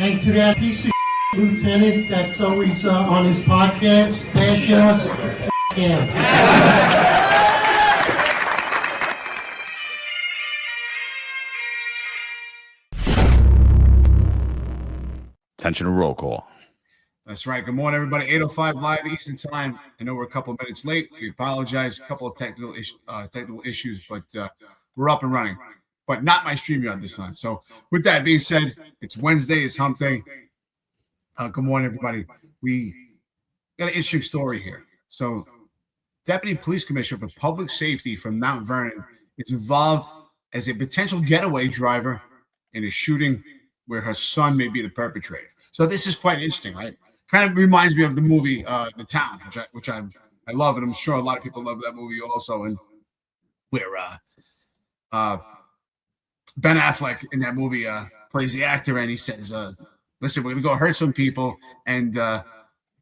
And to that piece of lieutenant that's always on his podcast, bashing us, him. Attention to roll call. That's right. Good morning, everybody. 8:05 live Eastern time. I know we're a couple of minutes late. We apologize. A couple of technical issues, but we're up and running. But not my StreamYard this time. So with that being said, it's Wednesday. It's hump day. Good morning, everybody. We got an interesting story here. So Deputy Police Commissioner for Public Safety from Mount Vernon is involved as a potential getaway driver in a shooting where her son may be the perpetrator. So this is quite interesting, right? Kind of reminds me of the movie The Town, which I love, and I'm sure a lot of people love that movie also. And where Ben Affleck in that movie plays the actor, and he says, "Listen, we're gonna go hurt some people, and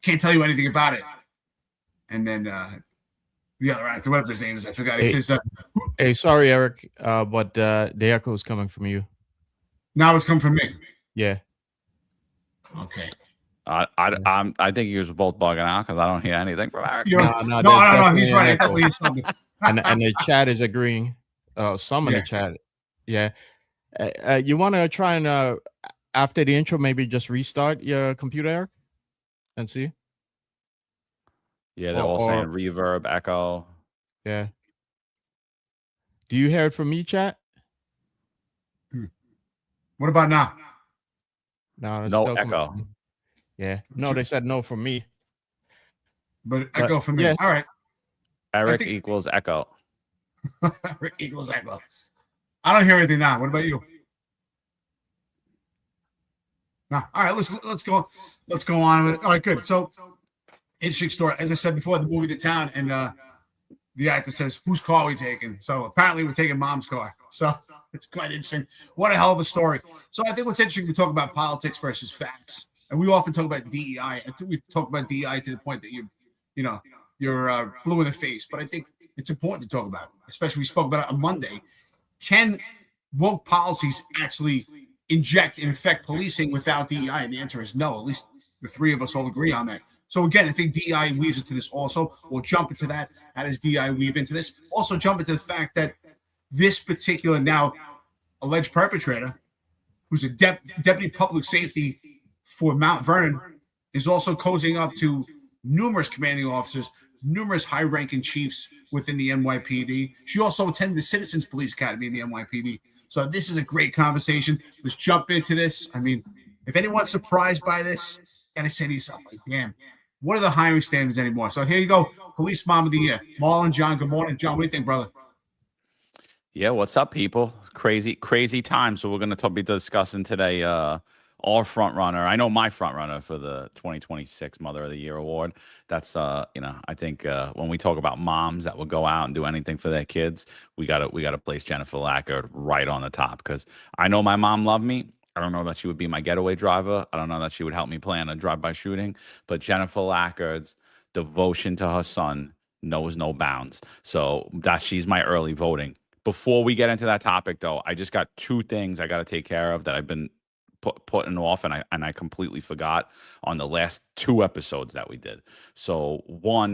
can't tell you anything about it." And then the other actor, whatever his name is, I forgot. He says, "Hey, sorry, Eric, but the echo is coming from you." Now it's coming from me. Yeah. Okay. I think he was both bugging out because I don't hear anything from Eric. No. He's right. and the chat is agreeing. Some in the chat. Yeah. You want to try and after the intro, maybe just restart your computer, Eric, and see. Yeah, they're all saying reverb, echo. Yeah. Do you hear it from me, chat? What about now? No echo. Yeah. No, they said no from me. But echo from me. Yeah. All right. Eric equals echo. Eric equals echo. I don't hear anything now. What about you? No. All right. Let's go. Let's go on with it. All right. Good. So, interesting story. As I said before, the movie The Town, and the actor says, "Whose car are we taking?" So apparently we're taking Mom's car. So it's quite interesting. What a hell of a story. So I think what's interesting, we talk about politics versus facts, and we often talk about DEI. I think we talk about DEI to the point that you're blue in the face. But I think it's important to talk about it, especially we spoke about it on Monday. Can woke policies actually inject and affect policing without DEI? And the answer is no. At least the three of us all agree on that. So again, I think DEI weaves into this also. We'll jump into that. How does DEI weave into this? Also jump into the fact that this particular now alleged perpetrator, who's a deputy public safety for Mount Vernon, is also cozying up to numerous commanding officers, numerous high-ranking chiefs within the NYPD. She also attended the Citizens Police Academy in the NYPD. So this is a great conversation. Let's jump into this. I mean, if anyone's surprised by this, gotta say to yourself, like, damn, what are the hiring standards anymore? So here you go. Police Mom of the Year. Marlon, John, good morning. John, what do you think, brother? Yeah, what's up, people? Crazy time. So we're going to be discussing today our front runner. I know my front runner for the 2026 Mother of the Year award. That's I think when we talk about moms that will go out and do anything for their kids, we gotta place Jennifer Lackard right on the top, because I know my mom loved me. I don't know that she would be my getaway driver. I don't know that she would help me plan a drive-by shooting, but Jennifer Lackard's devotion to her son knows no bounds. So she's my early voting. Before we get into that topic, though, I just got two things I got to take care of that I've been putting off, and I completely forgot on the last two episodes that we did. So one,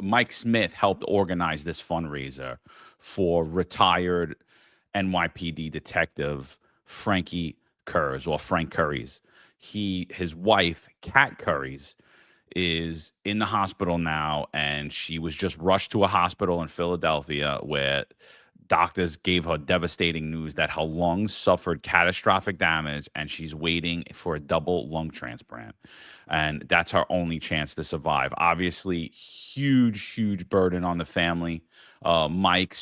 Mike Smith helped organize this fundraiser for retired NYPD detective Frankie Kurz, or Frank Curries. His wife, Kat Curries, is in the hospital now, and she was just rushed to a hospital in Philadelphia where doctors gave her devastating news that her lungs suffered catastrophic damage, and she's waiting for a double lung transplant. And that's her only chance to survive. Obviously, huge burden on the family. Mike,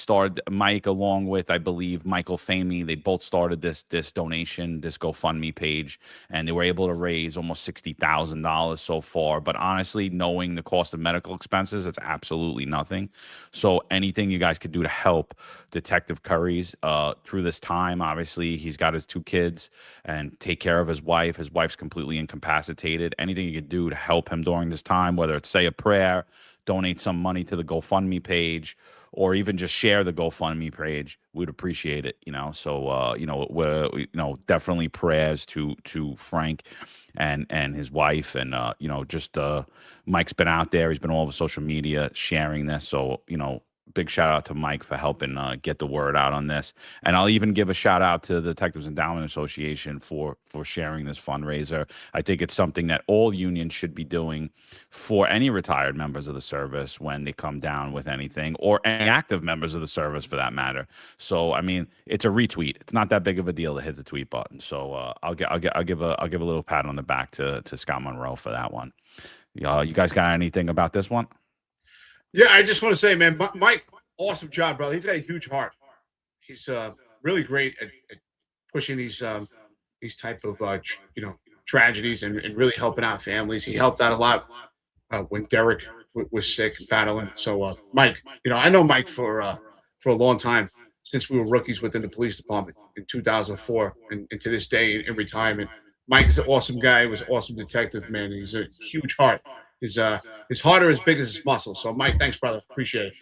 along with, I believe, Michael Famey, they both started this donation, this GoFundMe page, and they were able to raise almost $60,000 so far. But honestly, knowing the cost of medical expenses, it's absolutely nothing. So anything you guys could do to help Detective Curries through this time. Obviously, he's got his two kids and take care of his wife. His wife's completely incapacitated. Anything you could do to help him during this time, whether it's say a prayer, donate some money to the GoFundMe page, or even just share the GoFundMe page, we'd appreciate it. So we're definitely prayers to Frank and his wife, and just Mike's been out there. He's been all over social media sharing this. So big shout out to Mike for helping get the word out on this. And I'll even give a shout out to the Detectives Endowment Association for sharing this fundraiser. I think it's something that all unions should be doing for any retired members of the service when they come down with anything, or any active members of the service for that matter. So I mean, it's a retweet. It's not that big of a deal to hit the tweet button. So I'll give a little pat on the back to Scott Monroe for that one. You guys got anything about this one? Yeah, I just want to say, man, Mike, awesome job, brother. He's got a huge heart. He's really great at pushing these type of tragedies and really helping out families. He helped out a lot when Derek was sick and battling. So Mike, I know Mike for a long time, since we were rookies within the police department in 2004 and to this day in retirement. Mike is an awesome guy. He was an awesome detective, man. He's a huge heart. His heart are as big as his muscles. So Mike, thanks, brother. Appreciate it.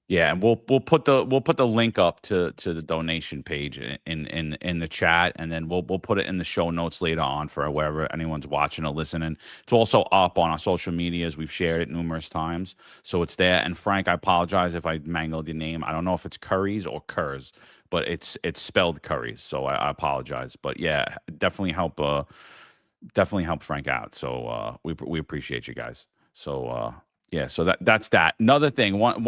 Yeah, and we'll put the link up to the donation page in the chat, and then we'll put it in the show notes later on for wherever anyone's watching or listening. It's also up on our social medias. We've shared it numerous times, so it's there. And Frank, I apologize if I mangled your name. I don't know if it's Curries or Kurz, but it's spelled Curries, so I apologize. But yeah, definitely help Frank out. So we appreciate you guys. So yeah, so that's that. Another thing, one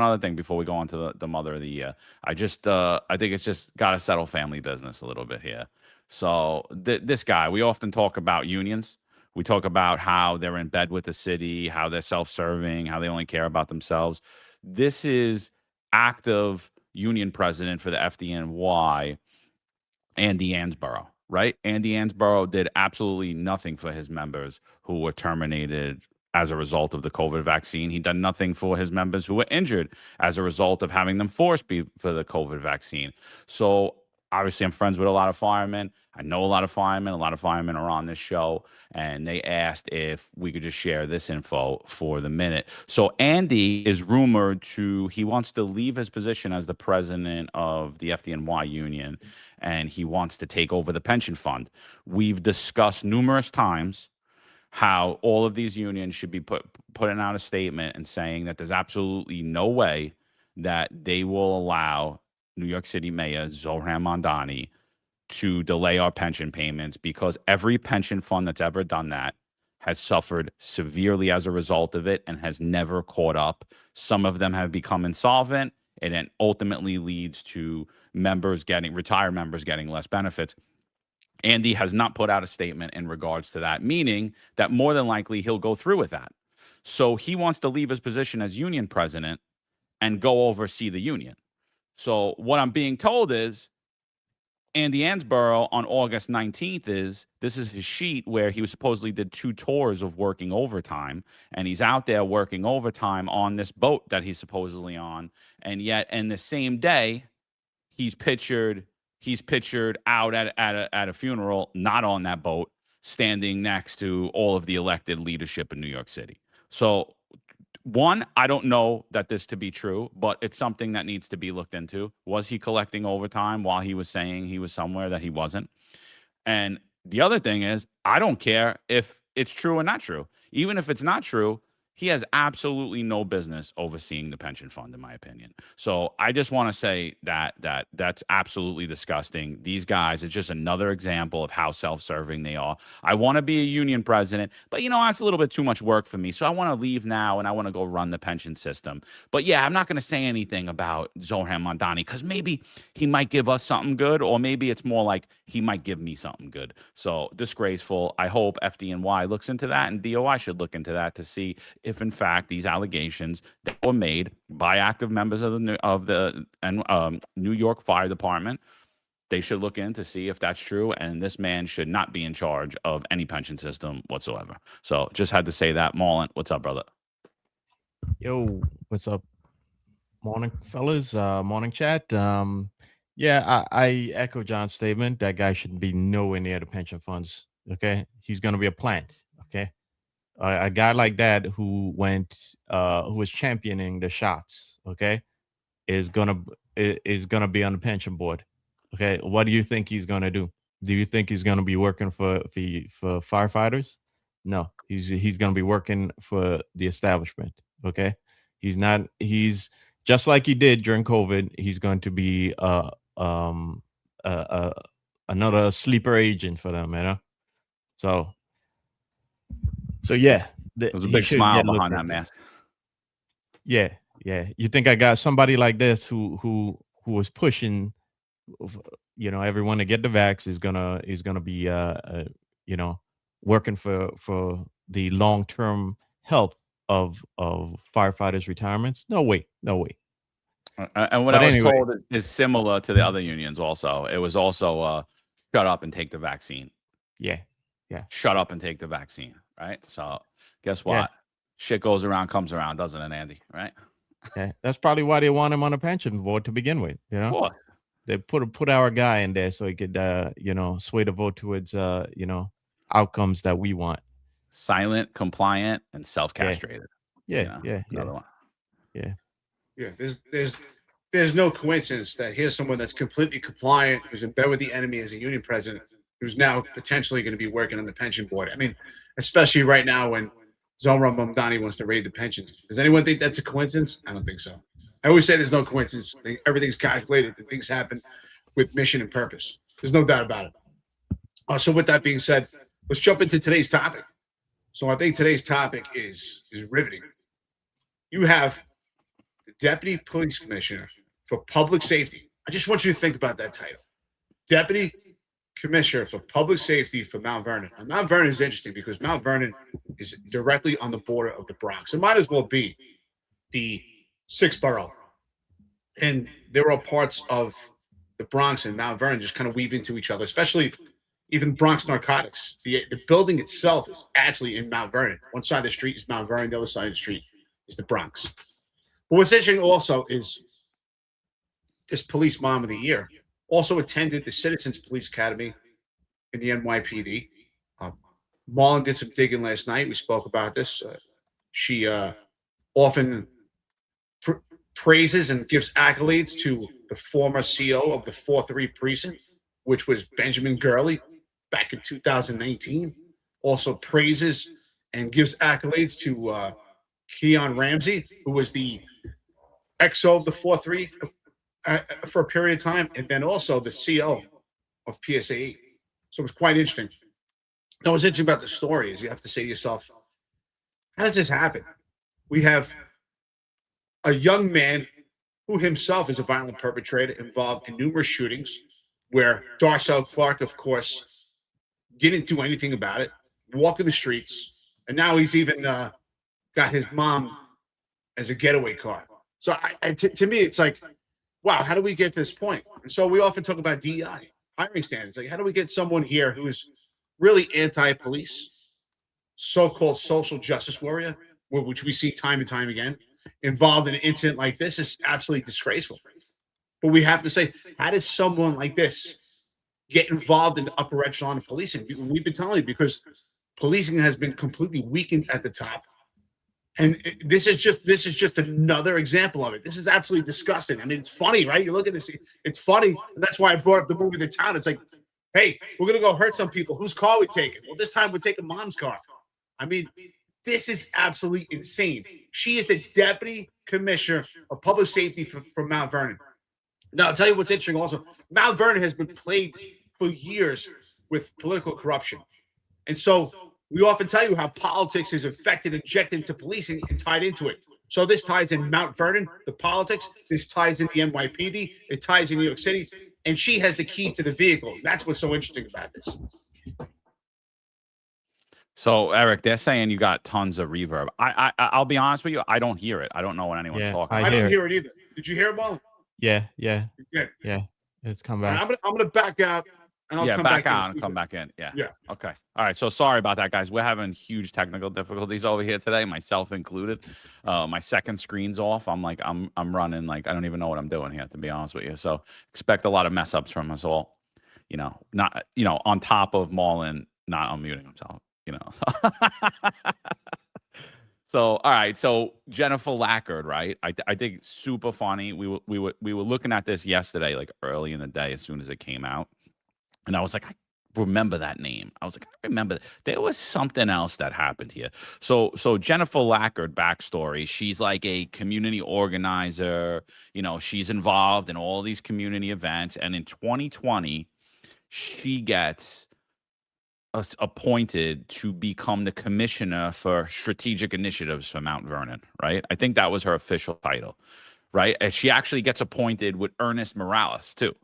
other thing before we go on to the mother of the year. I think it's just got to settle family business a little bit here. So this guy, we often talk about unions. We talk about how they're in bed with the city, how they're self-serving, how they only care about themselves. This is active union president for the FDNY, Andy Ansborough, right? Andy Ansborough did absolutely nothing for his members who were terminated as a result of the COVID vaccine. He done nothing for his members who were injured as a result of having them forced for the COVID vaccine. So obviously I'm friends with a lot of firemen. I know a lot of firemen. A lot of firemen are on this show, and they asked if we could just share this info for the minute. So Andy is rumored he wants to leave his position as the president of the FDNY union, and he wants to take over the pension fund. We've discussed numerous times how all of these unions should be putting out a statement and saying that there's absolutely no way that they will allow New York City Mayor Zohran Mamdani to delay our pension payments, because every pension fund that's ever done that has suffered severely as a result of it and has never caught up. Some of them have become insolvent, and it ultimately leads to retired members getting less benefits. Andy has not put out a statement in regards to that, meaning that more than likely he'll go through with that. So he wants to leave his position as union president and go oversee the union. So what I'm being told is Andy Ansborough on August 19th this is his sheet where he supposedly did 2 tours of working overtime, and he's out there working overtime on this boat that he's supposedly on. And yet in the same day, he's pictured out at a funeral, not on that boat, standing next to all of the elected leadership in New York City. So one, I don't know that this to be true, but it's something that needs to be looked into. Was he collecting overtime while he was saying he was somewhere that he wasn't? And the other thing is, I don't care if it's true or not true. Even if it's not true, he has absolutely no business overseeing the pension fund, in my opinion. So I just want to say that's absolutely disgusting. These guys, it's just another example of how self-serving they are. I want to be a union president, but that's a little bit too much work for me. So I want to leave now and I want to go run the pension system. But yeah, I'm not going to say anything about Zohran Mamdani, because maybe he might give us something good, or maybe it's more like he might give me something good. So disgraceful. I hope FDNY looks into that, and DOI should look into that to see if in fact these allegations that were made by active members of the New York Fire Department, they should look in to see if that's true, and this man should not be in charge of any pension system whatsoever. So just had to say that. Marlon, what's up, brother? Yo, what's up? Morning, fellas. Morning, chat. Yeah, I echo John's statement. That guy shouldn't be nowhere near the pension funds. Okay, he's going to be a plant. Okay. A guy like that who was championing the shots, okay, is gonna be on the pension board. Okay, what do you think he's gonna do? Do you think he's gonna be working for firefighters? No, he's gonna be working for the establishment. Okay, he's not. He's just like he did during COVID. He's going to be um uh, another sleeper agent for them. So yeah, There's a he big should smile get looked behind that into. mask. Yeah, yeah. You think I got somebody like this who was pushing, everyone to get the vax is gonna be you know working for the long term health of firefighters' retirements? No way, no way. And what But I was anyway, told is similar to the other unions. Also, it was also shut up and take the vaccine. yeah, Shut up and take the vaccine. Right. So guess what? Yeah. Shit goes around, comes around, doesn't it, Andy? Right. yeah. That's probably why they want him on a pension board to begin with. Of course. They put our guy in there so he could sway the vote towards outcomes that we want. Silent, compliant, and self-castrated. Yeah, Another one. Yeah, there's no coincidence that here's someone that's completely compliant, who's in bed with the enemy as a union president, who's now potentially going to be working on the pension board. I mean, especially right now when Zomra Mamdani wants to raid the pensions. Does anyone think that's a coincidence? I don't think so. I always say there's no coincidence. Everything's calculated and things happen with mission and purpose. There's no doubt about it. So with that being said, let's jump into today's topic. So I think today's topic is riveting. You have the Deputy Police Commissioner for Public Safety. I just want you to think about that title. Deputy Commissioner for Public Safety for Mount Vernon. Now, Mount Vernon is interesting because Mount Vernon is directly on the border of the Bronx. It might as well be the sixth borough. And there are parts of the Bronx and Mount Vernon just kind of weave into each other, especially even Bronx Narcotics. The building itself is actually in Mount Vernon. One side of the street is Mount Vernon. The other side of the street is the Bronx. But what's interesting also is this police mom of the year also attended the Citizens Police Academy in the NYPD. Marlon did some digging last night. We spoke about this. She often praises and gives accolades to the former CO of the 4-3 precinct, which was Benjamin Gurley back in 2019. Also praises and gives accolades to Keon Ramsey, who was the XO of the 4-3 for a period of time, and then also the CO of PSAE. So it was quite interesting. Now, what's interesting about the story is you have to say to yourself, how does this happen? We have a young man who himself is a violent perpetrator involved in numerous shootings where Darcel Clark, of course, didn't do anything about it, walking the streets, and now he's even got his mom as a getaway car. So to me, it's like, wow, how do we get to this point? And so we often talk about DEI, hiring standards. Like, how do we get someone here who's really anti-police, so-called social justice warrior, which we see time and time again, involved in an incident like this is absolutely disgraceful. But we have to say, how did someone like this get involved in the upper echelon of policing? We've been telling you, because policing has been completely weakened at the top. And this is just another example of it. This is absolutely disgusting. I mean, it's funny, right? You look at this, it's funny. And that's why I brought up the movie The Town. It's like, hey, we're going to go hurt some people. Whose car are we taking? Well, this time we're taking mom's car. I mean, this is absolutely insane. She is the Deputy Commissioner of Public Safety for Mount Vernon. Now, I'll tell you what's interesting also. Mount Vernon has been plagued for years with political corruption. And so we often tell you how politics is affected, injected into policing, and tied into it. So this ties in Mount Vernon, the politics. This ties in the NYPD. It ties in New York City. And she has the keys to the vehicle. That's what's so interesting about this. So, Eric, they're saying you got tons of reverb. I'll be honest with you. I don't hear it. I don't know what anyone's talking about. I don't hear it either. Did you hear it, Marlon? Yeah. Yeah. It's come back. I'm gonna back out. And I'll come back out and come back in. Yeah. Yeah. Okay. All right. So sorry about that, guys. We're having huge technical difficulties over here today, myself included. My second screen's off. I'm running like I don't even know what I'm doing here, to be honest with you. So expect a lot of mess ups from us all. Not on top of Marlon not unmuting himself. you know. So, all right. So Jennifer Lackard, right? I think super funny. We were looking at this yesterday, like early in the day, as soon as it came out, and I was like, I remember that name. I was like, I remember there was something else that happened here. So Jennifer Lackard, backstory. She's like a community organizer. You know, she's involved in all these community events, and in 2020, she gets appointed to become the commissioner for strategic initiatives for Mount Vernon, right? I think that was her official title, right? And she actually gets appointed with Ernest Morales too,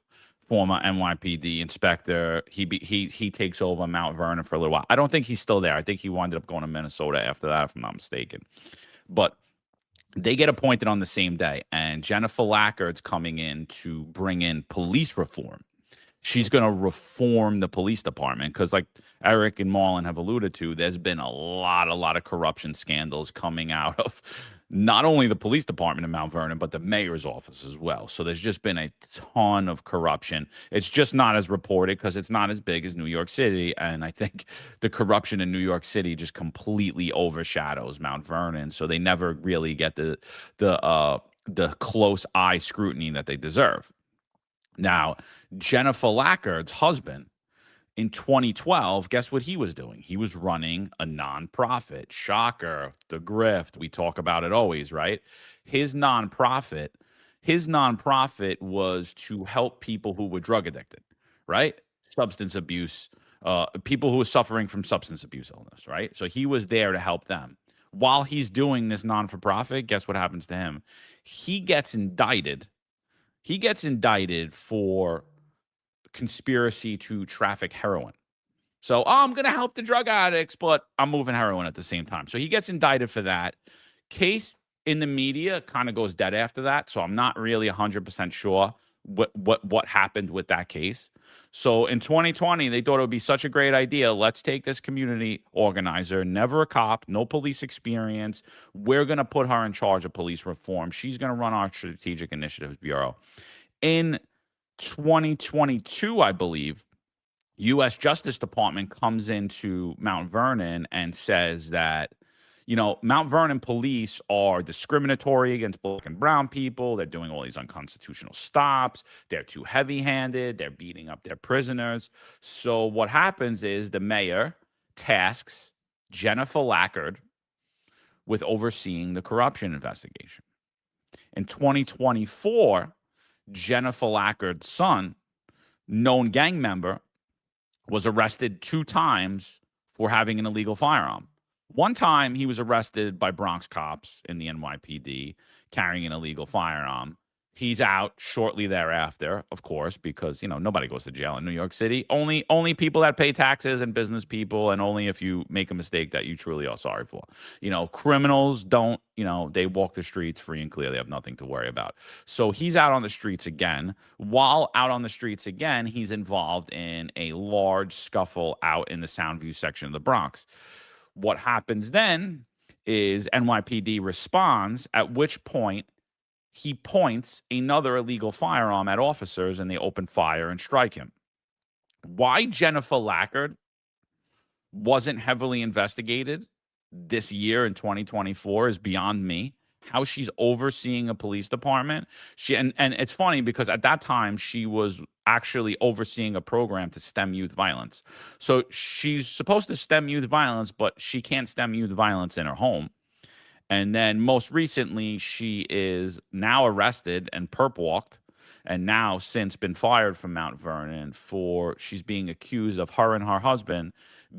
former NYPD inspector. He takes over Mount Vernon for a little while. I don't think he's still there. I think he wound up going to Minnesota after that, if I'm not mistaken. But they get appointed on the same day, and Jennifer Lackard's coming in to bring in police reform. She's going to reform the police department because, like Eric and Marlon have alluded to, there's been a lot of corruption scandals coming out of not only the police department in Mount Vernon, but the mayor's office as well. So there's just been a ton of corruption. It's just not as reported because it's not as big as New York City. And I think the corruption in New York City just completely overshadows Mount Vernon. So they never really get the close eye scrutiny that they deserve. Now, Jennifer Lackard's husband in 2012, guess what he was doing? He was running a nonprofit. Shocker, the grift. We talk about it always, right? His nonprofit was to help people who were drug addicted, right? Substance abuse, people who were suffering from substance abuse illness, right? So he was there to help them. While he's doing this non-for-profit, guess what happens to him? He gets indicted. He gets indicted for conspiracy to traffic heroin. So, I'm going to help the drug addicts, but I'm moving heroin at the same time. So he gets indicted for that. Case in the media kind of goes dead after that. So I'm not really 100% sure what happened with that case. So in 2020, they thought it would be such a great idea. Let's take this community organizer, never a cop, no police experience. We're going to put her in charge of police reform. She's going to run our Strategic Initiatives Bureau. In 2022, I believe, U.S. Justice Department comes into Mount Vernon and says that, Mount Vernon police are discriminatory against black and brown people. They're doing all these unconstitutional stops. They're too heavy-handed. They're beating up their prisoners. So what happens is the mayor tasks Jennifer Lackard with overseeing the corruption investigation. In 2024, Jennifer Lackard's son, known gang member, was arrested 2 times for having an illegal firearm. One time, he was arrested by Bronx cops in the NYPD carrying an illegal firearm. He's out shortly thereafter, of course, because, nobody goes to jail in New York City. Only people that pay taxes and business people, and only if you make a mistake that you truly are sorry for. Criminals don't, they walk the streets free and clear. They have nothing to worry about. So he's out on the streets again. While out on the streets again, he's involved in a large scuffle out in the Soundview section of the Bronx. What happens then is NYPD responds, at which point he points another illegal firearm at officers and they open fire and strike him. Why Jennifer Lackard wasn't heavily investigated this year in 2024 is beyond me. How she's overseeing a police department. And it's funny because at that time she was actually overseeing a program to stem youth violence. So she's supposed to stem youth violence, but she can't stem youth violence in her home. And then most recently, she is now arrested and perp walked, and now since been fired from Mount Vernon she's being accused of her and her husband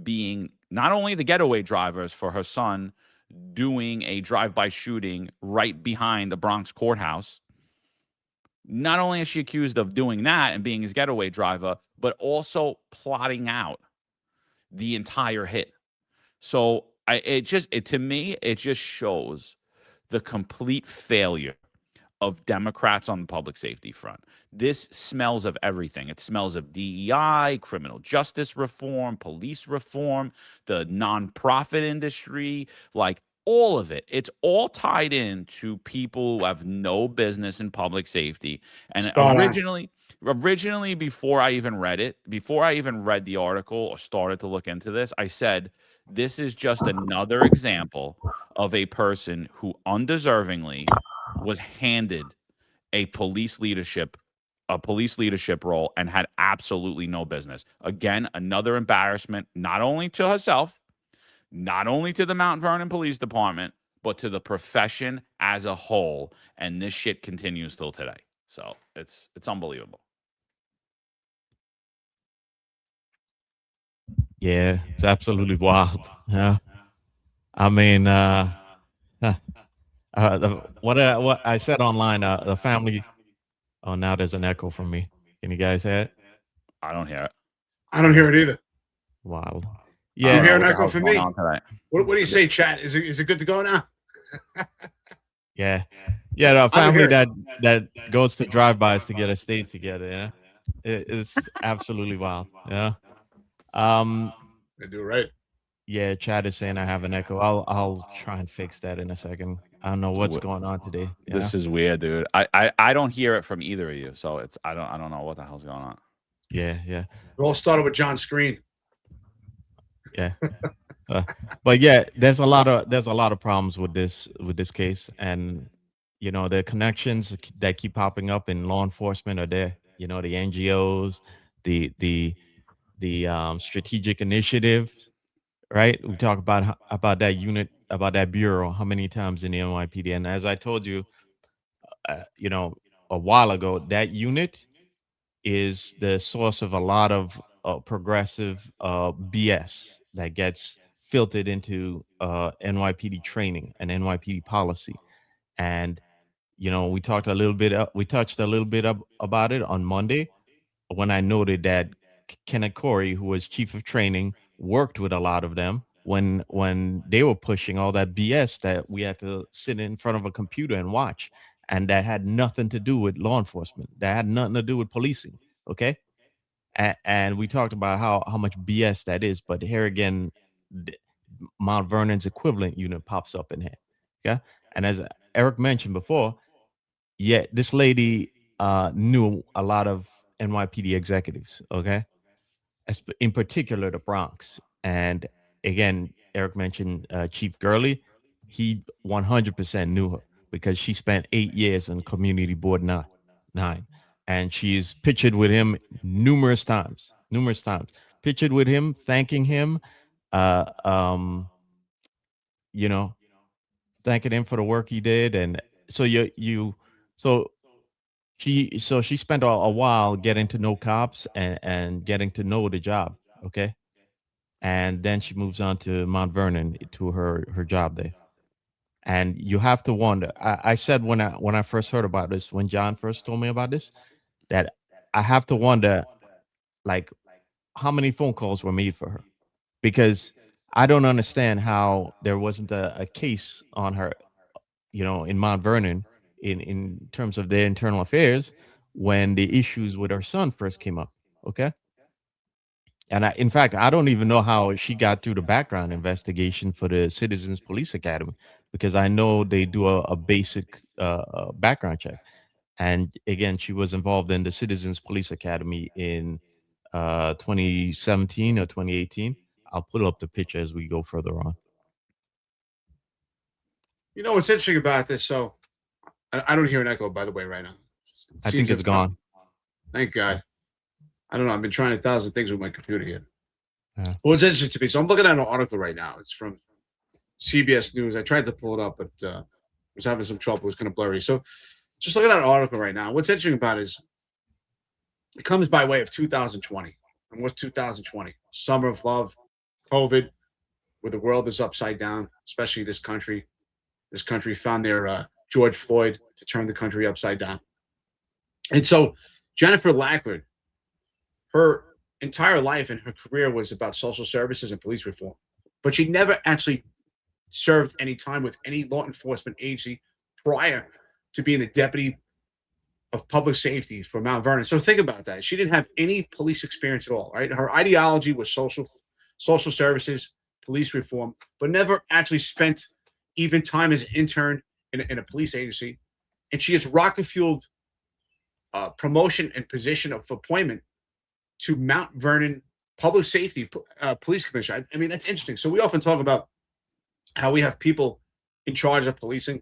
being not only the getaway drivers for her son doing a drive-by shooting right behind the Bronx courthouse. Not only is she accused of doing that and being his getaway driver, but also plotting out the entire hit. So to me, it just shows the complete failure of Democrats on the public safety front. This smells of everything. It smells of DEI, criminal justice reform, police reform, the nonprofit industry, like all of it. It's all tied into people who have no business in public safety. And originally, before I even read the article or started to look into this, I said, This is just another example of a person who undeservingly was handed a police leadership role and had absolutely no business. Again, another embarrassment, not only to herself, not only to the Mount Vernon Police Department, but to the profession as a whole. And this shit continues till today. So it's unbelievable. Yeah, it's absolutely wild. Yeah. I mean, what I said online, the family. Oh, now there's an echo from me. Can you guys hear it? I don't hear it. I don't hear it either. Wild. You Yeah. hear an echo from me? Today. What do you say, chat? Is it good to go now? Yeah. Yeah. The family that goes to drive-bys together stays together. Yeah. It's absolutely wild. Yeah. They do right. Yeah, Chad is saying I have an echo. I'll try and fix that in a second. I don't know what's going on today. This is weird, dude. I don't hear it from either of you, so it's I don't know what the hell's going on. Yeah. It all started with John Screen. Yeah. But yeah, there's a lot of problems with this case, and you know the connections that keep popping up in law enforcement are there. You know, the NGOs, the strategic initiative, right? We talk about that unit, about that bureau, how many times in the NYPD, and as I told you, you know, a while ago, that unit is the source of a lot of progressive BS that gets filtered into NYPD training and NYPD policy. And you know, we touched a little bit about it on Monday when I noted that Kenneth Corey, who was chief of training, worked with a lot of them when they were pushing all that BS that we had to sit in front of a computer and watch, and that had nothing to do with law enforcement. That had nothing to do with policing. Okay. And we talked about how much BS that is, but here again, Mount Vernon's equivalent unit pops up in here. Yeah. And as Eric mentioned before, yeah, this lady knew a lot of NYPD executives, okay? In particular, the Bronx. And again, Eric mentioned Chief Gurley. He 100% knew her because she spent 8 years on Community Board 9. And she's pictured with him numerous times. Pictured with him, thanking him, you know, thanking him for the work he did. And so she spent a while getting to know cops and getting to know the job. Okay. And then she moves on to Mount Vernon to her job there. And you have to wonder. I said when I first heard about this, when John first told me about this, that I have to wonder, like, how many phone calls were made for her, because I don't understand how there wasn't a case on her, you know, in Mount Vernon in terms of their internal affairs when the issues with her son first came up. Okay. And in fact, I don't even know how she got through the background investigation for the Citizens Police Academy, because I know they do a basic background check. And again, she was involved in the Citizens Police Academy in 2017 or 2018. I'll put up the picture as we go further on. You know what's interesting about this? So I don't hear an echo, by the way, right now. I think it's gone. Thank God. I don't know. I've been trying 1,000 things with my computer here. Yeah. Well, it's interesting to me. So I'm looking at an article right now. It's from CBS News. I tried to pull it up, but I was having some trouble. It was kind of blurry. So just looking at an article right now. What's interesting about it is it comes by way of 2020. And what's 2020? Summer of love, COVID, where the world is upside down, especially this country. This country found their George Floyd to turn the country upside down. And so Jennifer Lackard, her entire life and her career was about social services and police reform, but she never actually served any time with any law enforcement agency prior to being the deputy of public safety for Mount Vernon. So think about that. She didn't have any police experience at all, right? Her ideology was social services, police reform, but never actually spent even time as an intern in a police agency. And she gets rocket-fueled promotion and position of appointment to Mount Vernon public safety police commissioner. I mean, that's interesting. So we often talk about how we have people in charge of policing,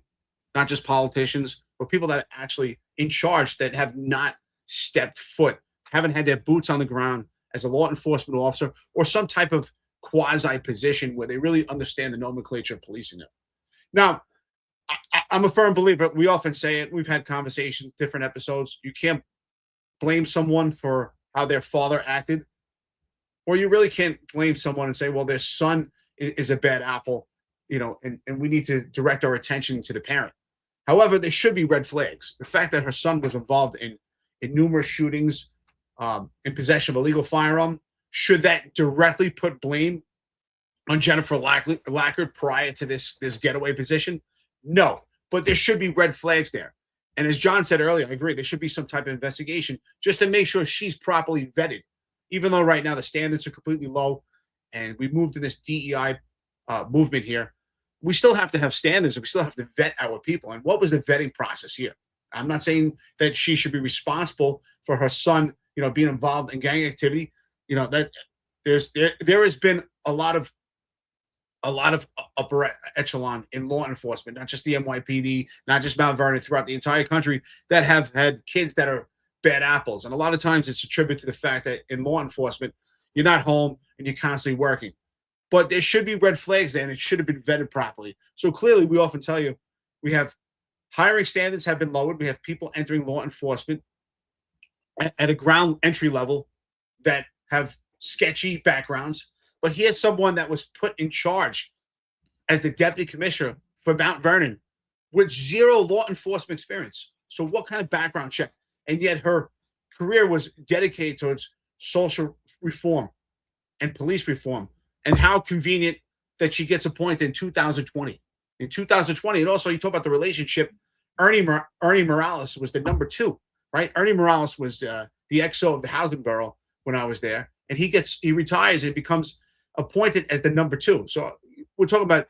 not just politicians, but people that are actually in charge that have not stepped foot, haven't had their boots on the ground as a law enforcement officer or some type of quasi position where they really understand the nomenclature of policing it. Now, I'm a firm believer. We often say it. We've had conversations, different episodes. You can't blame someone for how their father acted, or you really can't blame someone and say, well, their son is a bad apple, and we need to direct our attention to the parent. However, there should be red flags. The fact that her son was involved in numerous shootings, in possession of a illegal firearm, should that directly put blame on Jennifer Lackard prior to this getaway position? No, but there should be red flags there. And as John said earlier, I agree, there should be some type of investigation just to make sure she's properly vetted, even though right now the standards are completely low and we moved to this DEI movement here. We still have to have standards and we still have to vet our people. And what was the vetting process here? I'm not saying that she should be responsible for her son, being involved in gang activity. That there has been a lot of upper echelon in law enforcement, not just the NYPD, not just Mount Vernon, throughout the entire country, that have had kids that are bad apples. And a lot of times it's attributed to the fact that in law enforcement, you're not home and you're constantly working. But there should be red flags there, and it should have been vetted properly. So clearly, we often tell you, we have hiring standards have been lowered. We have people entering law enforcement at a ground entry level that have sketchy backgrounds. But he had someone that was put in charge as the deputy commissioner for Mount Vernon with zero law enforcement experience. So what kind of background check? And yet her career was dedicated towards social reform and police reform. And how convenient that she gets appointed in 2020. In 2020, and also you talk about the relationship, Ernie Morales was the number 2, right? Ernie Morales was the XO of the housing borough when I was there. And he retires and becomes appointed as the number 2. So we're talking about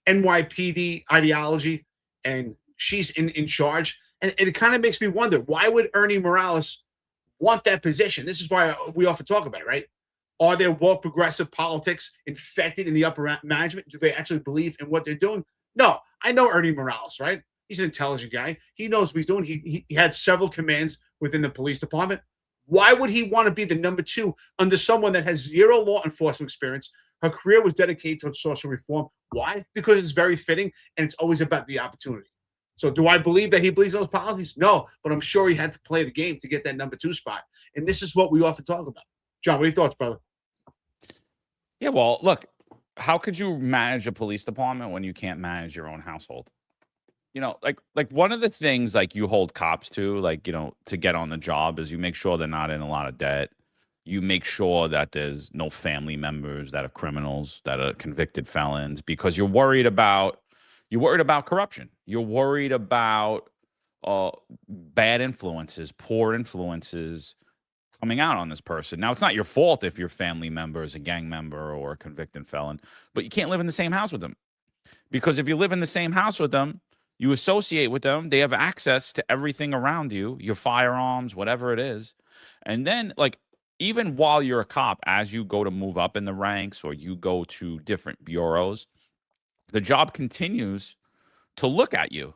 NYPD ideology, and she's in charge. And it kind of makes me wonder, why would Ernie Morales want that position? This is why we often talk about it, right? Are there woke progressive politics infected in the upper management? Do they actually believe in what they're doing? No, I know Ernie Morales, right? He's an intelligent guy. He knows what he's doing. He had several commands within the police department. Why would he want to be the number 2 under someone that has zero law enforcement experience? Her career was dedicated towards social reform. Why? Because it's very fitting, and it's always about the opportunity. So do I believe that he believes those policies? No, but I'm sure he had to play the game to get that number 2 spot. And this is what we often talk about. John, what are your thoughts, brother? Yeah, well, look, how could you manage a police department when you can't manage your own household? Like one of the things like you hold cops to, to get on the job is you make sure they're not in a lot of debt. You make sure that there's no family members that are criminals, that are convicted felons, because you're worried about corruption. You're worried about bad influences, poor influences coming out on this person. Now, it's not your fault if your family member is a gang member or a convicted felon, but you can't live in the same house with them. Because if you live in the same house with them, you associate with them, they have access to everything around you, your firearms, whatever it is. And then, even while you're a cop, as you go to move up in the ranks or you go to different bureaus, the job continues to look at you.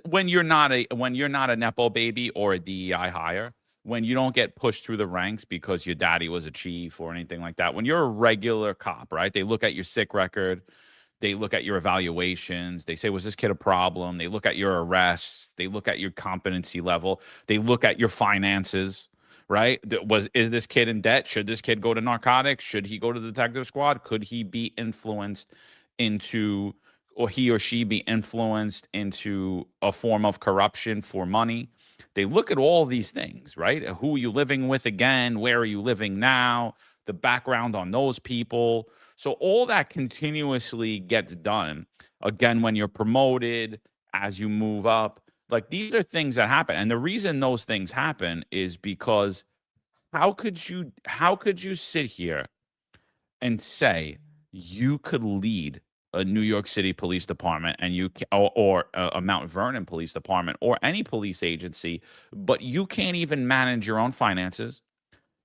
When you're not a Nepo baby or a DEI hire, when you don't get pushed through the ranks because your daddy was a chief or anything like that, when you're a regular cop, right? They look at your sick record. They look at your evaluations. They say, was this kid a problem? They look at your arrests. They look at your competency level. They look at your finances, right? Is this kid in debt? Should this kid go to narcotics? Should he go to the detective squad? Could he be influenced into, or he or she be influenced into a form of corruption for money? They look at all these things, right? Who are you living with again? Where are you living now? The background on those people. So all that continuously gets done. Again, when you're promoted, as you move up, these are things that happen. And the reason those things happen is because how could you sit here and say you could lead a New York City Police Department and or a Mount Vernon Police Department or any police agency, but you can't even manage your own finances.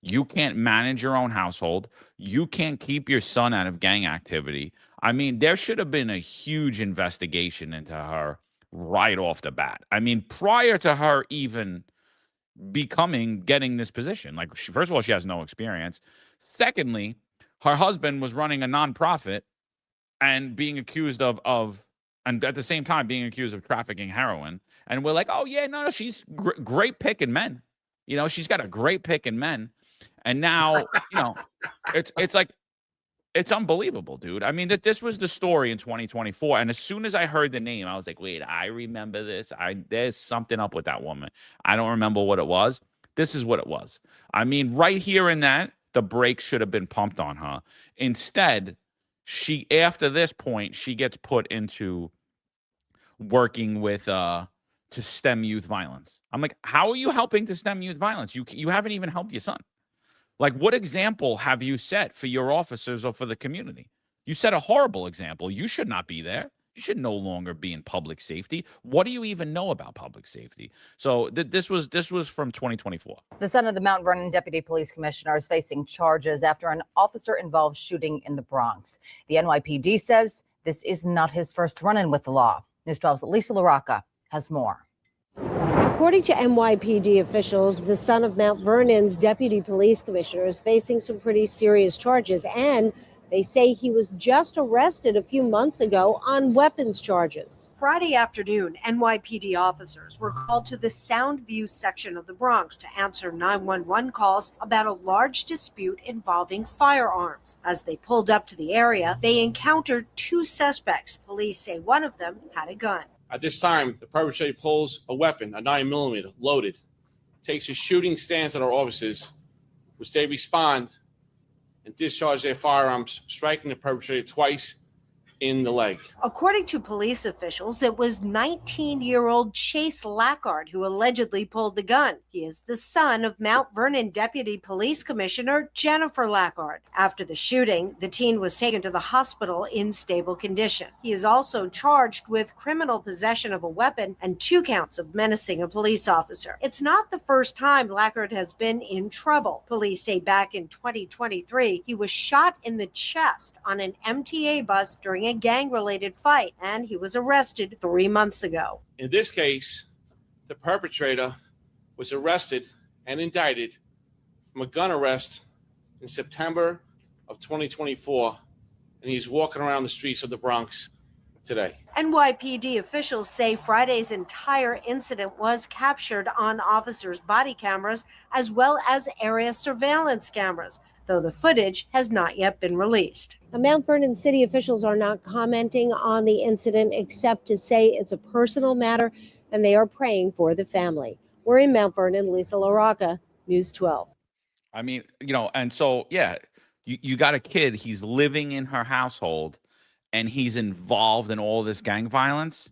You can't manage your own household. You can't keep your son out of gang activity. I mean, there should have been a huge investigation into her right off the bat. I mean, prior to her even getting this position. Like, first of all, she has no experience. Secondly, her husband was running a nonprofit and being accused and at the same time being accused of trafficking heroin. And we're like, oh yeah, no, she's great pick in men. You know, she's got a great pick in men. And now, you know, it's like, it's unbelievable, dude. I mean, that this was the story in 2024. And as soon as I heard the name, I was like, wait, I remember this. There's something up with that woman. I don't remember what it was. This is what it was. I mean, right here in that, the brakes should have been pumped on her. Instead, after this point, she gets put into working with to stem youth violence. I'm like, how are you helping to stem youth violence? You haven't even helped your son. Like, what example have you set for your officers or for the community? You set a horrible example. You should not be there. You should no longer be in public safety. What do you even know about public safety? So this was from 2024. The son of the Mount Vernon deputy police commissioner is facing charges after an officer-involved shooting in the Bronx. The NYPD says this is not his first run-in with the law. News 12's Lisa LaRocca has more. According to NYPD officials, the son of Mount Vernon's deputy police commissioner is facing some pretty serious charges, and they say he was just arrested a few months ago on weapons charges. Friday afternoon, NYPD officers were called to the Soundview section of the Bronx to answer 911 calls about a large dispute involving firearms. As they pulled up to the area, they encountered two suspects. Police say one of them had a gun. At this time, the perpetrator pulls a weapon, a 9mm, loaded, takes a shooting stance at our officers, which they respond and discharge their firearms, striking the perpetrator twice in the leg. According to police officials, it was 19-year-old Chase Lackard who allegedly pulled the gun. He is the son of Mount Vernon Deputy Police Commissioner Jennifer Lackard. After the shooting, the teen was taken to the hospital in stable condition. He is also charged with criminal possession of a weapon and 2 counts of menacing a police officer. It's not the first time Lackard has been in trouble. Police say back in 2023, he was shot in the chest on an MTA bus during a gang-related fight, and he was arrested 3 months ago. In this case, the perpetrator was arrested and indicted from a gun arrest in September of 2024, and he's walking around the streets of the Bronx today. NYPD officials say Friday's entire incident was captured on officers' body cameras as well as area surveillance cameras, though the footage has not yet been released. Mount Vernon city officials are not commenting on the incident except to say it's a personal matter and they are praying for the family. We're in Mount Vernon, Lisa LaRocca, News 12. I mean, you know, and so, yeah, you got a kid, he's living in her household, and he's involved in all this gang violence.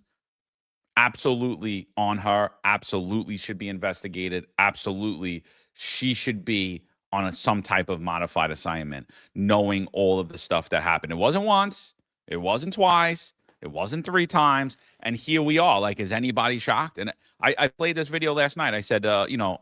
Absolutely on her, absolutely should be investigated, absolutely she should be on some type of modified assignment, knowing all of the stuff that happened. It wasn't once, it wasn't twice, it wasn't 3 times, and here we are. Like, is anybody shocked? And I played this video last night. I said, you know,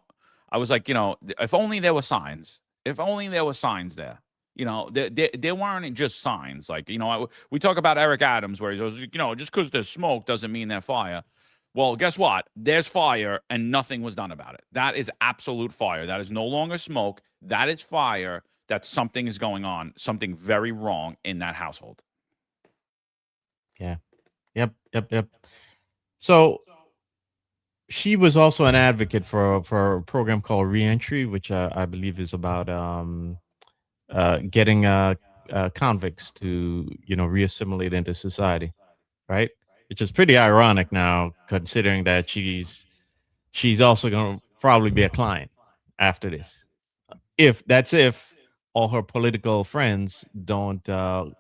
I was like, you know, if only there were signs. If only there were signs there. You know, there weren't just signs. Like, you know, we talk about Eric Adams, where he goes, you know, just because there's smoke doesn't mean there's fire. Well, guess what? There's fire, and nothing was done about it. That is absolute fire. That is no longer smoke. That is fire. That something is going on, something very wrong in that household. Yeah. Yep. So she was also an advocate for a program called Reentry, which I believe is about getting convicts to, you know, reassimilate into society, right? Which is pretty ironic now, considering that she's also going to probably be a client after this. If all her political friends don't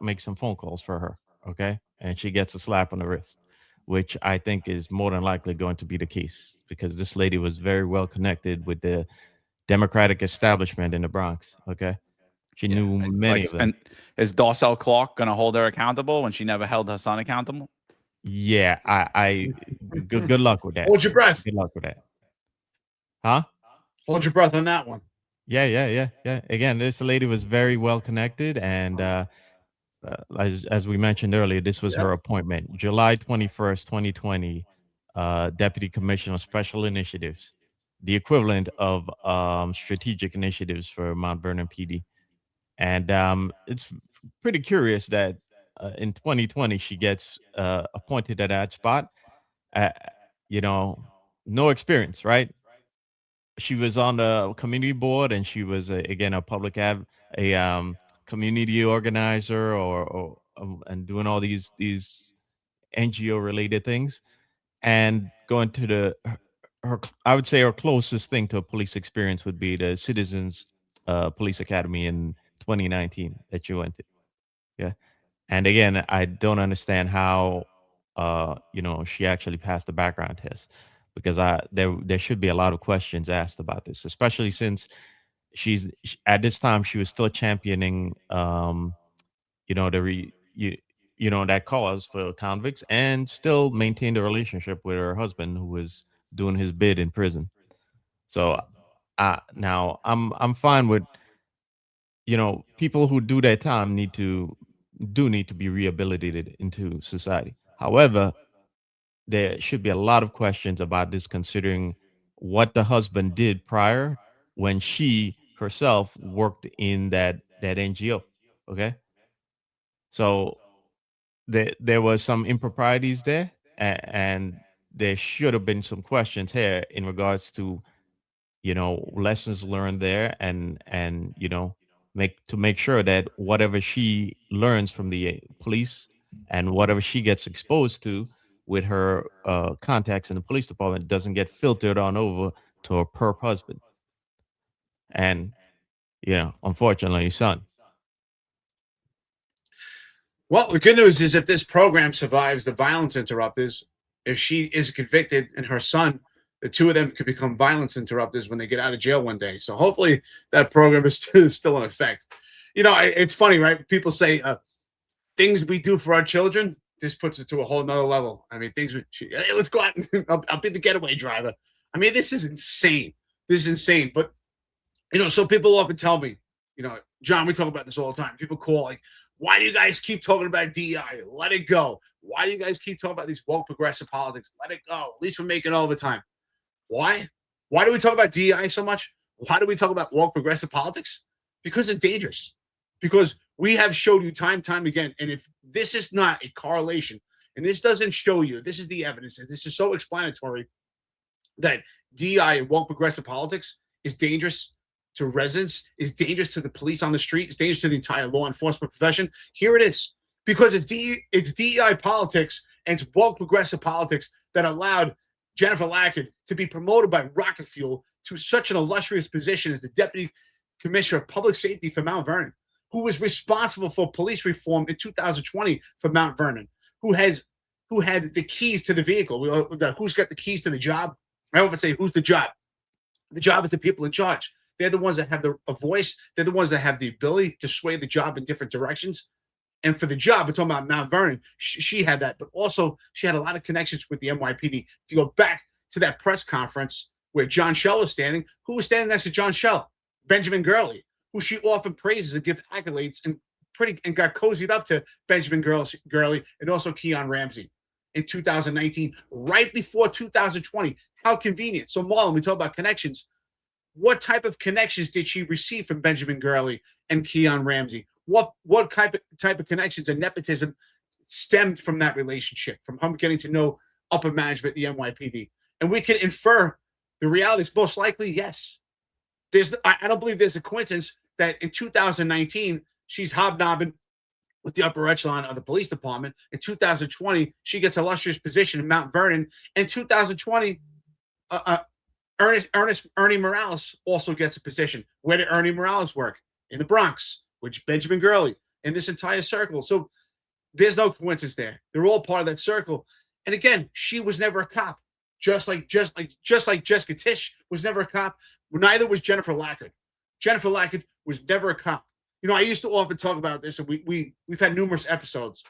make some phone calls for her, okay? And she gets a slap on the wrist, which I think is more than likely going to be the case, because this lady was very well connected with the Democratic establishment in the Bronx, okay? She knew many of them. And is Darcel Clark going to hold her accountable when she never held her son accountable? Yeah, I good luck with that. Hold your breath. Good luck with that. Huh? Hold your breath on that one. Yeah. Again, this lady was very well connected, and as we mentioned earlier, this was her appointment, July 21st, 2020. Deputy Commissioner of Special Initiatives, the equivalent of strategic initiatives for Mount Vernon PD. And it's pretty curious that in 2020 she gets appointed at that spot. Uh, you know, no experience, right? She was on the community board, and she was again a community organizer, and doing all these NGO related things, and going to I would say her closest thing to a police experience would be the Citizens Police Academy in 2019 that you went to. Yeah. And again, I don't understand how she actually passed the background test, because there should be a lot of questions asked about this, especially since at this time she was still championing the that cause for convicts, and still maintained a relationship with her husband, who was doing his bid in prison. So now I'm fine with people who do their time need to be rehabilitated into society. However, there should be a lot of questions about this, considering what the husband did prior, when she herself worked in that NGO. Okay. So there was some improprieties there, and there should have been some questions here in regards to lessons learned there, and make sure that whatever she learns from the police, and whatever she gets exposed to with her contacts in the police department, doesn't get filtered on over to her perp husband, and unfortunately, son. Well, the good news is, if this program survives the violence interrupters, if she is convicted and her son, the two of them could become violence interrupters when they get out of jail one day. So hopefully that program is still in effect. It's funny, right? People say things we do for our children, this puts it to a whole nother level. I mean, hey, let's go out and I'll be the getaway driver. I mean, this is insane. But, so people often tell me, John, we talk about this all the time. People call like, why do you guys keep talking about DEI? Let it go. Why do you guys keep talking about these woke progressive politics? Let it go. At least we're making all the time. Why? Why do we talk about DEI so much? Why do we talk about woke progressive politics? Because it's dangerous. Because we have showed you time again. And if this is not a correlation, and this doesn't show you, this is the evidence, and this is so explanatory, that DEI and woke progressive politics is dangerous to residents, is dangerous to the police on the street, is dangerous to the entire law enforcement profession. Here it is. Because it's DEI politics and it's woke progressive politics that allowed Jennifer Lackard to be promoted by rocket fuel to such an illustrious position as the Deputy Commissioner of Public Safety for Mount Vernon, who was responsible for police reform in 2020 for Mount Vernon, who had the keys to the vehicle. Who's got the keys to the job? I often say, who's the job? The job is the people in charge. They're the ones that have a voice. They're the ones that have the ability to sway the job in different directions. And for the job, we're talking about Mount Vernon, she had that, but also she had a lot of connections with the NYPD. If you go back to that press conference where John Schell was standing, who was standing next to John Schell? Benjamin Gurley, who she often praises and gives accolades, and got cozied up to Benjamin Gurley and also Keon Ramsey in 2019, right before 2020. How convenient. So Marlon, we talk about connections. What type of connections did she receive from Benjamin Gurley and Keon Ramsey? What type of connections and nepotism stemmed from that relationship, from him getting to know upper management, the NYPD? And we can infer the reality is most likely yes. I don't believe there's a coincidence that in 2019 she's hobnobbing with the upper echelon of the police department. In 2020 she gets an illustrious position in Mount Vernon. In 2020, Ernie Morales also gets a position. Where did Ernie Morales work? In the Bronx, which Benjamin Gurley, in this entire circle. So there's no coincidence there. They're all part of that circle. And again, she was never a cop. Just like Jessica Tisch was never a cop. Neither was Jennifer Lackard. Jennifer Lackard was never a cop. I used to often talk about this, and we've had numerous episodes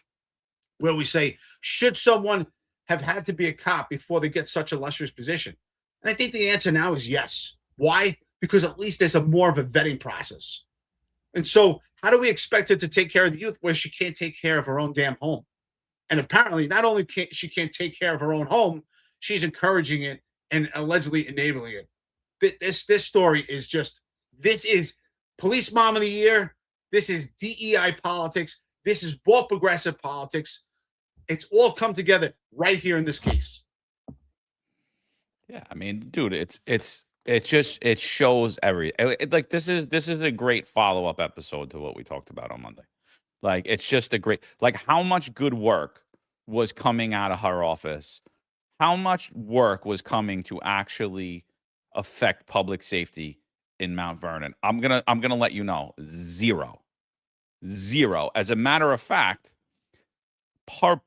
where we say, should someone have had to be a cop before they get such a illustrious position? And I think the answer now is yes. Why? because at least there's more of a vetting process. And so how do we expect her to take care of the youth where she can't take care of her own damn home? And apparently not only can't she take care of her own home, she's encouraging it and allegedly enabling it. This story is just, this is police mom of the year. This is DEI politics. This is woke progressive politics. It's all come together right here in this case. Yeah, I mean, dude, it shows like this is a great follow-up episode to what we talked about on Monday. Like, it's just a great, like, how much good work was coming out of her office, how much work was coming to actually affect public safety in Mount Vernon. I'm gonna let you know, zero. As a matter of fact,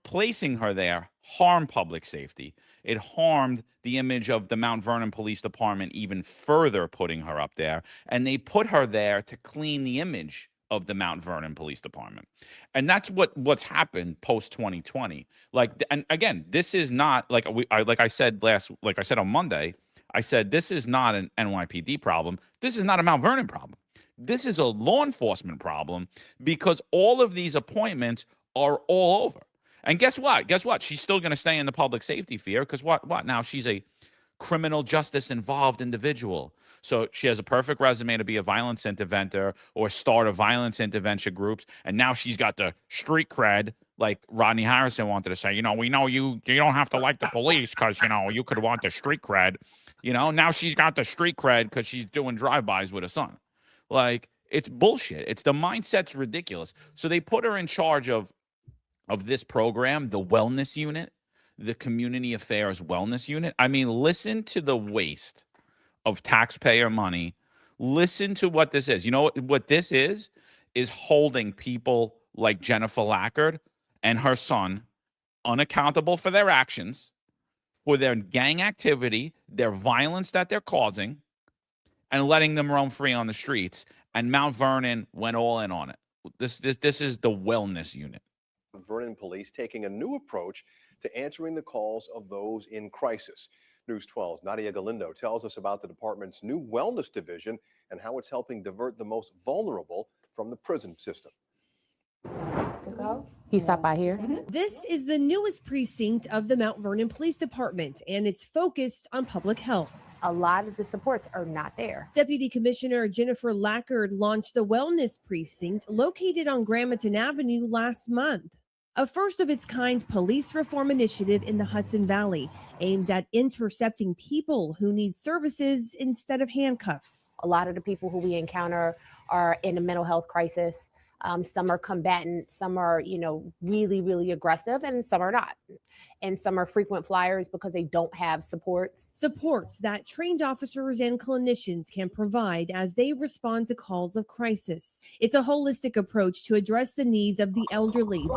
placing her there harmed public safety. It harmed the image of the Mount Vernon Police Department even further, putting her up there. And they put her there to clean the image of the Mount Vernon Police Department. And that's what's happened post 2020. Like, and again, this is not like I said on Monday, I said this is not an NYPD problem. This is not a Mount Vernon problem. This is a law enforcement problem, because all of these appointments are all over. And guess what? She's still going to stay in the public safety sphere, because what now? She's a criminal justice involved individual. So she has a perfect resume to be a violence interventor or start a violence intervention groups. And now she's got the street cred, like Rodney Harrison wanted to say, we know you don't have to like the police because, you could want the street cred. Now she's got the street cred because she's doing drive-bys with her son. Like, it's bullshit. It's the mindset's ridiculous. So they put her in charge of this program, the wellness unit, the community affairs wellness unit. I mean, listen to the waste of taxpayer money. Listen to what this is. You know what this is holding people like Jennifer Lackard and her son unaccountable for their actions, for their gang activity, their violence that they're causing, and letting them roam free on the streets. And Mount Vernon went all in on it. This is the wellness unit. Vernon police taking a new approach to answering the calls of those in crisis. News 12's Nadia Galindo tells us about the department's new wellness division and how it's helping divert the most vulnerable from the prison system. He stopped by here. This is the newest precinct of the Mount Vernon Police Department, and it's focused on public health. A lot of the supports are not there. Deputy Commissioner Jennifer Lackard launched the Wellness Precinct located on Gramerton Avenue last month. A first-of-its-kind police reform initiative in the Hudson Valley aimed at intercepting people who need services instead of handcuffs. A lot of the people who we encounter are in a mental health crisis. Some are combatant, some are, really, really aggressive, and some are not. And some are frequent flyers because they don't have supports. Supports that trained officers and clinicians can provide as they respond to calls of crisis. It's a holistic approach to address the needs of the elderly,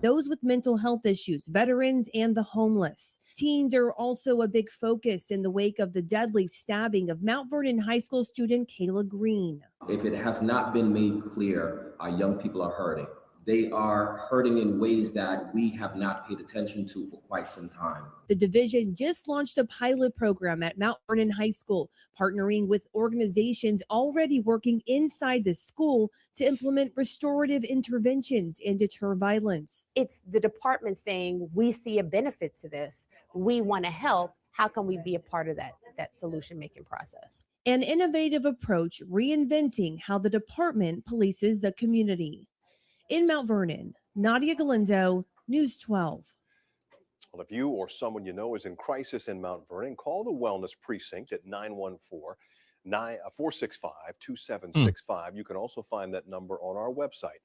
those with mental health issues, veterans, and the homeless. Teens are also a big focus in the wake of the deadly stabbing of Mount Vernon High School student Kayla Green. If it has not been made clear, our young people are hurting. They are hurting in ways that we have not paid attention to for quite some time. The division just launched a pilot program at Mount Vernon High School, partnering with organizations already working inside the school to implement restorative interventions and deter violence. It's the department saying, we see a benefit to this. We want to help. How can we be a part of that solution-making process? An innovative approach reinventing how the department polices the community. In Mount Vernon, Nadia Galindo, News 12. Well, if you or someone you know is in crisis in Mount Vernon, call the Wellness Precinct at 914-465-2765. You can also find that number on our website.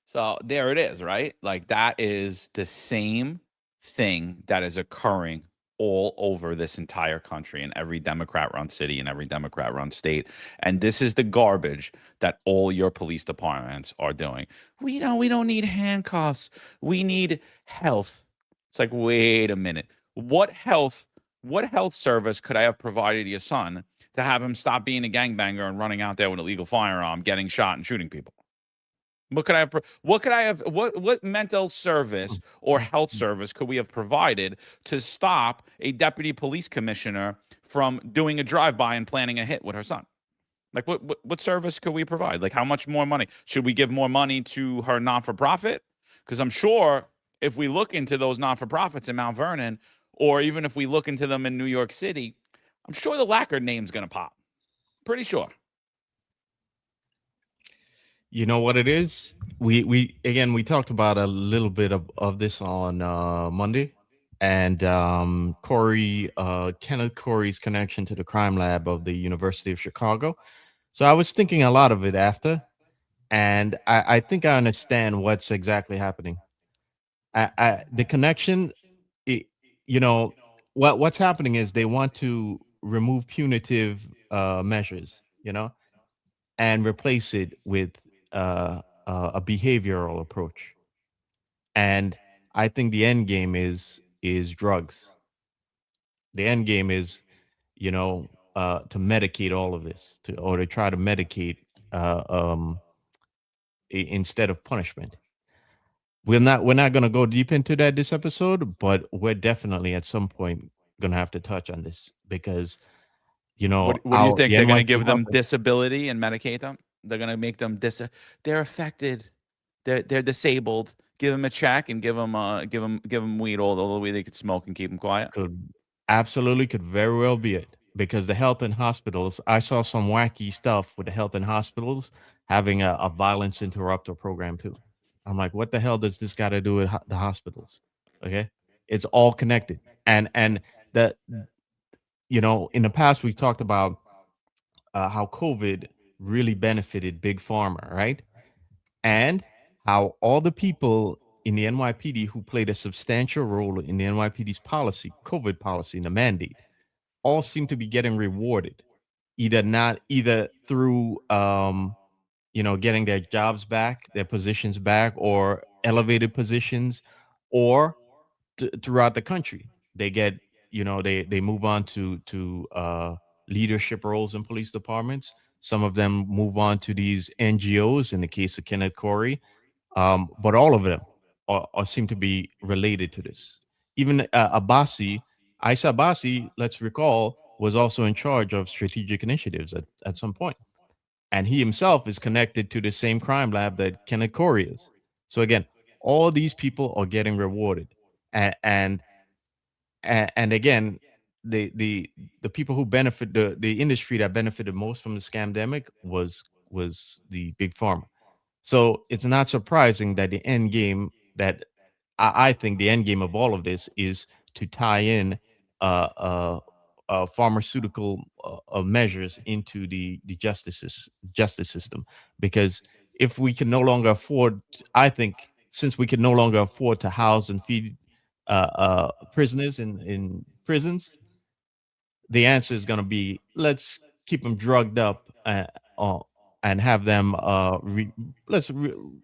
So there it is, right? Like, that is the same thing that is occurring all over this entire country, in every Democrat-run city and every Democrat-run state. And this is the garbage that all your police departments are doing. We don't need handcuffs. We need health. It's like, wait a minute. What health service could I have provided your son to have him stop being a gangbanger and running out there with a illegal firearm, getting shot and shooting people? What could I have? What could I have? What mental service or health service could we have provided to stop a deputy police commissioner from doing a drive-by and planning a hit with her son? Like, what service could we provide? Like, how much more money should we give more money to her non-for-profit? Because I'm sure if we look into those non-for-profits in Mount Vernon, or even if we look into them in New York City, I'm sure the Lackard name's gonna pop. Pretty sure. You know what it is? We talked about a little bit of this on Monday, and Kenneth Corey's connection to the crime lab of the University of Chicago. So I was thinking a lot of it after, and I think I understand what's exactly happening. The connection, what's happening is they want to remove punitive measures, and replace it with a behavioral approach. And I think the end game is drugs. The end game is, to medicate all of this, to try to medicate instead of punishment. We're not going to go deep into that this episode, but we're definitely at some point going to have to touch on this because, What do you think? They're going to give them NYPD disability and medicate them? They're going to make them they're affected. They're disabled. Give them a check and give them weed, all the way they could smoke and keep them quiet. could very well be it, because the health and hospitals, I saw some wacky stuff with the health and hospitals having a violence interrupter program too. I'm like, what the hell does this got to do with the hospitals? Okay, it's all connected. And that, in the past we talked about how COVID really benefited Big Pharma, right? And how all the people in the NYPD who played a substantial role in the NYPD's policy, COVID policy, and the mandate, all seem to be getting rewarded, either through getting their jobs back, their positions back, or elevated positions, or throughout the country. They get, they move on to leadership roles in police departments. Some of them move on to these NGOs in the case of Kenneth Corey. But all of them seem to be related to this. Even Isa Abbasi, let's recall, was also in charge of strategic initiatives at some point. And he himself is connected to the same crime lab that Kenneth Corey is. So again, all these people are getting rewarded. And again, the people who benefit, the industry that benefited most from the scamdemic was the Big Pharma. So it's not surprising that the end game, that I think the end game of all of this is to tie in pharmaceutical measures into the justice system. Because if we can no longer afford, I think, since we can no longer afford to house and feed prisoners in prisons, the answer is going to be, let's keep them drugged up and have them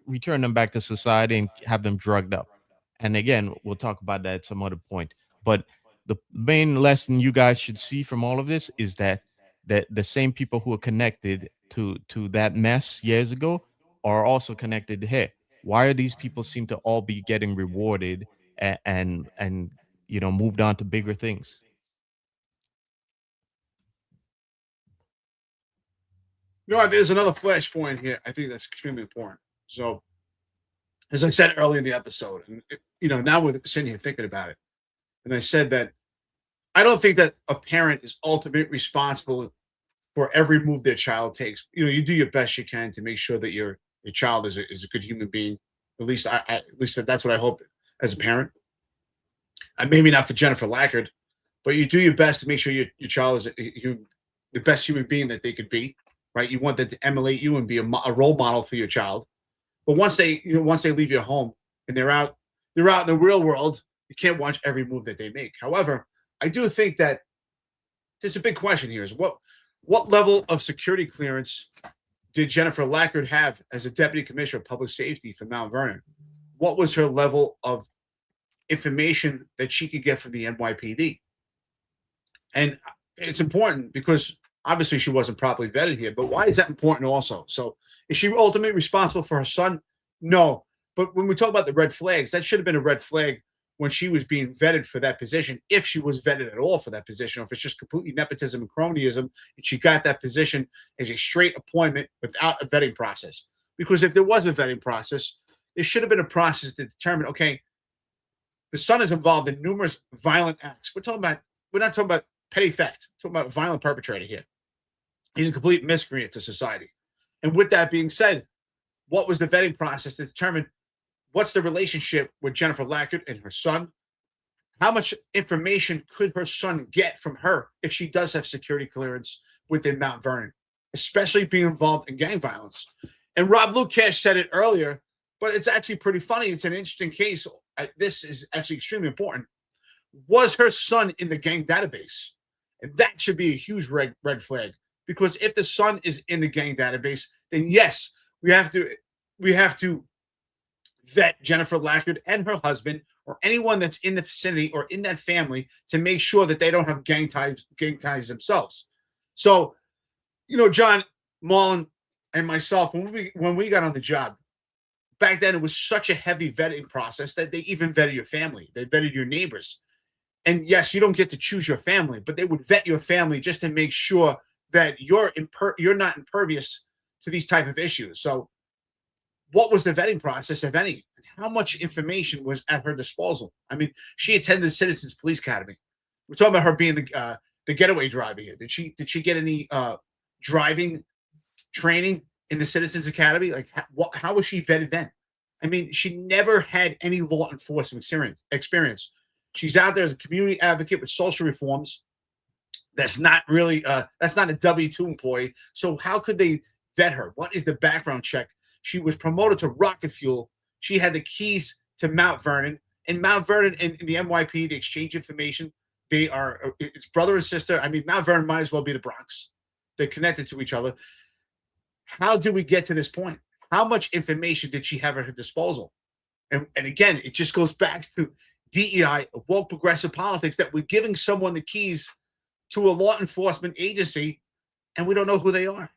return them back to society and have them drugged up. And again, we'll talk about that at some other point. But the main lesson you guys should see from all of this is that the same people who are connected to that mess years ago are also connected here. Why are these people seem to all be getting rewarded and moved on to bigger things? There's another flashpoint here. I think that's extremely important. So, as I said earlier in the episode, and now we're sitting here thinking about it, and I said that I don't think that a parent is ultimately responsible for every move their child takes. You do your best you can to make sure that your child is a good human being. At least that's what I hope as a parent. And maybe not for Jennifer Lackard, but you do your best to make sure your child is the best human being that they could be. Right, you want them to emulate you and be a role model for your child. But once they leave your home and they're out in the real world, you can't watch every move that they make. However, I do think that there's a big question here: is what level of security clearance did Jennifer Lackard have as a deputy commissioner of public safety for Mount Vernon? What was her level of information that she could get from the NYPD? And it's important because obviously she wasn't properly vetted here, but why is that important also? So is she ultimately responsible for her son No, but when we talk about the red flags, that should have been a red flag when she was being vetted for that position, if she was vetted at all for that position, or if it's just completely nepotism and cronyism, and she got that position as a straight appointment without a vetting process. Because if there was a vetting process, there should have been a process to determine, okay, the son is involved in numerous violent acts. We're not talking about petty theft. We're talking about a violent perpetrator here. He's a complete miscreant to society. And with that being said, what was the vetting process to determine what's the relationship with Jennifer Lackard and her son? How much information could her son get from her if she does have security clearance within Mount Vernon, especially being involved in gang violence? And Rob Lukash said it earlier, but it's actually pretty funny. It's an interesting case. This is actually extremely important. Was her son in the gang database? And that should be a huge red flag, because if the son is in the gang database, then yes, we have to vet Jennifer Lackard and her husband, or anyone that's in the vicinity or in that family, to make sure that they don't have gang ties themselves. So, John, Marlon, and myself, when we got on the job, back then it was such a heavy vetting process that they even vetted your family. They vetted your neighbors. And yes, you don't get to choose your family, but they would vet your family just to make sure that you're not impervious to these type of issues. So what was the vetting process, if any? How much information was at her disposal? I mean, she attended the Citizens Police Academy. We're talking about her being the getaway driver here. Did she get any driving training in the Citizens Academy? Like, how was she vetted then? I mean, she never had any law enforcement experience. She's out there as a community advocate with social reforms. That's not really that's not a W-2 employee. So how could they vet her? What is the background check? She was promoted to rocket fuel. She had the keys to Mount Vernon. And Mount Vernon and the NYPD, they exchange information. It's brother and sister. I mean, Mount Vernon might as well be the Bronx. They're connected to each other. How did we get to this point? How much information did she have at her disposal? And again, it just goes back to DEI, woke progressive politics, that we're giving someone the keys to a law enforcement agency, and we don't know who they are.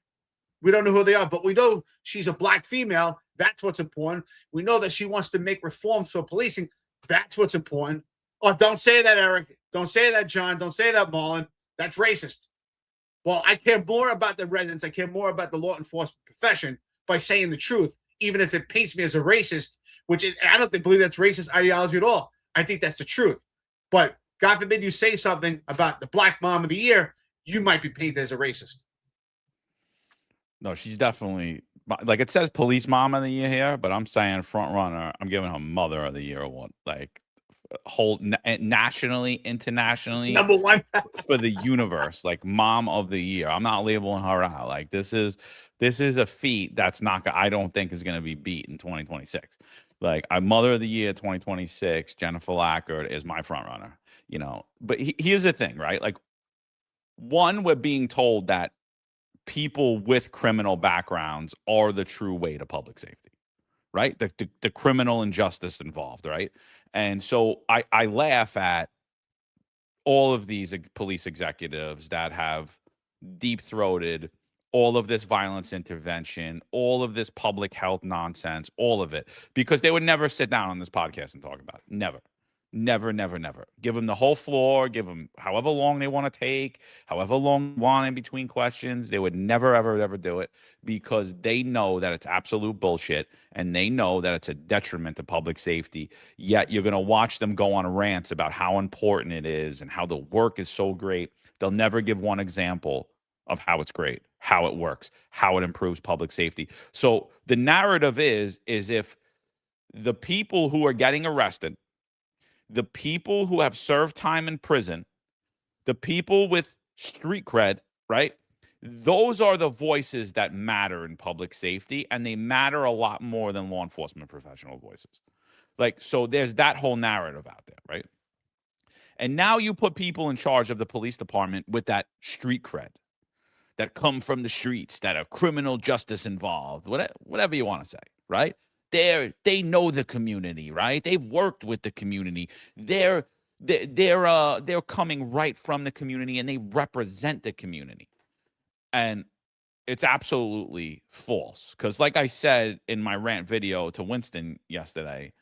We don't know who they are, but we know she's a black female. That's what's important. We know that she wants to make reforms for policing. That's what's important. Oh, don't say that, Eric. Don't say that, John. Don't say that, Marlon. That's racist. Well, I care more about the residents. I care more about the law enforcement profession by saying the truth, even if it paints me as a racist, I don't believe that's racist ideology at all. I think that's the truth. But God forbid you say something about the Black Mom of the Year, you might be painted as a racist. No, she's definitely, like, it says Police Mom of the Year here, but I'm saying front runner. I'm giving her Mother of the Year award, like whole nationally, internationally, number one for the universe, like Mom of the Year. I'm not labeling her out. Like, this is a feat that's not, I don't think is going to be beat in 2026. Like, a Mother of the Year 2026, Jennifer Lackard is my front runner. But here's the thing, right? Like, one, we're being told that people with criminal backgrounds are the true way to public safety, right? The criminal injustice involved, right? And so I laugh at all of these police executives that have deep-throated all of this violence intervention, all of this public health nonsense, all of it, because they would never sit down on this podcast and talk about it. Never. Never, never, never. Give them the whole floor. Give them however long they want to take, however long they want in between questions. They would never, ever, ever do it, because they know that it's absolute bullshit, and they know that it's a detriment to public safety. Yet you're going to watch them go on rants about how important it is and how the work is so great. They'll never give one example of how it's great, how it works, how it improves public safety. So the narrative is if the people who are getting arrested, the people who have served time in prison, the people with street cred, right? Those are the voices that matter in public safety, and they matter a lot more than law enforcement professional voices. Like, so there's that whole narrative out there, right? And now you put people in charge of the police department with that street cred, that come from the streets, that are criminal justice involved, whatever you want to say, right? They know the community, right? They've worked with the community. They're coming right from the community, and they represent the community. And it's absolutely false. Because like I said in my rant video to Winston yesterday,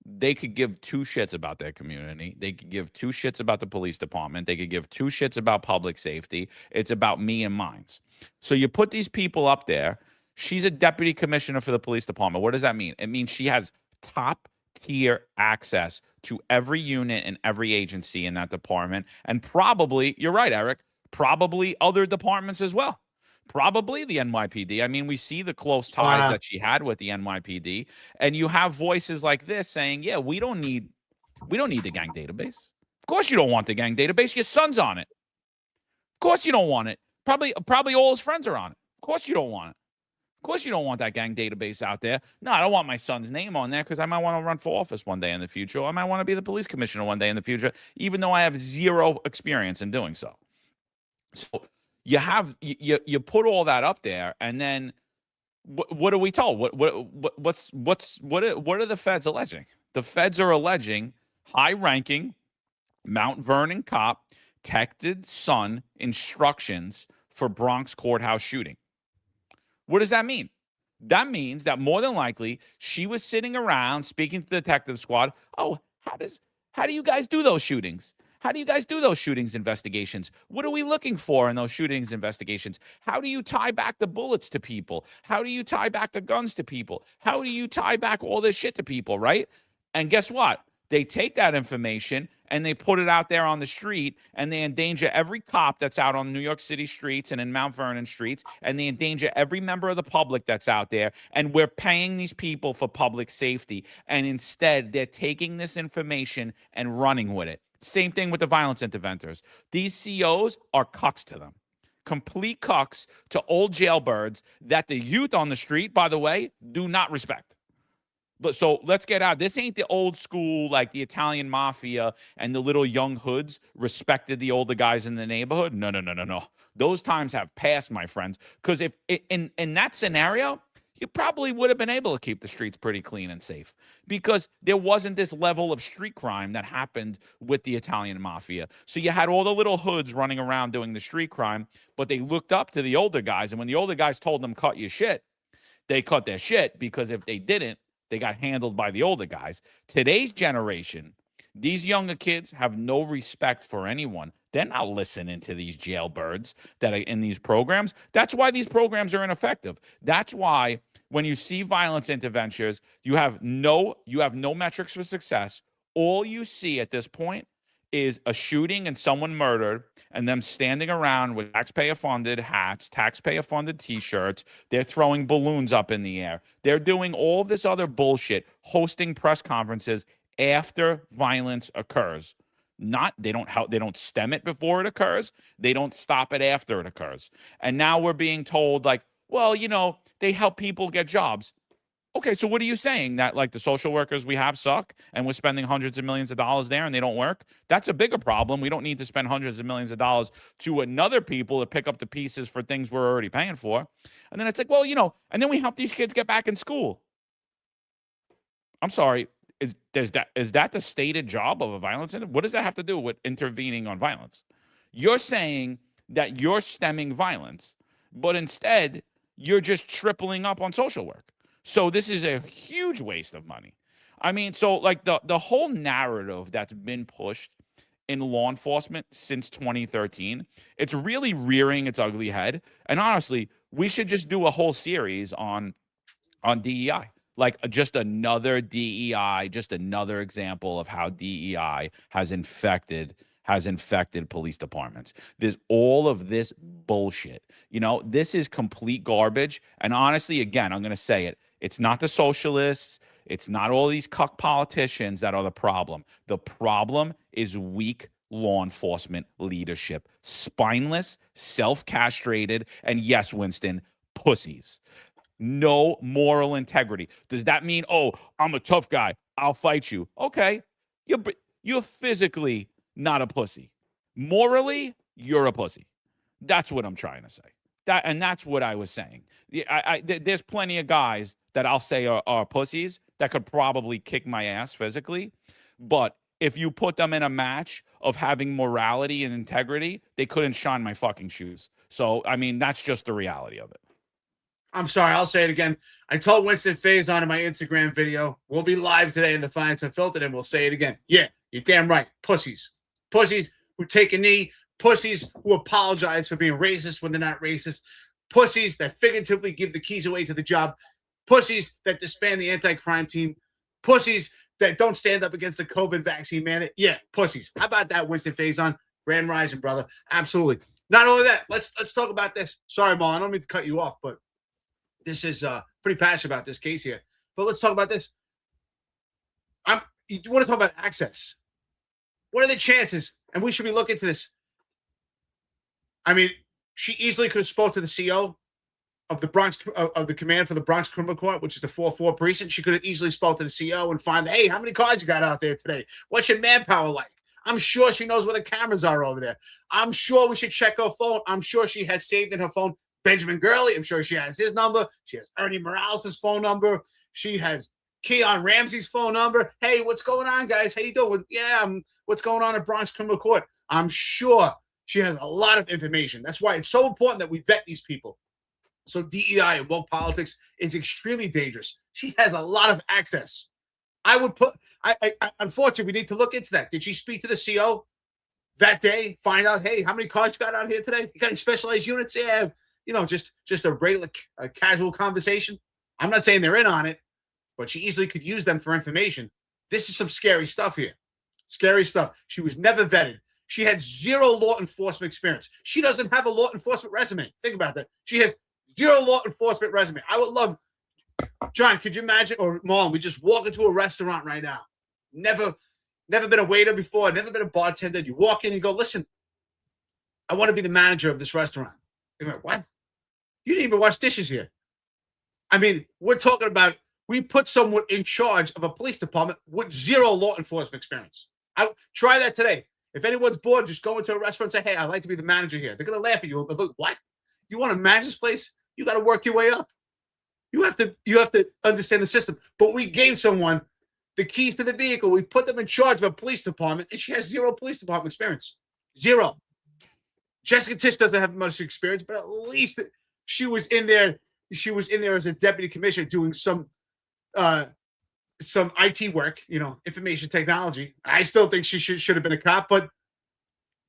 they could give two shits about their community. They could give two shits about the police department. They could give two shits about public safety. It's about me and mines. So you put these people up there. She's a deputy commissioner for the police department. What does that mean? It means she has top tier access to every unit and every agency in that department. And probably, you're right, Eric, probably other departments as well. Probably the NYPD. I mean, we see the close ties that she had with the NYPD, and you have voices like this saying, "Yeah, we don't need the gang database. Of course, you don't want the gang database. Your son's on it. Of course, you don't want it. Probably all his friends are on it. Of course, you don't want it. Of course, you don't want that gang database out there. No, I don't want my son's name on there because I might want to run for office one day in the future. Or I might want to be the police commissioner one day in the future, even though I have zero experience in doing so." So you put all that up there, and then what are we told? What are the feds alleging? The feds are alleging high-ranking Mount Vernon cop texted son instructions for Bronx courthouse shooting. What does that mean? That means that more than likely she was sitting around speaking to the detective squad. Oh, how do you guys do those shootings? How do you guys do those shootings investigations? What are we looking for in those shootings investigations? How do you tie back the bullets to people? How do you tie back the guns to people? How do you tie back all this shit to people, right? And guess what? They take that information and they put it out there on the street, and they endanger every cop that's out on New York City streets and in Mount Vernon streets, and they endanger every member of the public that's out there, and we're paying these people for public safety, and instead they're taking this information and running with it. Same thing with the violence interventors. These COs are cucks to them. Complete cucks to old jailbirds that the youth on the street, by the way, do not respect. But so let's get out. This ain't the old school, like the Italian mafia and the little young hoods respected the older guys in the neighborhood. No. Those times have passed, my friends. Because if in that scenario, you probably would have been able to keep the streets pretty clean and safe, because there wasn't this level of street crime that happened with the Italian mafia. So you had all the little hoods running around doing the street crime, but they looked up to the older guys. And when the older guys told them, cut your shit, they cut their shit, because if they didn't, they got handled by the older guys. Today's generation, these younger kids have no respect for anyone. They're not listening to these jailbirds that are in these programs. That's why these programs are ineffective. That's why when you see violence interventions, you have no metrics for success. All you see at this point is a shooting and someone murdered, and them standing around with taxpayer-funded hats, taxpayer-funded T-shirts. They're throwing balloons up in the air. They're doing all this other bullshit, hosting press conferences after violence occurs. They don't stem it before it occurs. They don't stop it after it occurs. And now we're being told, like, well, they help people get jobs. Okay, so what are you saying? That like the social workers we have suck and we're spending hundreds of millions of dollars there and they don't work? That's a bigger problem. We don't need to spend hundreds of millions of dollars to another people to pick up the pieces for things we're already paying for. And then it's like, well, and then we help these kids get back in school. I'm sorry. Is that the stated job of a violence? What does that have to do with intervening on violence? You're saying that you're stemming violence, but instead you're just tripling up on social work. So this is a huge waste of money. I mean, so like the whole narrative that's been pushed in law enforcement since 2013, it's really rearing its ugly head. And honestly, we should just do a whole series on DEI. Like just another DEI, just another example of how DEI has infected police departments. There's all of this bullshit. This is complete garbage. And honestly, again, I'm going to say it. It's not the socialists. It's not all these cuck politicians that are the problem. The problem is weak law enforcement leadership. Spineless, self-castrated, and yes, Winston, pussies. No moral integrity. Does that mean, oh, I'm a tough guy, I'll fight you? Okay, you're physically not a pussy. Morally, you're a pussy. That's what I'm trying to say. That's what I was saying. There's plenty of guys that I'll say are pussies that could probably kick my ass physically, but if you put them in a match of having morality and integrity, they couldn't shine my fucking shoes. So, I mean, that's just the reality of it. I'm sorry, I'll say it again. I told Winston Faison in my Instagram video, we'll be live today in the Finance Unfiltered, and we'll say it again. Yeah, you're damn right. Pussies. Pussies who take a knee. Pussies who apologize for being racist when they're not racist. Pussies that figuratively give the keys away to the job. Pussies that disband the anti-crime team. Pussies that don't stand up against the COVID vaccine mandate. Yeah, pussies. How about that, Winston Faison? Grand Rising, brother. Absolutely. Not only that, let's talk about this. Sorry, Marlon, I don't mean to cut you off, but this is pretty passionate about this case here. But let's talk about this. You want to talk about access. What are the chances? And we should be looking into this. I mean, she easily could have spoke to the CO of the Bronx, of the command for the Bronx Criminal Court, which is the 4-4 precinct. She could have easily spoke to the CO and find, hey, how many cars you got out there today? What's your manpower like? I'm sure she knows where the cameras are over there. I'm sure we should check her phone. I'm sure she has saved in her phone Benjamin Gurley. I'm sure she has his number. She has Ernie Morales' phone number. She has Keon Ramsey's phone number. Hey, what's going on, guys? How you doing? Yeah, what's going on at Bronx Criminal Court? I'm sure she has a lot of information. That's why it's so important that we vet these people. So DEI and woke politics is extremely dangerous. She has a lot of access. I would put, unfortunately, we need to look into that. Did she speak to the CO that day? Find out, hey, how many cars you got out here today? You got any specialized units? Yeah, just a regular, casual conversation. I'm not saying they're in on it, but she easily could use them for information. This is some scary stuff here. Scary stuff. She was never vetted. She had zero law enforcement experience. She doesn't have a law enforcement resume. Think about that. She has zero law enforcement resume. I would love, John, could you imagine, or Marlon, we just walk into a restaurant right now. Never been a waiter before, never been a bartender. You walk in and go, listen, I want to be the manager of this restaurant. You're like, what? You didn't even wash dishes here. I mean, we're talking about, we put someone in charge of a police department with zero law enforcement experience. Try that today. If anyone's bored, just go into a restaurant and say, hey, I'd like to be the manager here. They're going to laugh at you. Look, what? You want to manage this place? You got to work your way up. You have to understand the system. But we gave someone the keys to the vehicle. We put them in charge of a police department, and she has zero police department experience. Zero. Jessica Tisch doesn't have much experience, but at least she was in there. She was in there as a deputy commissioner doing some IT work, information technology. I still think she should have been a cop, but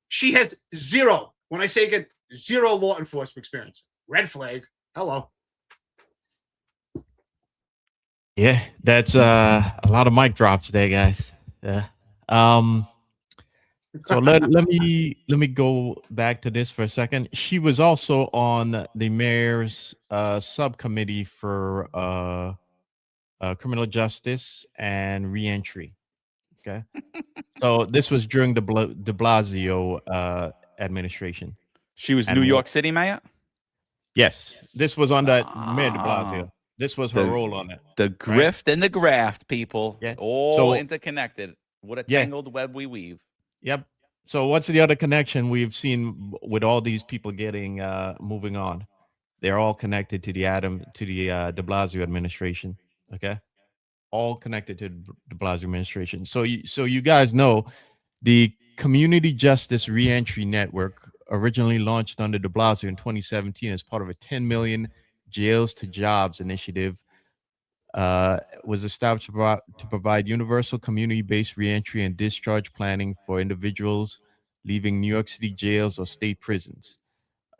she has zero. When I say again, zero law enforcement experience. Red flag. Hello. Yeah, that's a lot of mic drops there, guys. Yeah. So let me go back to this for a second. She was also on the mayor's subcommittee for criminal justice and reentry. Okay. So this was during the de Blasio administration. She was New York City mayor? Yes. This was under Mayor de Blasio. This was her role on it. The grift and the graft, people. Yeah. All interconnected. What a tangled web we weave. Yep. So what's the other connection we've seen with all these people getting moving on? They're all connected to the de Blasio administration. Okay. All connected to the de Blasio administration. So you guys know the Community Justice Reentry Network, originally launched under de Blasio in 2017 as part of a 10 million Jails to Jobs initiative, was established to provide universal community-based reentry and discharge planning for individuals leaving New York City jails or state prisons.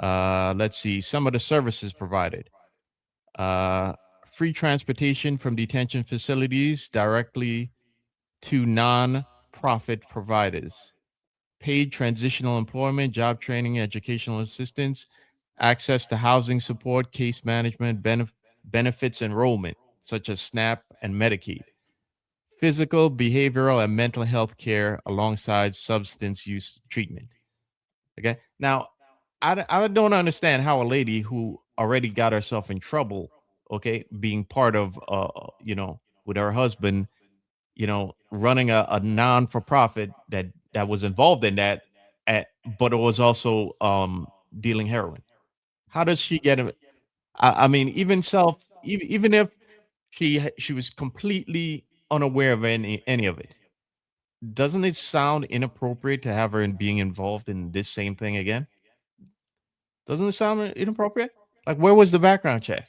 Let's see some of the services provided. Free transportation from detention facilities directly to non-profit providers. Paid transitional employment, job training, educational assistance, access to housing support, case management, benefits enrollment, such as SNAP and Medicaid. Physical, behavioral, and mental health care alongside substance use treatment. Okay. Now, I don't understand how a lady who already got herself in trouble, okay, being part of, with her husband, running a non-for-profit that was involved in that, but it was also dealing heroin. How does she get it? I mean, even if she was completely unaware of any of it, doesn't it sound inappropriate to have her being involved in this same thing again? Doesn't it sound inappropriate? Like, where was the background check?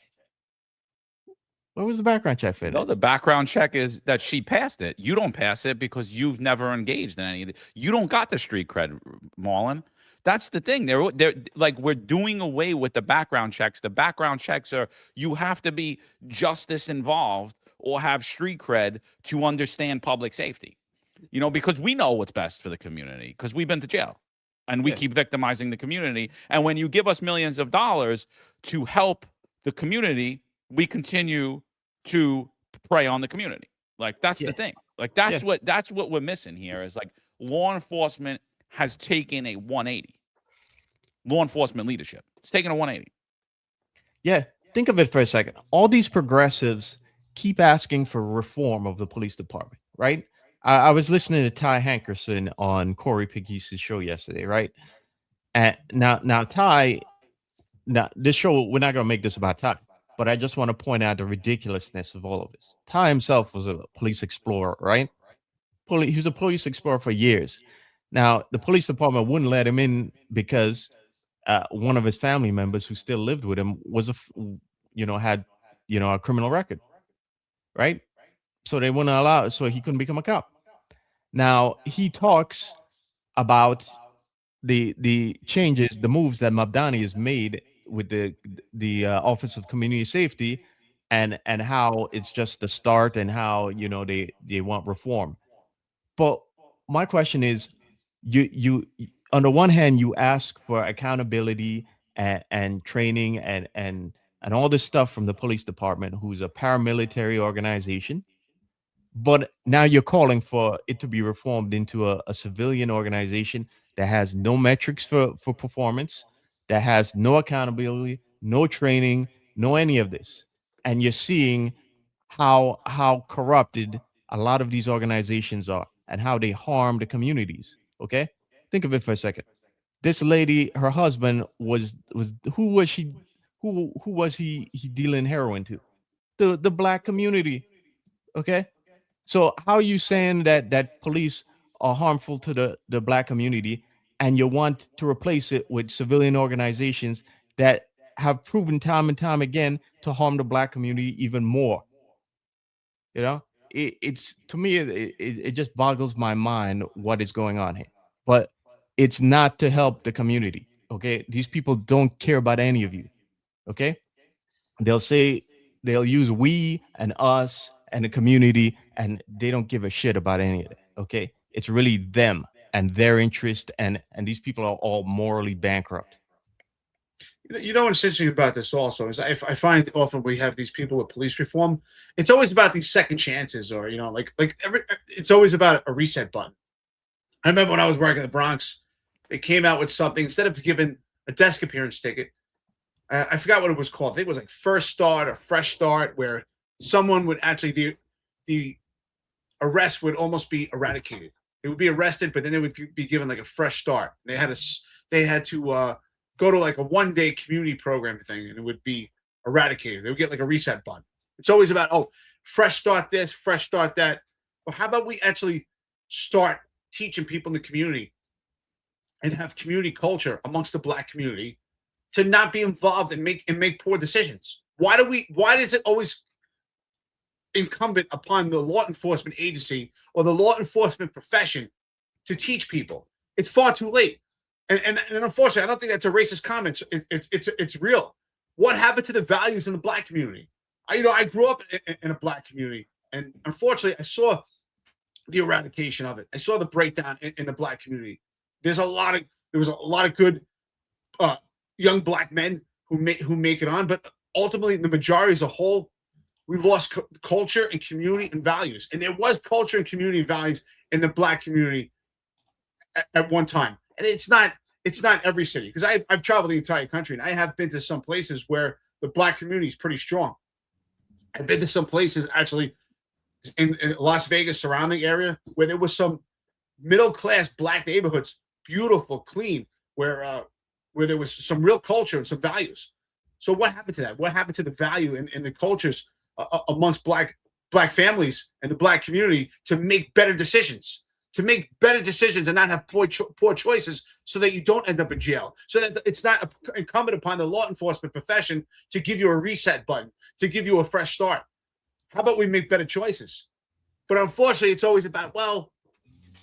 Where was the background check for No, this? the background check is that she passed it. You don't pass it because you've never engaged in any of it. You don't got the street cred, Marlon. That's the thing. They're like, we're doing away with the background checks. The background checks are, you have to be justice involved or have street cred to understand public safety. You know, because we know what's best for the community because we've been to jail and we keep victimizing the community. And when you give us millions of dollars to help the community, we continue to prey on the community. Like, that's the thing. Like, that's what we're missing here is like law enforcement has taken a 180. Law enforcement leadership. It's taken a 180. Yeah. Think of it for a second. All these progressives keep asking for reform of the police department, right? I was listening to Ty Hankerson on Corey Pegues' show yesterday, right? And now Ty, this show, we're not going to make this about Ty, but I just want to point out the ridiculousness of all of this. Ty himself was a police explorer, right? He was a police explorer for years. Now, the police department wouldn't let him in because one of his family members who still lived with him was had a criminal record, right? So they wouldn't allow, so he couldn't become a cop. Now he talks about the changes, the moves that Mabdani has made with the Office of Community Safety, and how it's just the start, and how they want reform. But my question is, you on the one hand you ask for accountability and training and all this stuff from the police department, who's a paramilitary organization. But now you're calling for it to be reformed into a civilian organization that has no metrics for performance, that has no accountability, no training, no any of this. And you're seeing how corrupted a lot of these organizations are and how they harm the communities. Okay? Think of it for a second. This lady, her husband was who was she? Who was he dealing heroin to? The black community. Okay? So how are you saying that police are harmful to the black community, and you want to replace it with civilian organizations that have proven time and time again to harm the black community even more? It's to me, it just boggles my mind what is going on here. But it's not to help the community. Okay, these people don't care about any of you. Okay, they'll use we and us and the community, and they don't give a shit about any of that. Okay, it's really them and their interest, and these people are all morally bankrupt. You know what's interesting about this also is I find often we have these people with police reform. It's always about these second chances, or it's always about a reset button. I remember when I was working in the Bronx, they came out with something instead of giving a desk appearance ticket. I forgot what it was called. I think it was like First Start or Fresh Start, where someone would actually the arrest would almost be eradicated. They would be arrested, but then they would be given like a fresh start. They had to go to like a one-day community program thing, and it would be eradicated. They would get like a reset button. It's always about, fresh start this, fresh start that. Well, how about we actually start teaching people in the community and have community culture amongst the black community to not be involved and make poor decisions? Why is it always incumbent upon the law enforcement agency or the law enforcement profession to teach people? It's far too late. And unfortunately, I don't think that's a racist comment. It's real. What happened to the values in the black community? I grew up in a black community, and unfortunately, I saw the eradication of it. I saw the breakdown in the black community. There was a lot of good young black men who make it on, but ultimately, the majority as a whole, we lost culture and community and values. And there was culture and community and values in the black community at one time. And it's not every city, because I've traveled the entire country, and I have been to some places where the black community is pretty strong. I've been to some places actually in Las Vegas surrounding area where there was some middle-class black neighborhoods, beautiful, clean, where there was some real culture and some values. So what happened to that? What happened to the value and the cultures amongst black families and the black community to make better decisions? to make better decisions and not have poor choices so that you don't end up in jail, so that it's not incumbent upon the law enforcement profession to give you a reset button, to give you a fresh start. How about we make better choices? But unfortunately, it's always about, well,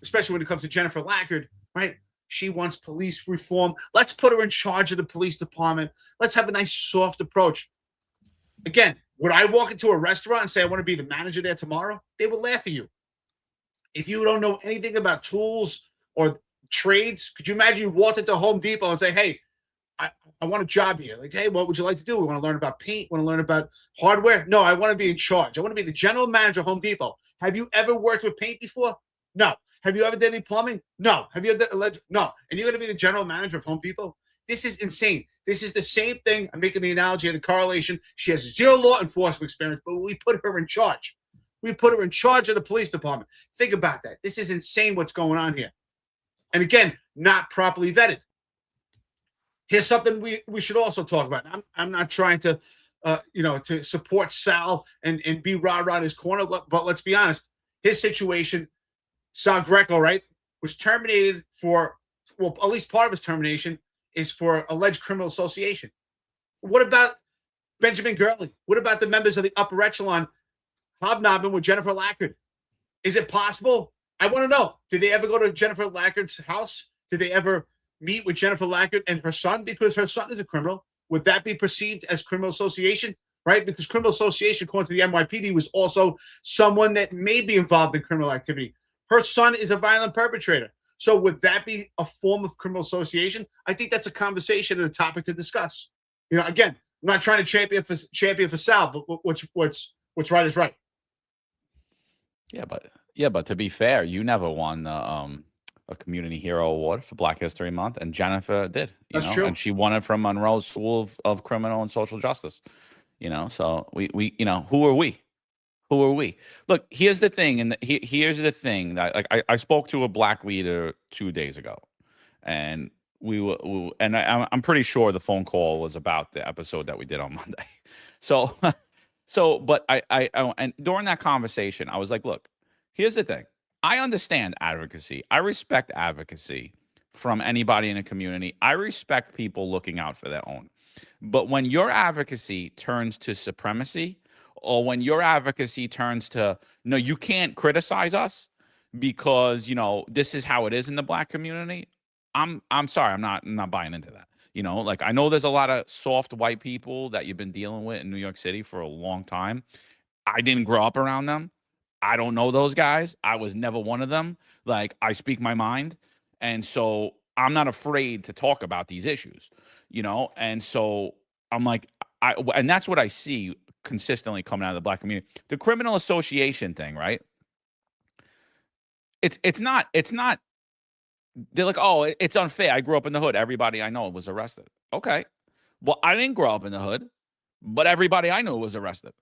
especially when it comes to Jennifer Lackard, right? She wants police reform. Let's put her in charge of the police department. Let's have a nice soft approach. Again, would I walk into a restaurant and say I want to be the manager there tomorrow? They would laugh at you. If you don't know anything about tools or trades, could you imagine you walked into Home Depot and say, hey, I want a job here. Like, hey, what would you like to do? We want to learn about paint. Want to learn about hardware? No, I want to be in charge. I want to be the general manager of Home Depot. Have you ever worked with paint before? No. Have you ever done any plumbing? No. Have you ever done no. And you're going to be the general manager of Home Depot? This is insane. This is the same thing. I'm making the analogy of the correlation. She has zero law enforcement experience, but we put her in charge. We put her in charge of the police department. Think about that. This is insane what's going on here. And again, not properly vetted. Here's something we should also talk about. I'm not trying to, to support Sal and be rah-rah in his corner, but let's be honest. His situation, Sal Greco, right, was terminated for, well, at least part of his termination is for alleged criminal association. What about Benjamin Gurley? What about the members of the upper echelon hobnobbing with Jennifer Lackard? Is it possible? I want to know. Did they ever go to Jennifer Lackard's house? Did they ever meet with Jennifer Lackard and her son? Because her son is a criminal. Would that be perceived as criminal association? Right? Because criminal association, according to the NYPD, was also someone that may be involved in criminal activity. Her son is a violent perpetrator. So would that be a form of criminal association? I think that's a conversation and a topic to discuss. Again, I'm not trying to champion for Sal, but what's right is right. Yeah, but to be fair, you never won a Community Hero Award for Black History Month, and Jennifer did. That's true. And she won it from Monroe School of Criminal and Social Justice. So we who are we? Who are we? Look, here's the thing, and here's the thing that I spoke to a black leader 2 days ago, and I'm pretty sure the phone call was about the episode that we did on Monday. But and during that conversation, I was like, look, here's the thing. I understand advocacy. I respect advocacy from anybody in a community. I respect people looking out for their own. But when your advocacy turns to supremacy, or when your advocacy turns to, no, you can't criticize us because, this is how it is in the black community, I'm sorry, I'm not buying into that. I know there's a lot of soft white people that you've been dealing with in New York City for a long time. I didn't grow up around them. I don't know those guys. I was never one of them. I speak my mind. And so I'm not afraid to talk about these issues, And so I'm like, and that's what I see consistently coming out of the black community. The criminal association thing, right? It's not, they're like, oh, it's unfair. I grew up in the hood. Everybody I know was arrested. Okay. Well, I didn't grow up in the hood, but everybody I knew was arrested.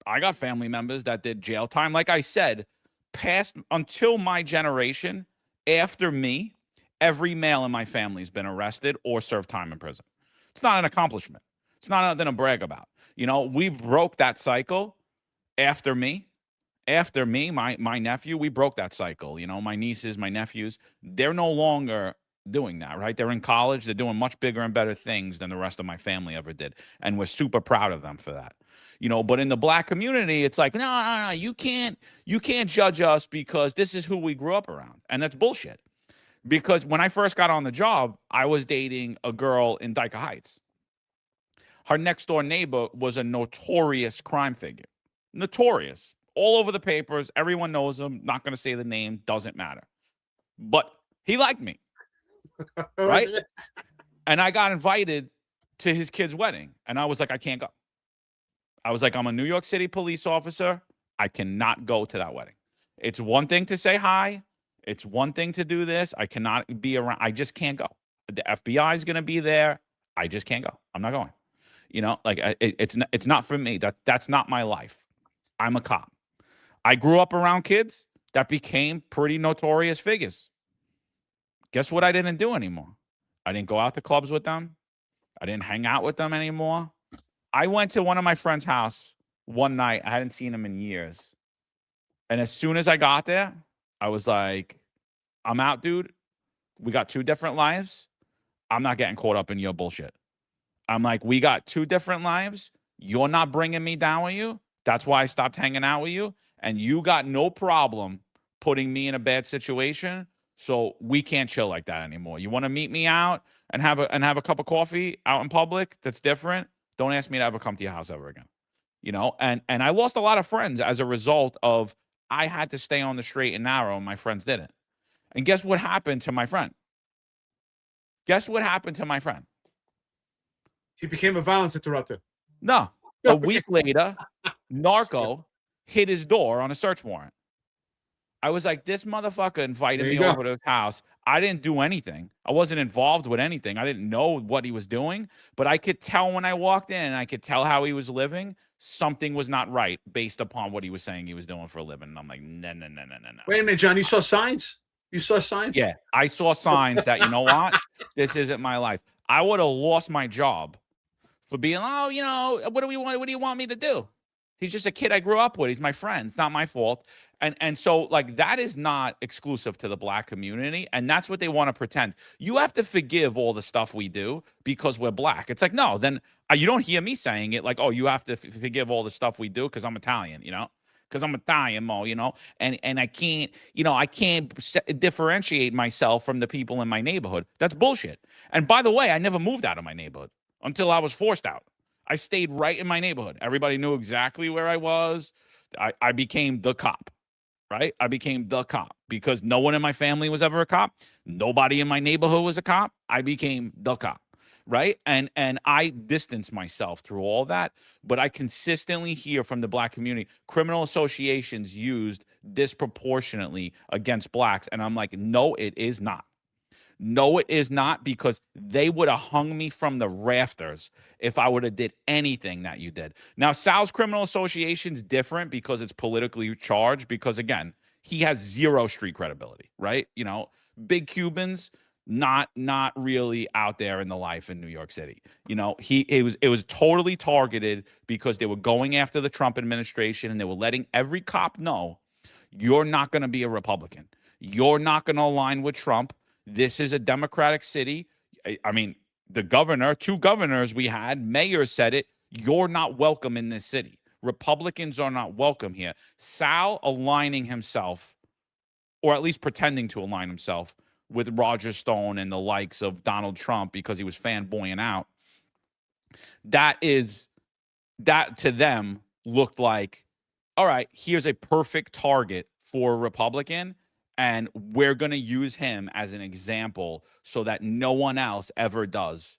I got family members that did jail time. Like I said, past until my generation, after me, every male in my family's been arrested or served time in prison. It's not an accomplishment. It's not nothing to brag about. We broke that cycle after me. After me, my nephew, we broke that cycle. My nieces, my nephews, they're no longer doing that, right? They're in college. They're doing much bigger and better things than the rest of my family ever did. And we're super proud of them for that. But in the black community, it's like, no, you can't judge us because this is who we grew up around. And that's bullshit. Because when I first got on the job, I was dating a girl in Dyker Heights. Her next door neighbor was a notorious crime figure. Notorious. All over the papers. Everyone knows him. Not going to say the name. Doesn't matter. But he liked me. Right? And I got invited to his kid's wedding. And I was like, I can't go. I was like, I'm a New York City police officer. I cannot go to that wedding. It's one thing to say hi. It's one thing to do this. I cannot be around. I just can't go. The FBI is going to be there. I just can't go. I'm not going. It's not for me. That's not my life. I'm a cop. I grew up around kids that became pretty notorious figures. Guess what I didn't do anymore? I didn't go out to clubs with them. I didn't hang out with them anymore. I went to one of my friend's house one night. I hadn't seen him in years. And as soon as I got there, I was like, I'm out, dude. We got 2 different lives. I'm not getting caught up in your bullshit. I'm like, we got 2 different lives. You're not bringing me down with you. That's why I stopped hanging out with you. And you got no problem putting me in a bad situation. So we can't chill like that anymore. You want to meet me out and have a cup of coffee out in public? That's different. Don't ask me to ever come to your house ever again. And I lost a lot of friends as a result of I had to stay on the straight and narrow and my friends didn't. And guess what happened to my friend? Guess what happened to my friend? He became a violence interrupter. No. A week later, Narco hit his door on a search warrant. I was like, this motherfucker invited me over to his house. I didn't do anything. I wasn't involved with anything. I didn't know what he was doing, but I could tell when I walked in, and I could tell how he was living. Something was not right based upon what he was saying he was doing for a living. And I'm like, no. Wait a minute, John. You saw signs? You saw signs? Yeah, I saw signs that, you know what? This isn't my life. I would have lost my job for being, what do you want me to do? He's just a kid I grew up with. He's my friend. It's not my fault. And so, like, that is not exclusive to the Black community. And that's what they want to pretend. You have to forgive all the stuff we do because we're Black. It's like, no, then you don't hear me saying it like, oh, you have to forgive all the stuff we do because I'm Italian, because I'm Italian, Mo, and I can't, I can't differentiate myself from the people in my neighborhood. That's bullshit. And by the way, I never moved out of my neighborhood until I was forced out. I stayed right in my neighborhood. Everybody knew exactly where I was. I became the cop, right? I became the cop because no one in my family was ever a cop. Nobody in my neighborhood was a cop. I became the cop, right? And I distanced myself through all that. But I consistently hear from the Black community, criminal associations used disproportionately against Blacks. And I'm like, no, it is not. No, it is not, because they would have hung me from the rafters if I would have did anything that you did. Now, Sal's criminal association is different because it's politically charged because, again, he has zero street credibility, right? Big Cubans, not really out there in the life in New York City. It was totally targeted because they were going after the Trump administration and they were letting every cop know, you're not going to be a Republican. You're not going to align with Trump. This is a Democratic city. I mean, the governor, 2 governors we had, mayor said it, you're not welcome in this city. Republicans are not welcome here. Sal aligning himself, or at least pretending to align himself, with Roger Stone and the likes of Donald Trump because he was fanboying out, that to them looked like, all right, here's a perfect target for a Republican, and we're going to use him as an example so that no one else ever does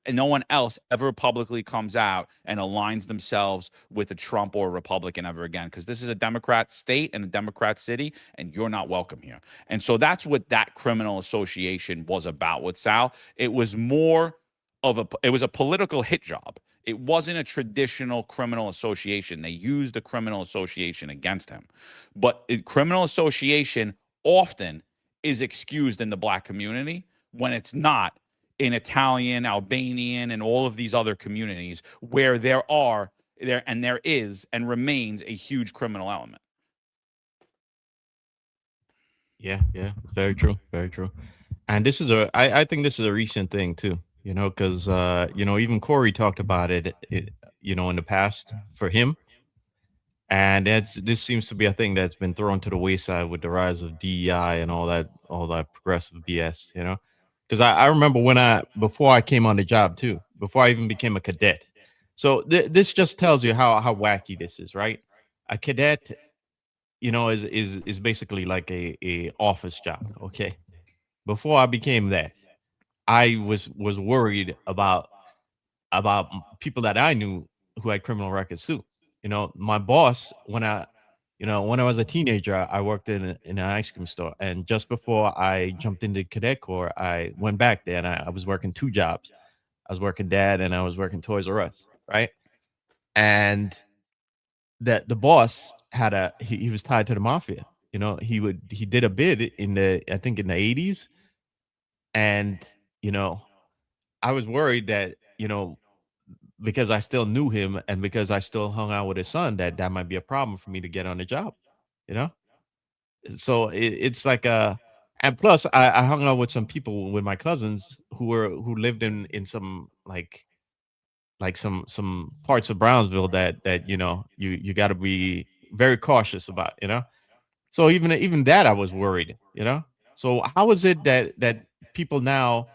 no one else ever publicly comes out and aligns themselves with a Trump or a Republican ever again, because this is a Democrat state and a Democrat city, and you're not welcome here. And so that's what that criminal association was about with Sal. It was more of it was a political hit job. It wasn't a traditional criminal association. They used the criminal association against him. But criminal association often is excused in the Black community when it's not in Italian, Albanian, and all of these other communities where there is and remains a huge criminal element. Yeah, very true, very true. And this is I think this is a recent thing too, because even Corey talked about it, in the past for him. And this seems to be a thing that's been thrown to the wayside with the rise of DEI and all that progressive BS, because I remember before I came on the job too, before I even became a cadet. So this just tells you how wacky this is, right? A cadet, is basically like a office job. Okay. Before I became that, I was worried about people that I knew who had criminal records too. My boss, when I was a teenager, I worked in an ice cream store. And just before I jumped into Cadet Corps, I went back there and I was working 2 jobs. I was working Dad and I was working Toys R Us, right? And the boss he was tied to the mafia. He did a bid in the 80s. And, I was worried that, because I still knew him and because I still hung out with his son, that might be a problem for me to get on the job, So it's like And plus, I hung out with some people, with my cousins who lived in some like some parts of Brownsville that you got to be very cautious about, So even that I was worried, So how is it that people now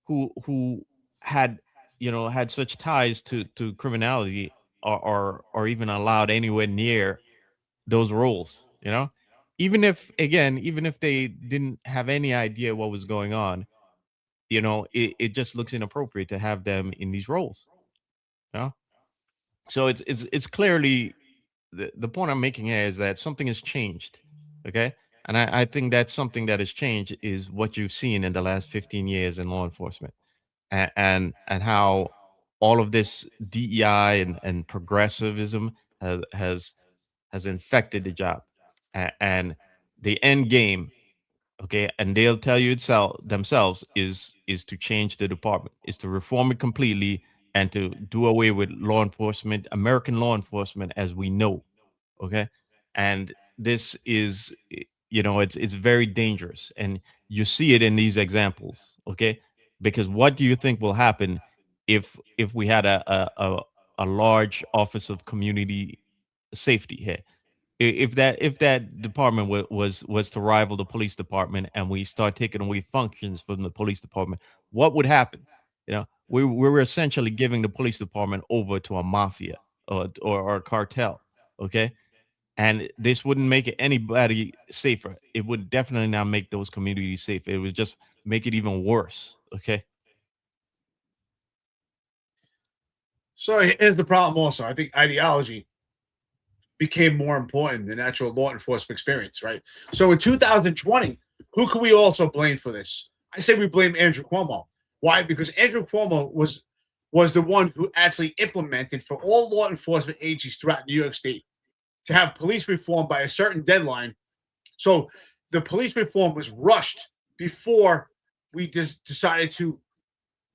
who had had such ties to criminality are even allowed anywhere near those roles, even if they didn't have any idea what was going on, it just looks inappropriate to have them in these roles, you know? So it's clearly the point I'm making here is that something has changed. Okay. And I think that's something that has changed is what you've seen in the last 15 years in law enforcement, and how all of this DEI and progressivism has infected the job, and the end game, okay, and they'll tell you itself themselves, is to change the department, is to reform it completely, and to do away with law enforcement, American law enforcement as we know. Okay. And this is it's very dangerous, and you see it in these examples. Okay. Because what do you think will happen if we had a large office of community safety here? If that department was to rival the police department, and we start taking away functions from the police department, what would happen? We were essentially giving the police department over to a mafia or a cartel. Okay. And this wouldn't make it anybody safer. It would definitely not make those communities safe. It would just make it even worse. Okay. So here's the problem also. I think ideology became more important than actual law enforcement experience, right? So in 2020, who can we also blame for this? I say we blame Andrew Cuomo. Why? Because Andrew Cuomo was the one who actually implemented for all law enforcement agencies throughout New York State to have police reform by a certain deadline. So the police reform was rushed before we just decided to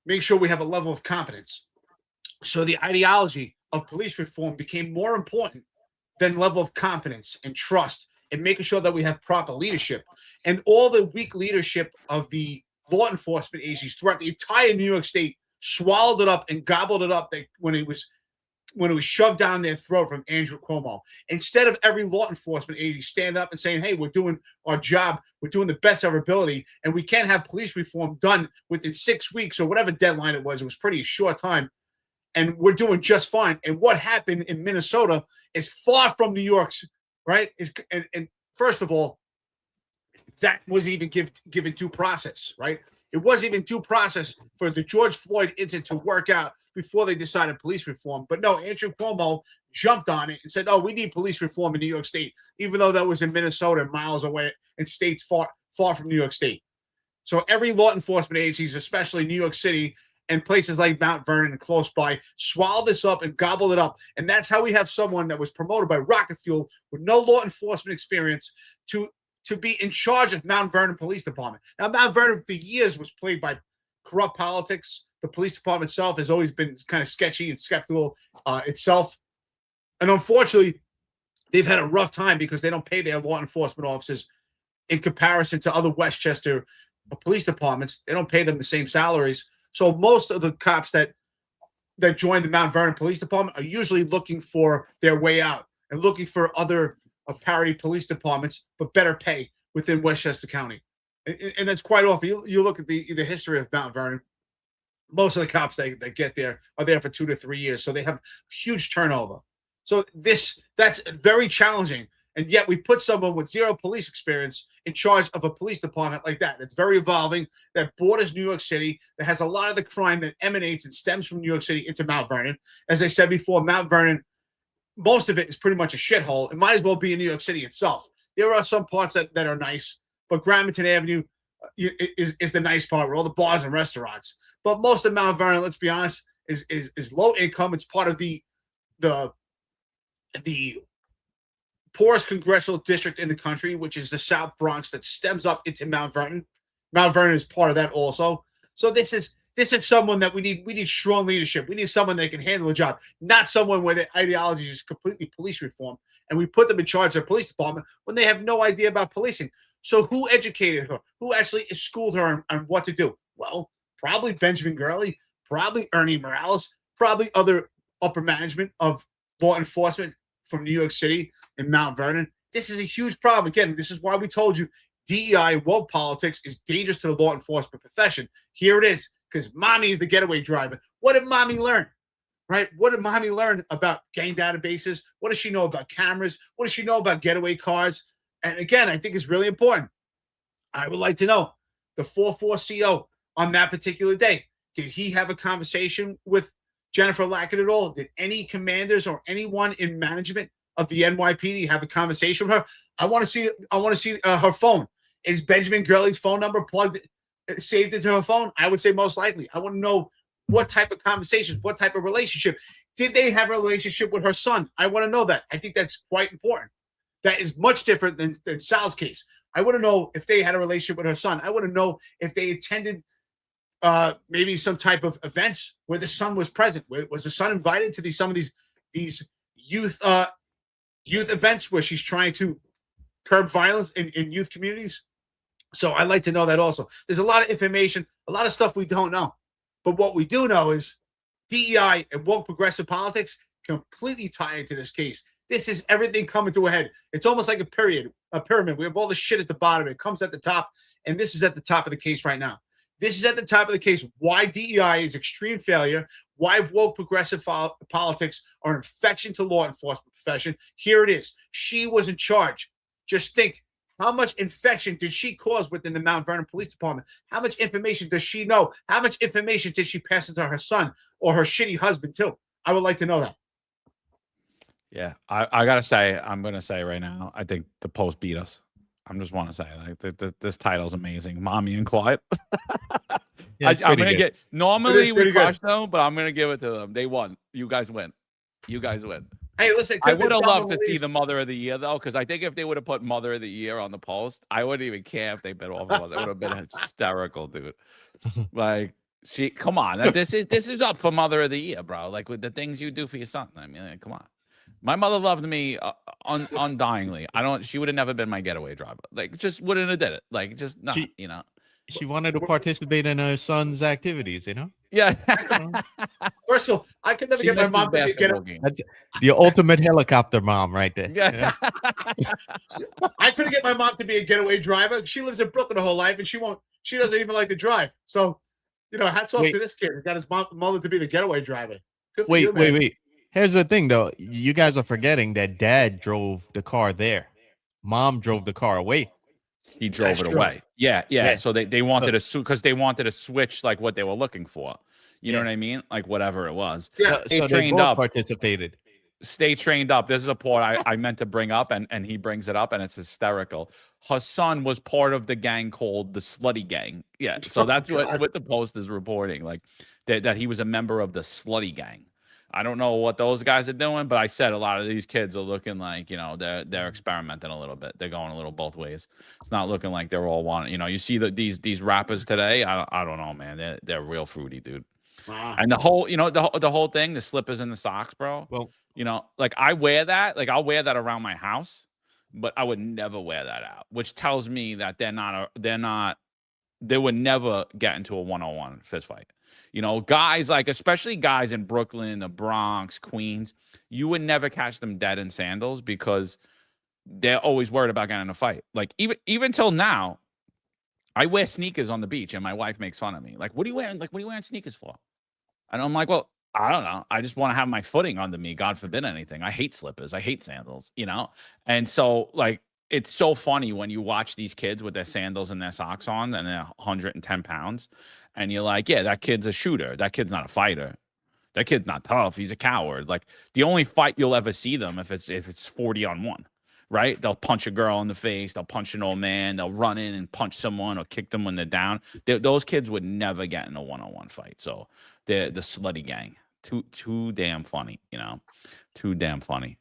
make sure we have a level of competence. So the ideology of police reform became more important than level of competence and trust and making sure that we have proper leadership. And all the weak leadership of the law enforcement agencies throughout the entire New York State swallowed it up and gobbled it up when it was shoved down their throat from Andrew Cuomo. Instead of every law enforcement agency stand up and saying, hey, we're doing our job, we're doing the best of our ability, and we can't have police reform done within 6 weeks or whatever deadline it was pretty short time, and we're doing just fine. And what happened in Minnesota is far from New York's, right? And first of all, that wasn't even given due process, right? It wasn't even due process for the George Floyd incident to work out before they decided police reform. But no, Andrew Cuomo jumped on it and said, oh, we need police reform in New York State, even though that was in Minnesota, miles away, and states far from New York State. So every law enforcement agencies, especially New York City and places like Mount Vernon and close by, swallow this up and gobble it up. And that's how we have someone that was promoted by rocket fuel with no law enforcement experience to be in charge of Mount Vernon Police Department. Now, Mount Vernon for years was plagued by corrupt politics. The police department itself has always been kind of sketchy and skeptical itself. And unfortunately, they've had a rough time because they don't pay their law enforcement officers in comparison to other Westchester police departments. They don't pay them the same salaries. So most of the cops that join the Mount Vernon Police Department are usually looking for their way out and looking for other parity police departments, but better pay within Westchester County. And that's quite often. You look at the history of Mount Vernon, most of the cops that get there are there for 2 to 3 years. So they have huge turnover. So that's very challenging. And yet we put someone with zero police experience in charge of a police department like that. That's very evolving, that borders New York City, that has a lot of the crime that emanates and stems from New York City into Mount Vernon. As I said before, Mount Vernon, most of it is pretty much a shithole. It might as well be in New York City itself. There are some parts that are nice, but Gramerton Avenue is the nice part where all the bars and restaurants. But most of Mount Vernon, let's be honest, is low income. It's part of the poorest congressional district in the country, which is the South Bronx that stems up into Mount Vernon. Mount Vernon is part of that also. So this is someone that we need. We need strong leadership. We need someone that can handle the job, not someone where their ideology is completely police reform. And we put them in charge of the police department when they have no idea about policing. So who educated her? Who actually schooled her on what to do? Well, probably Benjamin Gurley, probably Ernie Morales, probably other upper management of law enforcement from New York City and Mount Vernon. This is a huge problem. Again, this is why we told you DEI and woke politics is dangerous to the law enforcement profession. Here it is, because mommy is the getaway driver. What did mommy learn? Right? What did mommy learn about gang databases? What does she know about cameras? What does she know about getaway cars? And again, I think it's really important. I would like to know the 4-4 CO on that particular day. Did he have a conversation with Jennifer Lackard at all? Did any commanders or anyone in management of the NYPD have a conversation with her? I want to see her phone. Is Benjamin Gurley's phone number saved into her phone? I would say most likely. I want to know what type of conversations, what type of relationship. Did they have a relationship with her son? I want to know that. I think that's quite important. That is much different than Sal's case. I want to know if they had a relationship with her son. I want to know if they attended maybe some type of events where the son was present. Was the son invited to some of these youth events where she's trying to curb violence in youth communities? So I'd like to know that also. There's a lot of information, a lot of stuff we don't know. But what we do know is DEI and woke progressive politics completely tie into this case. This is everything coming to a head. It's almost like a pyramid. We have all the shit at the bottom. It comes at the top, and this is at the top of the case right now. This is at the top of the case. Why DEI is extreme failure. Why woke progressive politics are an infection to law enforcement profession. Here it is. She was in charge. Just think, how much infection did she cause within the Mount Vernon Police Department? How much information does she know? How much information did she pass into her son or her shitty husband too? I would like to know that. Yeah, I gotta say, I'm gonna say right now, I think the Post beat us. I just want to say, like, this title's amazing, Mommy and Clyde. Yeah, I'm gonna get. Normally we crush good. them, but I'm gonna give it to them. They won. You guys win. You guys win. Hey, listen, I would have loved to see the Mother of the Year though, because I think if they would have put Mother of the Year on the Post, I wouldn't even care if they bit off of us. It would have been hysterical, dude. Like, come on, this is up for Mother of the Year, bro. Like, with the things you do for your son. I mean, like, come on. My mother loved me undyingly. She would have never been my getaway driver. Like, just wouldn't have did it. Like, just not, you know. She wanted to participate in her son's activities, you know? Yeah. First of all, I could never get my mom to get That's the ultimate helicopter mom right there. Yeah. I couldn't get my mom to be a getaway driver. She lives in Brooklyn her whole life, and she doesn't even like to drive. So, hats off to this kid who got his mother to be the getaway driver. Good for you, man. Wait. Here's the thing, though. You guys are forgetting that dad drove the car there. Mom drove the car away. He drove it away. Yeah. So they wanted to because they wanted to switch like what they were looking for. You know what I mean? Like whatever it was. Yeah. So they both participated. Stay trained up. This is a part I meant to bring up, and he brings it up, and it's hysterical. Her son was part of the gang called the Slutty Gang. Yeah. So that's what the Post is reporting, like that he was a member of the Slutty Gang. I don't know what those guys are doing, but I said a lot of these kids are looking like, they're experimenting a little bit. They're going a little both ways. It's not looking like they're all wanting, you see these rappers today. I don't know, man. They're real fruity, dude. Wow. And the whole, the whole thing, the slippers and the socks, bro. Well, like I wear that, like I'll wear that around my house, but I would never wear that out, which tells me that they would never get into a one-on-one fist fight. Guys like, especially guys in Brooklyn, the Bronx, Queens, you would never catch them dead in sandals because they're always worried about getting in a fight. Like even till now, I wear sneakers on the beach and my wife makes fun of me. Like, what are you wearing? Like, what are you wearing sneakers for? And I'm like, well, I don't know. I just want to have my footing under me. God forbid anything. I hate slippers. I hate sandals, And so like, it's so funny when you watch these kids with their sandals and their socks on and they're 110 pounds. And you're like, yeah, that kid's a shooter. That kid's not a fighter. That kid's not tough. He's a coward. Like the only fight you'll ever see them if it's 40-on-1, right? They'll punch a girl in the face. They'll punch an old man. They'll run in and punch someone or kick them when they're down. Those kids would never get in a one-on-one fight. So they're the Slutty Gang. Too damn funny, Too damn funny.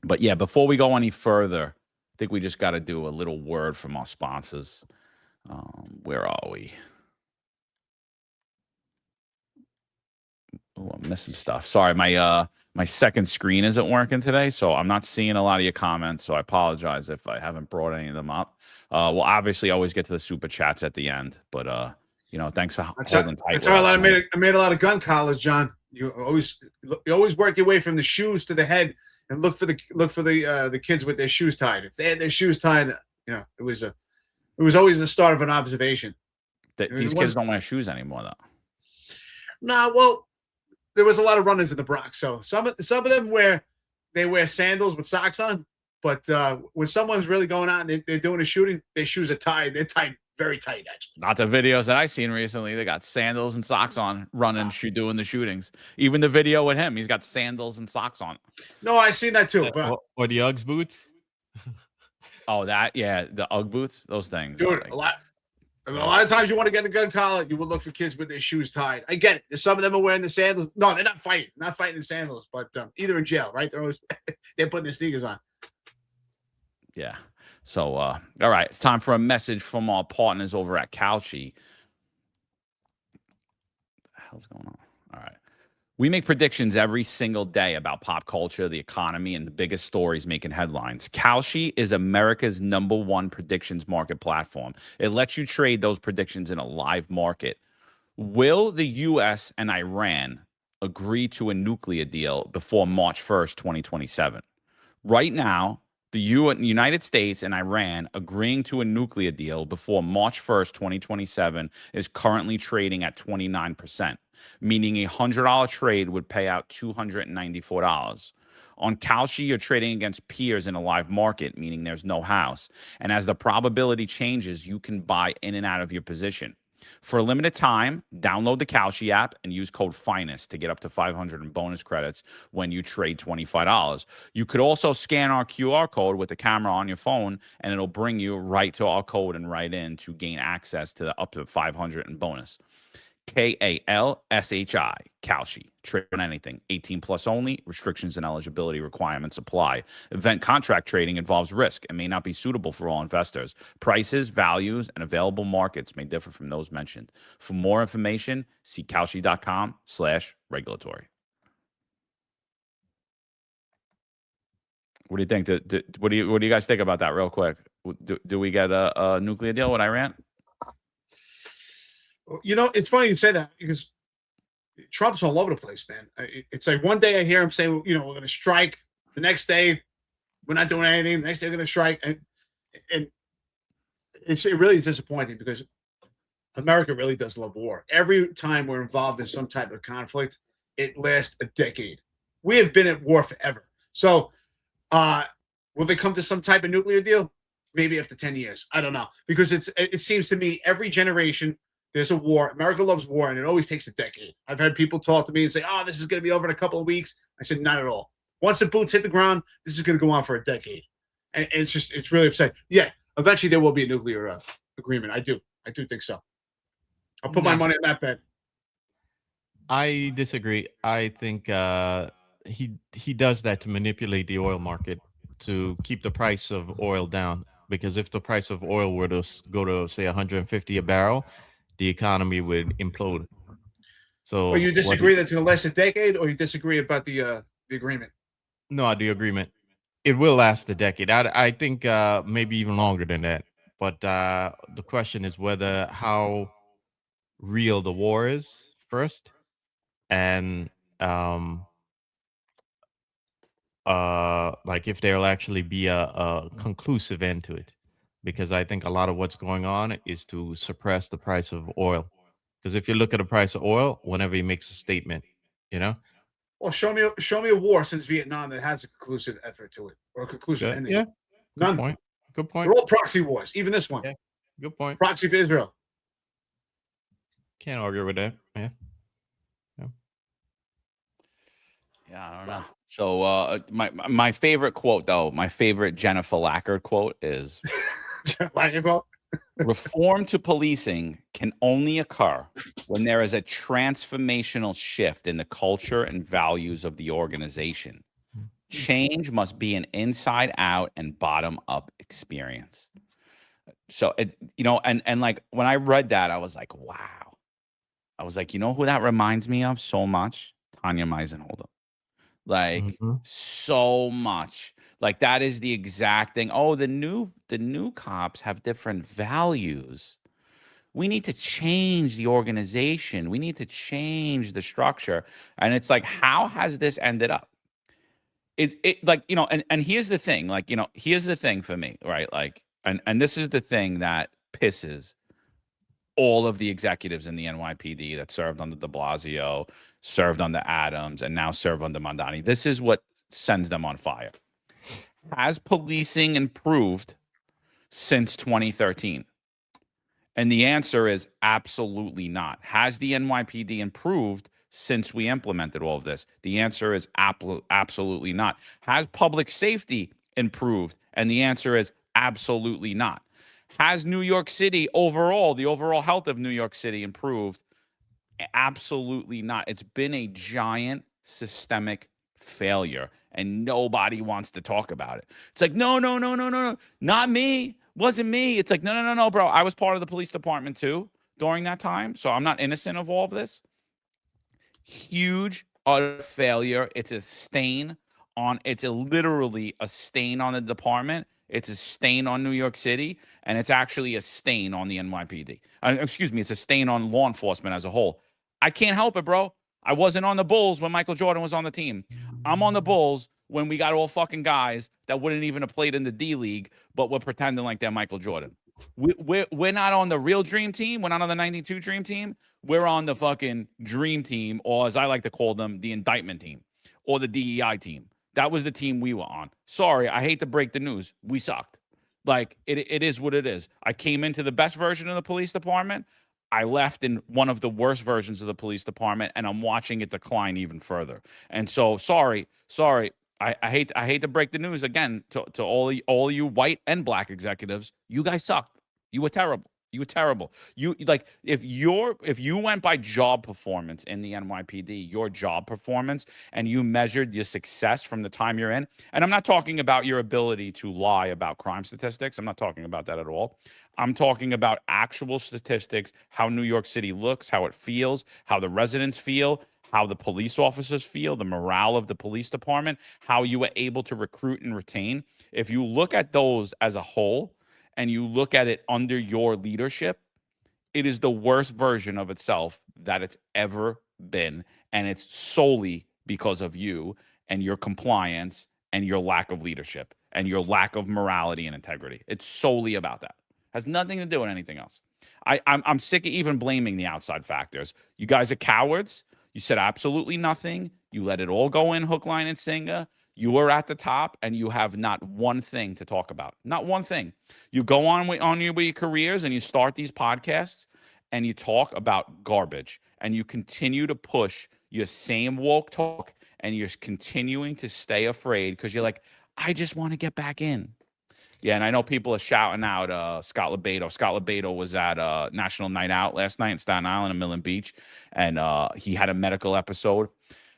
But yeah, before we go any further, I think we just got to do a little word from our sponsors. Where are we? Oh, I'm missing stuff. Sorry, my My second screen isn't working today, so I'm not seeing a lot of your comments. So I apologize if I haven't brought any of them up. We'll obviously always get to the super chats at the end, but thanks for holding tight. That's how I made a lot of gun collars, John. You always work your way from the shoes to the head and look for the kids with their shoes tied. If they had their shoes tied, it was always the start of an observation. These kids don't wear shoes anymore, though. No, well, there was a lot of run-ins in the Bronx, so some of them wear sandals with socks on. But when someone's really going out and they're doing a shooting, their shoes are tied. They're tied very tight, actually. Not the videos that I've seen recently. They got sandals and socks on, running, doing the shootings. Even the video with him, he's got sandals and socks on. No, I seen that too. But or the Uggs boots. Oh, the Ugg boots, those things, dude. A lot of times you want to get a gun collar, you would look for kids with their shoes tied. I get it. Some of them are wearing the sandals. No, they're not fighting in sandals, but either in jail, right? They're putting their sneakers on. Yeah. So, all right, it's time for a message from our partners over at Kalshi. What the hell's going on? All right. We make predictions every single day about pop culture, the economy, and the biggest stories making headlines. Kalshi is America's #1 predictions market platform. It lets you trade those predictions in a live market. Will the U.S. and Iran agree to a nuclear deal before March 1st, 2027? Right now, the United States and Iran agreeing to a nuclear deal before March 1st, 2027 is currently trading at 29%, meaning a $100 trade would pay out $294. On Kalshi, you're trading against peers in a live market, meaning there's no house. And as the probability changes, you can buy in and out of your position. For a limited time, download the Kalshi app and use code FINEST to get up to $500 in bonus credits when you trade $25. You could also scan our QR code with the camera on your phone, and it'll bring you right to our code and right in to gain access to the up to $500 in bonus. KALSHI, Kalshi. Trade on anything. 18 plus only. Restrictions and eligibility requirements apply. Event contract trading involves risk and may not be suitable for all investors. Prices, values, and available markets may differ from those mentioned. For more information, see kalshi.com/regulatory. What do you think? What do you guys think about that real quick? Do we get a nuclear deal with Iran? It's funny you say that because Trump's all over the place, man. It's like one day I hear him say, we're going to strike. The next day, we're not doing anything. The next day, we're going to strike. And it really is disappointing because America really does love war. Every time we're involved in some type of conflict, it lasts a decade. We have been at war forever. So will they come to some type of nuclear deal? Maybe after 10 years. I don't know. Because it seems to me every generation – there's a war. America loves war, and it always takes a decade. I've had people talk to me and say, oh, this is going to be over in a couple of weeks. I said, not at all. Once the boots hit the ground, this is going to go on for a decade. And it's really upsetting. Yeah, eventually there will be a nuclear agreement. I do think so. I'll put my money on that bet. I disagree. I think he does that to manipulate the oil market to keep the price of oil down. Because if the price of oil were to go to, say, 150 a barrel, the economy would implode. So, or you disagree that's going to last a decade, or you disagree about the agreement? No, the agreement. It will last a decade. I think maybe even longer than that. But the question is how real the war is first, and like if there'll actually be a conclusive end to it. Because I think a lot of what's going on is to suppress the price of oil. Because if you look at the price of oil, whenever he makes a statement, Well, show me a war since Vietnam that has a conclusive effort to it or a conclusive ending. Yeah. None. Good point. They're all proxy wars, even this one. Yeah. Good point. Proxy for Israel. Can't argue with that. Yeah. Yeah, I don't know. So my favorite quote, though, my favorite Jennifer Lackard quote is reform to policing can only occur when there is a transformational shift in the culture and values of the organization. Change must be an inside out and bottom up experience. So, and like when I read that, I was like, wow. I was like, who that reminds me of so much? Tanya Meisenholder. Like so much. Like that is the exact thing. Oh, the new cops have different values. We need to change the organization. We need to change the structure. And it's like, how has this ended up? It's like, you know, and here's the thing, like, you know, here's the thing for me, right? Like, and this is the thing that pisses all of the executives in the NYPD that served under de Blasio, served under Adams, and now serve under Mondani. This is what sends them on fire. Has policing improved since 2013? And the answer is absolutely not. Has the NYPD improved since we implemented all of this? The answer is absolutely not. Has public safety improved? And the answer is absolutely not. Has New York City overall, the overall health of New York City improved? Absolutely not. It's been a giant systemic failure, and nobody wants to talk about it. It's like, no, not me. Wasn't me. It's like, no, bro. I was part of the police department too during that time, so I'm not innocent of all of this. Huge utter failure. It's a stain on. It's literally a stain on the department. It's a stain on New York City, and it's actually a stain on the NYPD. Excuse me, it's a stain on law enforcement as a whole. I can't help it, bro. I wasn't on the Bulls when Michael Jordan was on the team. I'm on the Bulls when we got all fucking guys that wouldn't even have played in the D League, but were pretending like they're Michael Jordan. We're not on the real dream team. We're not on the 92 dream team. We're on the fucking dream team, or as I like to call them, the indictment team or the DEI team. That was the team we were on. Sorry, I hate to break the news. We sucked. Like, it is what it is. I came into the best version of the police department. I left in one of the worst versions of the police department, and I'm watching it decline even further. And so, sorry. I hate to break the news again to all you white and black executives. You guys sucked. You were terrible. You like if you went by job performance in the NYPD, your job performance, and you measured your success from the time you're in. And I'm not talking about your ability to lie about crime statistics. I'm not talking about that at all. I'm talking about actual statistics, how New York City looks, how it feels, how the residents feel, how the police officers feel, the morale of the police department, how you were able to recruit and retain. If you look at those as a whole, and you look at it under your leadership, it is the worst version of itself that it's ever been. And it's solely because of you and your compliance and your lack of leadership and your lack of morality and integrity. It's solely about that. Has nothing to do with anything else. I'm sick of even blaming the outside factors. You guys are cowards. You said absolutely nothing. You let it all go in hook, line, and sinker. You are at the top, and you have not one thing to talk about. Not one thing. You go on with your careers, and you start these podcasts, and you talk about garbage, and you continue to push your same woke talk, and you're continuing to stay afraid because you're like, I just want to get back in. Yeah, and I know people are shouting out Scott Lebedo. Scott Lebedo was at National Night Out last night in Staten Island and Millen Beach, and he had a medical episode.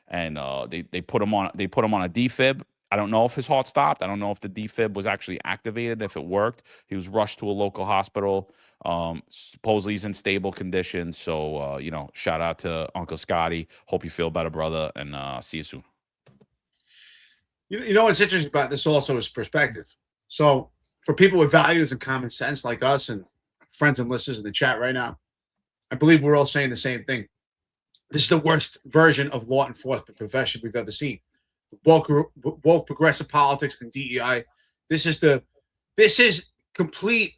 And they put him on a defib. I don't know if his heart stopped. I don't know if the defib was actually activated, if it worked. He was rushed to a local hospital. Supposedly he's in stable condition. So shout out to Uncle Scotty. Hope you feel better, brother, and see you soon. You know what's interesting about this also is perspective. So for people with values and common sense like us and friends and listeners in the chat right now, I believe we're all saying the same thing. This is the worst version of law enforcement profession we've ever seen. Woke progressive politics and DEI. This is complete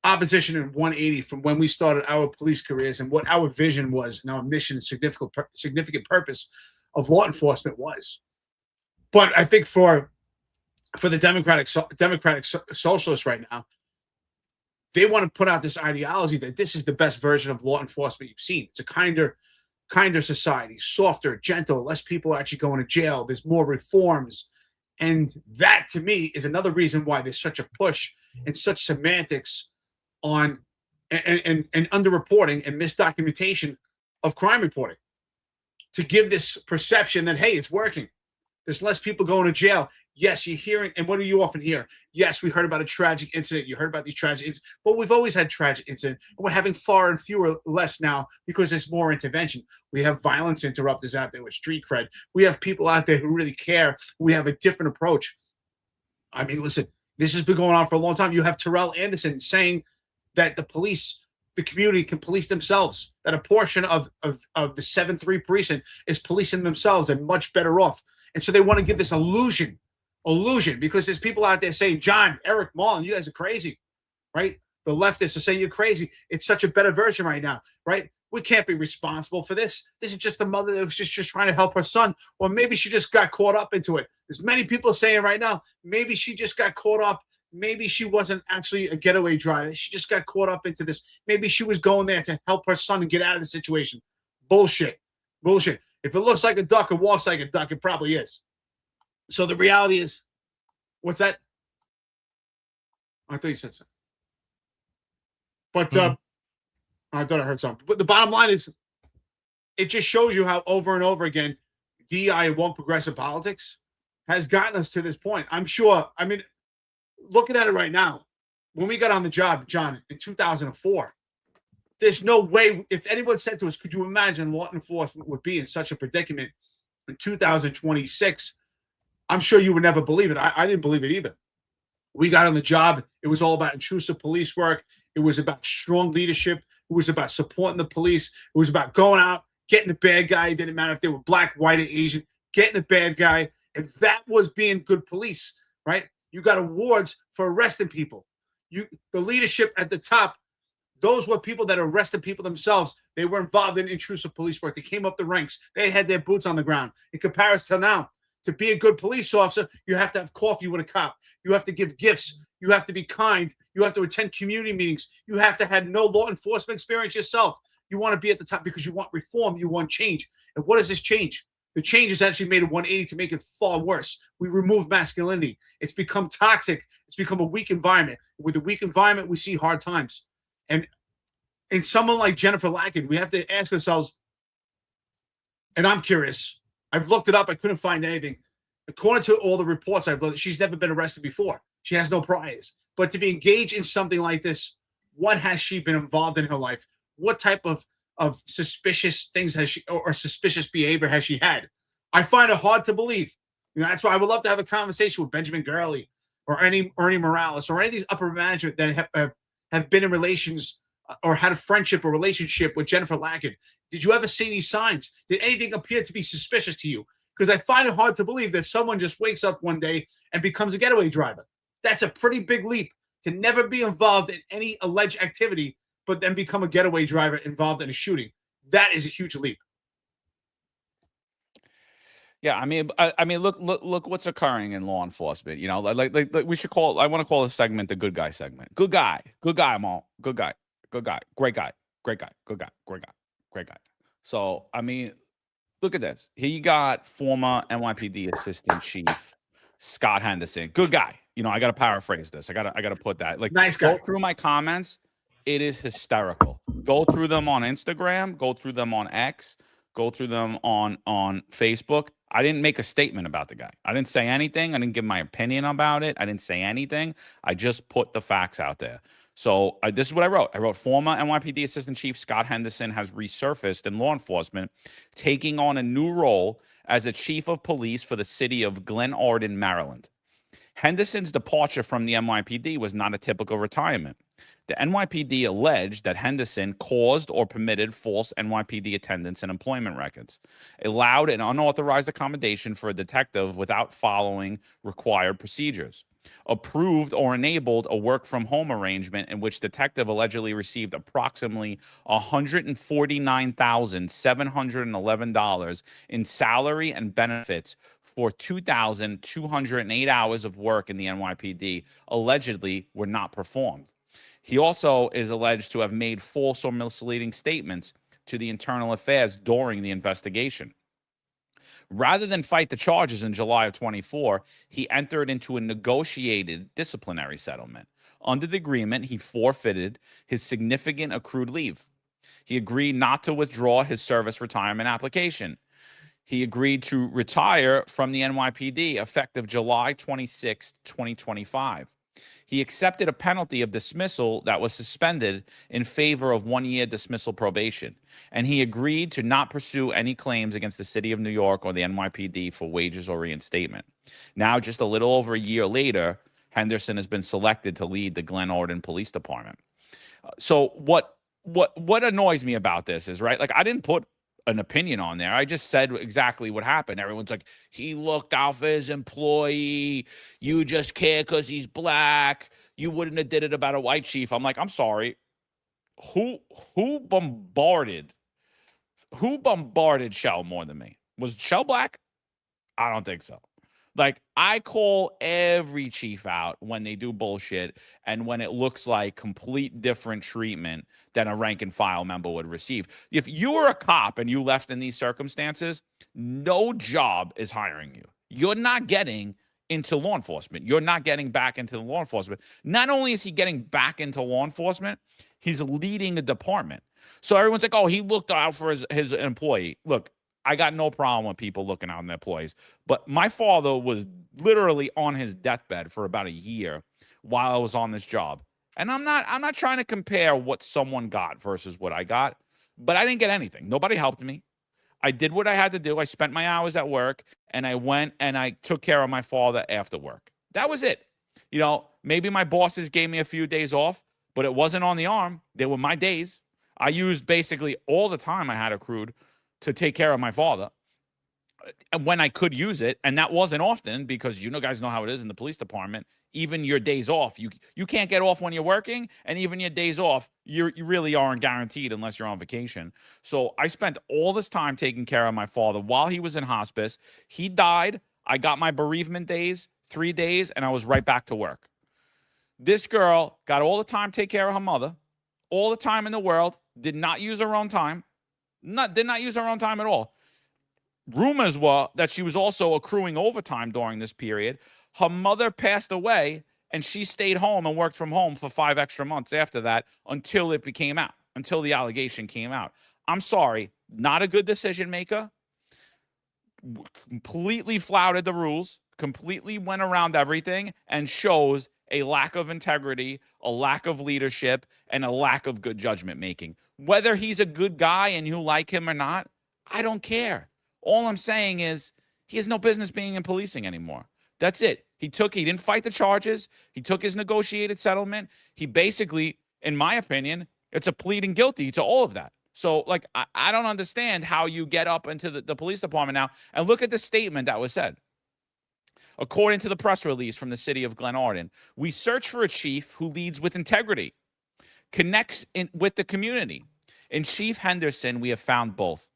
opposition in 180 from when we started our police careers and what our vision was and our mission and significant purpose of law enforcement was. But I think for the Democratic Socialists right now, they want to put out this ideology that this is the best version of law enforcement you've seen. It's a kinder society, softer, gentle, less people are actually going to jail. There's more reforms. And that, to me, is another reason why there's such a push and such semantics on and underreporting and misdocumentation of crime reporting to give this perception that, hey, it's working. There's less people going to jail. Yes, you're hearing, and what do you often hear? Yes, we heard about a tragic incident. You heard about these tragic incidents, but we've always had tragic incidents. And we're having far and fewer less now because there's more intervention. We have violence interrupters out there with street cred. We have people out there who really care. We have a different approach. I mean, listen, this has been going on for a long time. You have Terrell Anderson saying that the police, the community can police themselves, that a portion of the 7-3 precinct is policing themselves and much better off. And so they want to give this illusion, because there's people out there saying, John, Eric, Marlon, you guys are crazy, right? The leftists are saying you're crazy. It's such a better version right now, right? We can't be responsible for this. This is just a mother that was just trying to help her son, or maybe she just got caught up into it. There's many people saying right now, maybe she just got caught up. Maybe she wasn't actually a getaway driver. She just got caught up into this. Maybe she was going there to help her son and get out of the situation. Bullshit. Bullshit. If it looks like a duck and walks like a duck, it probably is. So the reality is, what's that? I thought you said something. But I thought I heard something. But the bottom line is, it just shows you how over and over again, DEI and woke progressive politics has gotten us to this point. I'm sure, I mean, looking at it right now, when we got on the job, John, in 2004, there's no way, if anyone said to us, could you imagine law enforcement would be in such a predicament in 2026? I'm sure you would never believe it. I didn't believe it either. We got on the job. It was all about intrusive police work. It was about strong leadership. It was about supporting the police. It was about going out, getting the bad guy. It didn't matter if they were black, white, or Asian, getting the bad guy. And that was being good police, right? You got awards for arresting people. The leadership at the top, those were people that arrested people themselves. They were involved in intrusive police work. They came up the ranks. They had their boots on the ground. In comparison to now, to be a good police officer, you have to have coffee with a cop. You have to give gifts. You have to be kind. You have to attend community meetings. You have to have no law enforcement experience yourself. You want to be at the top because you want reform. You want change. And what is this change? The change has actually made a 180 to make it far worse. We remove masculinity. It's become toxic. It's become a weak environment. With a weak environment, we see hard times. And in someone like Jennifer Lackard, we have to ask ourselves, and I'm curious, I've looked it up. I couldn't find anything. According to all the reports I've looked, she's never been arrested before. She has no priors. But to be engaged in something like this, what has she been involved in her life? What type of suspicious things has she, or suspicious behavior has she had? I find it hard to believe. You know, that's why I would love to have a conversation with Benjamin Gurley or Ernie Morales or any of these upper management that have been in relations or had a friendship or relationship with Jennifer Lackard. Did you ever see these signs? Did anything appear to be suspicious to you? Because I find it hard to believe that someone just wakes up one day and becomes a getaway driver. That's a pretty big leap to never be involved in any alleged activity, but then become a getaway driver involved in a shooting. That is a huge leap. Yeah, I mean, look what's occurring in law enforcement. You know, like we should call. I want to call this segment the good guy segment. Good guy, Mal. Good guy, great guy, great guy, good guy, great guy, great guy. So, I mean, look at this. Here you got former NYPD Assistant Chief Scott Henderson. Good guy. You know, I got to paraphrase this. I got to put that. Like, nice guy. Go through my comments. It is hysterical. Go through them on Instagram. Go through them on X. Go through them on Facebook. I didn't make a statement about the guy. I didn't say anything. I didn't give my opinion about it. I didn't say anything. I just put the facts out there. So this is what I wrote. I wrote, former NYPD Assistant Chief Scott Henderson has resurfaced in law enforcement, taking on a new role as the chief of police for the city of Glen Arden, Maryland. Henderson's departure from the NYPD was not a typical retirement. The NYPD alleged that Henderson caused or permitted false NYPD attendance and employment records, allowed an unauthorized accommodation for a detective without following required procedures, approved or enabled a work-from-home arrangement in which detective allegedly received approximately $149,711 in salary and benefits for 2,208 hours of work in the NYPD allegedly were not performed. He also is alleged to have made false or misleading statements to the internal affairs during the investigation. Rather than fight the charges in July of 24, he entered into a negotiated disciplinary settlement. Under the agreement, he forfeited his significant accrued leave. He agreed not to withdraw his service retirement application. he agreed to retire from the NYPD effective July 26, 2025. He accepted a penalty of dismissal that was suspended in favor of 1 year dismissal probation, and he agreed to not pursue any claims against the city of New York or the NYPD for wages or reinstatement. Now, just a little over a year later, Henderson has been selected to lead the Glen Orden Police Department. So what annoys me about this is, right, like, I didn't put an opinion on there. I just said exactly what happened. Everyone's like, he looked out for his employee. You just care because he's black. You wouldn't have did it about a white chief. I'm like, I'm sorry. Who bombarded Shell more than me? Was Shell black? I don't think so. Like, I call every chief out when they do bullshit and when it looks like complete different treatment than a rank and file member would receive. If you were a cop and you left in these circumstances, no job is hiring you. You're not getting into law enforcement. You're not getting back into the law enforcement. Not only is he getting back into law enforcement, he's leading a department. So everyone's like, oh, he looked out for his employee. Look, I got no problem with people looking out on their employees, but my father was literally on his deathbed for about a year while I was on this job. And I'm not trying to compare what someone got versus what I got, but I didn't get anything. Nobody helped me. I did what I had to do. I spent my hours at work, and I went and I took care of my father after work. That was it. You know, maybe my bosses gave me a few days off, but it wasn't on the arm. They were my days. I used basically all the time I had accrued to take care of my father when I could use it. And that wasn't often, because you guys know how it is in the police department. Even your days off, you can't get off when you're working. And even your days off, you really aren't guaranteed unless you're on vacation. So I spent all this time taking care of my father while he was in hospice. He died. I got my bereavement days, 3 days, and I was right back to work. This girl got all the time to take care of her mother, all the time in the world, did not use her own time. Did not use her own time at all. Rumors were that she was also accruing overtime during this period. Her mother passed away, and she stayed home and worked from home for 5 extra months after that until it came out, until the allegation came out. I'm sorry, not a good decision maker. Completely flouted the rules, completely went around everything, and shows a lack of integrity, a lack of leadership, and a lack of good judgment making. Whether he's a good guy and you like him or not, I don't care. All I'm saying is he has no business being in policing anymore. That's it. He didn't fight the charges. He took his negotiated settlement. He basically, in my opinion, it's a pleading guilty to all of that. So, like, I don't understand how you get up into the police department now and look at the statement that was said. According to the press release from the city of Glen Orden, we search for a chief who leads with integrity, connects with the community. In Chief Henderson, we have found both.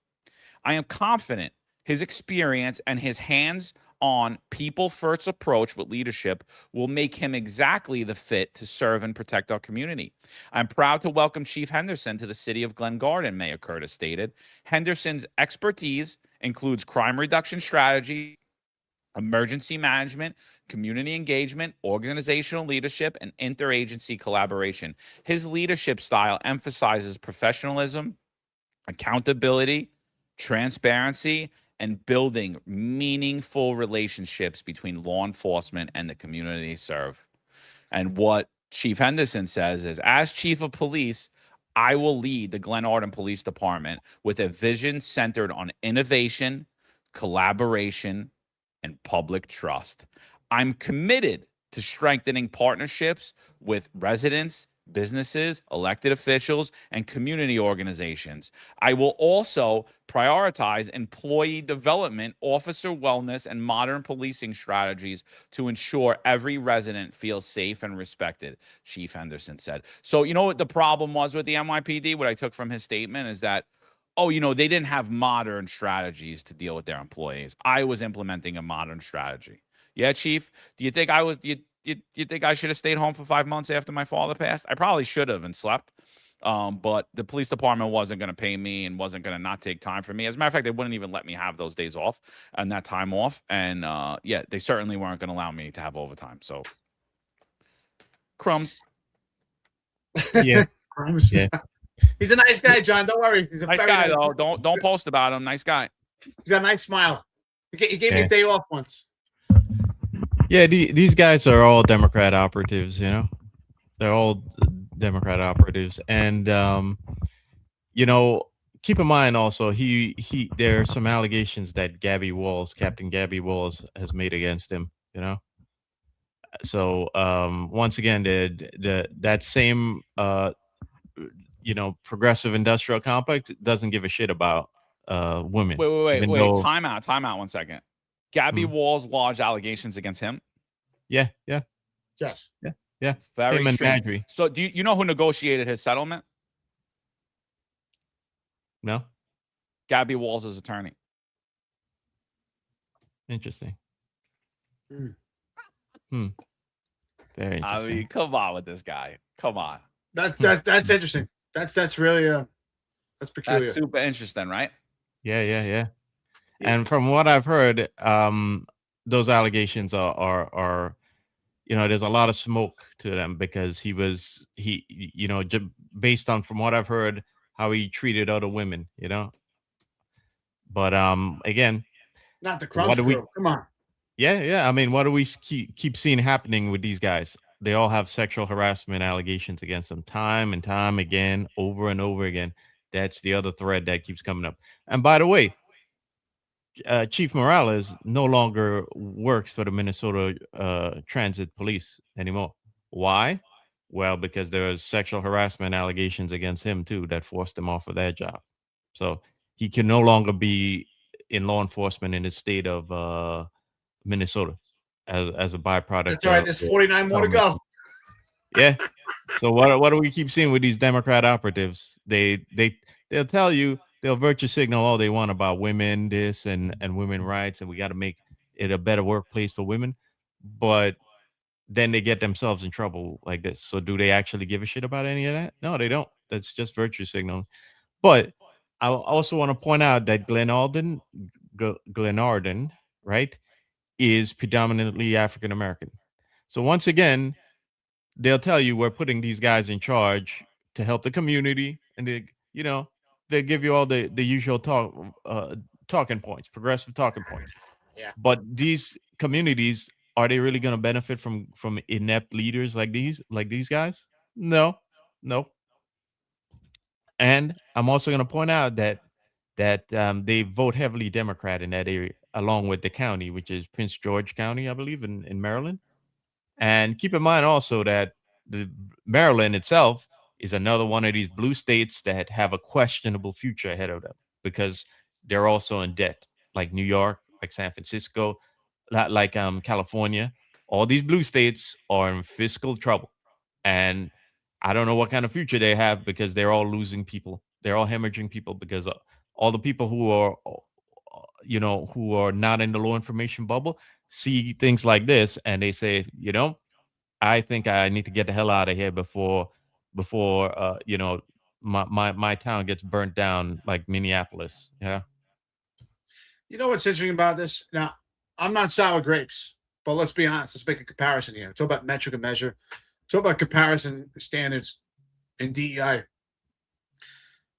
I am confident his experience and his hands-on, people-first approach with leadership will make him exactly the fit to serve and protect our community. I'm proud to welcome Chief Henderson to the city of Glen Orden, Mayor Curtis stated. Henderson's expertise includes crime reduction strategy, emergency management, community engagement, organizational leadership, and interagency collaboration. His leadership style emphasizes professionalism, accountability, transparency, and building meaningful relationships between law enforcement and the community they serve. And what Chief Henderson says is, as chief of police, I will lead the Glen Orden Police Department with a vision centered on innovation, collaboration, and public trust. I'm committed to strengthening partnerships with residents, businesses, elected officials, and community organizations. I will also prioritize employee development, officer wellness, and modern policing strategies to ensure every resident feels safe and respected, Chief Henderson said. So, you know what the problem was with the NYPD? What I took from his statement is that, oh, they didn't have modern strategies to deal with their employees. I was implementing a modern strategy. Yeah, Chief, do you think I was... You think I should have stayed home for 5 months after my father passed? I probably should have and slept. But the police department wasn't going to pay me and wasn't going to not take time for me. As a matter of fact, they wouldn't even let me have those days off and that time off. And yeah, they certainly weren't going to allow me to have overtime. So crumbs. Yeah. Crumbs. Yeah. He's a nice guy, John. Don't worry. He's a Nice very guy, though. Don't post about him. Nice guy. He's got a nice smile. He gave me a day off once. Yeah, these guys are all Democrat operatives, you know. They're all Democrat operatives. And you know, keep in mind also there are some allegations that Captain Gabby Walls has made against him, you know. So once again, that same you know, progressive industrial complex doesn't give a shit about women. Wait. Time out 1 second. Gabby Walls lodged allegations against him. Yeah. Yes. Yeah. Very Him and strange. Madry. So do you know who negotiated his settlement? No. Gabby Walls' attorney. Interesting. Mm. Very interesting. I mean, come on with this guy. Come on. That's interesting. That's really that's peculiar. That's super interesting, right? Yeah. And from what I've heard, those allegations are you know, there's a lot of smoke to them because he you know, based on from what I've heard how he treated other women, you know. But again, not the Crumbs crew. Come on. Yeah. I mean, what do we keep seeing happening with these guys? They all have sexual harassment allegations against them time and time again, over and over again. That's the other thread that keeps coming up. And by the way, Chief Morales no longer works for the Minnesota Transit Police anymore. Why? Well, because there was sexual harassment allegations against him too that forced him off of that job. So he can no longer be in law enforcement in the state of Minnesota as a byproduct. That's all right. There's 49 more to go. Yeah. So what do we keep seeing with these Democrat operatives? They'll tell you, they'll virtue signal all they want about women, this and women rights, and we got to make it a better workplace for women. But then they get themselves in trouble like this. So do they actually give a shit about any of that? No, they don't. That's just virtue signaling. But I also want to point out that Glenarden, right, is predominantly African American. So once again, they'll tell you we're putting these guys in charge to help the community, and they give you all the usual talking points, progressive talking points. Yeah. But these communities, are they really going to benefit from inept leaders like these guys? No. And I'm also going to point out that they vote heavily Democrat in that area, along with the county, which is Prince George County, I believe, in Maryland. And keep in mind also that the Maryland itself is another one of these blue states that have a questionable future ahead of them because they're also in debt, like New York, like San Francisco, like California. All these blue states are in fiscal trouble, and I don't know what kind of future they have because they're all losing people. They're all hemorrhaging people because all the people who are, who are not in the law information bubble see things like this and they say, I think I need to get the hell out of here before my town gets burnt down like Minneapolis. Yeah. You know what's interesting about this? Now, I'm not sour grapes, but let's be honest. Let's make a comparison here. Talk about metric and measure. Talk about comparison standards in DEI.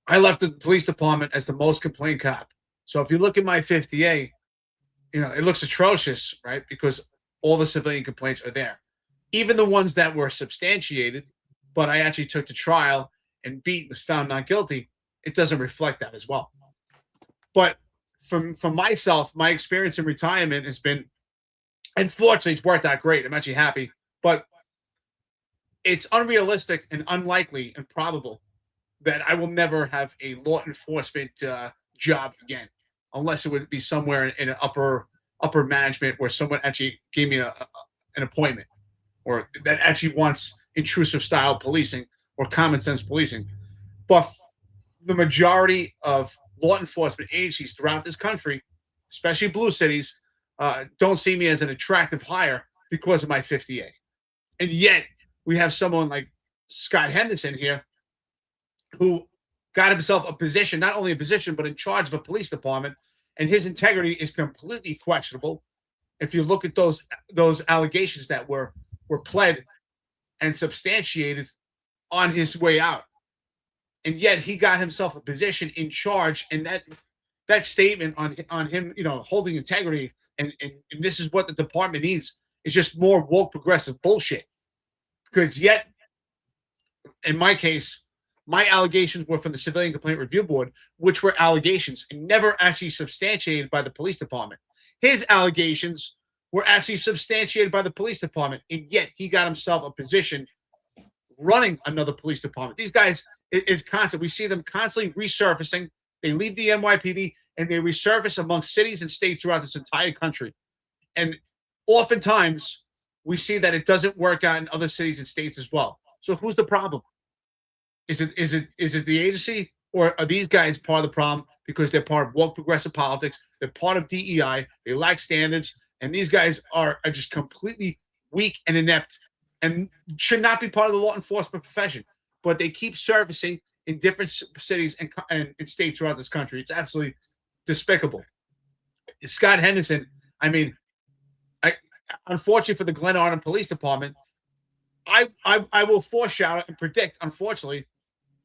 I left the police department as the most complained cop. So if you look at my 50A, it looks atrocious, right? Because all the civilian complaints are there. Even the ones that were substantiated, but I actually took to trial and was found not guilty, it doesn't reflect that as well. But for myself, my experience in retirement has been, unfortunately, it's worked out great. I'm actually happy. But it's unrealistic and unlikely and probable that I will never have a law enforcement job again, unless it would be somewhere in an upper management where someone actually gave me an appointment, or that actually wants intrusive style policing or common sense policing. But the majority of law enforcement agencies throughout this country, especially blue cities, don't see me as an attractive hire because of my 50A. And yet we have someone like Scott Henderson here who got himself a position, not only a position, but in charge of a police department, and his integrity is completely questionable. If you look at those allegations that were pled and substantiated on his way out, and yet he got himself a position in charge, and that that statement on him, holding integrity, and this is what the department needs, is just more woke progressive bullshit. Because yet, in my case, my allegations were from the Civilian Complaint Review Board, which were allegations and never actually substantiated by the police department. His allegations were actually substantiated by the police department, and yet he got himself a position running another police department. These guys, it's constant. We see them constantly resurfacing. They leave the NYPD and they resurface amongst cities and states throughout this entire country. And oftentimes we see that it doesn't work out in other cities and states as well. So who's the problem? Is it the agency, or are these guys part of the problem because they're part of woke progressive politics? They're part of DEI. They lack standards, and these guys are just completely weak and inept and should not be part of the law enforcement profession. But they keep surfacing in different cities and states throughout this country. It's absolutely despicable. Scott Henderson, I mean, unfortunately for the Glen Arden Police Department, I will foreshadow and predict, unfortunately,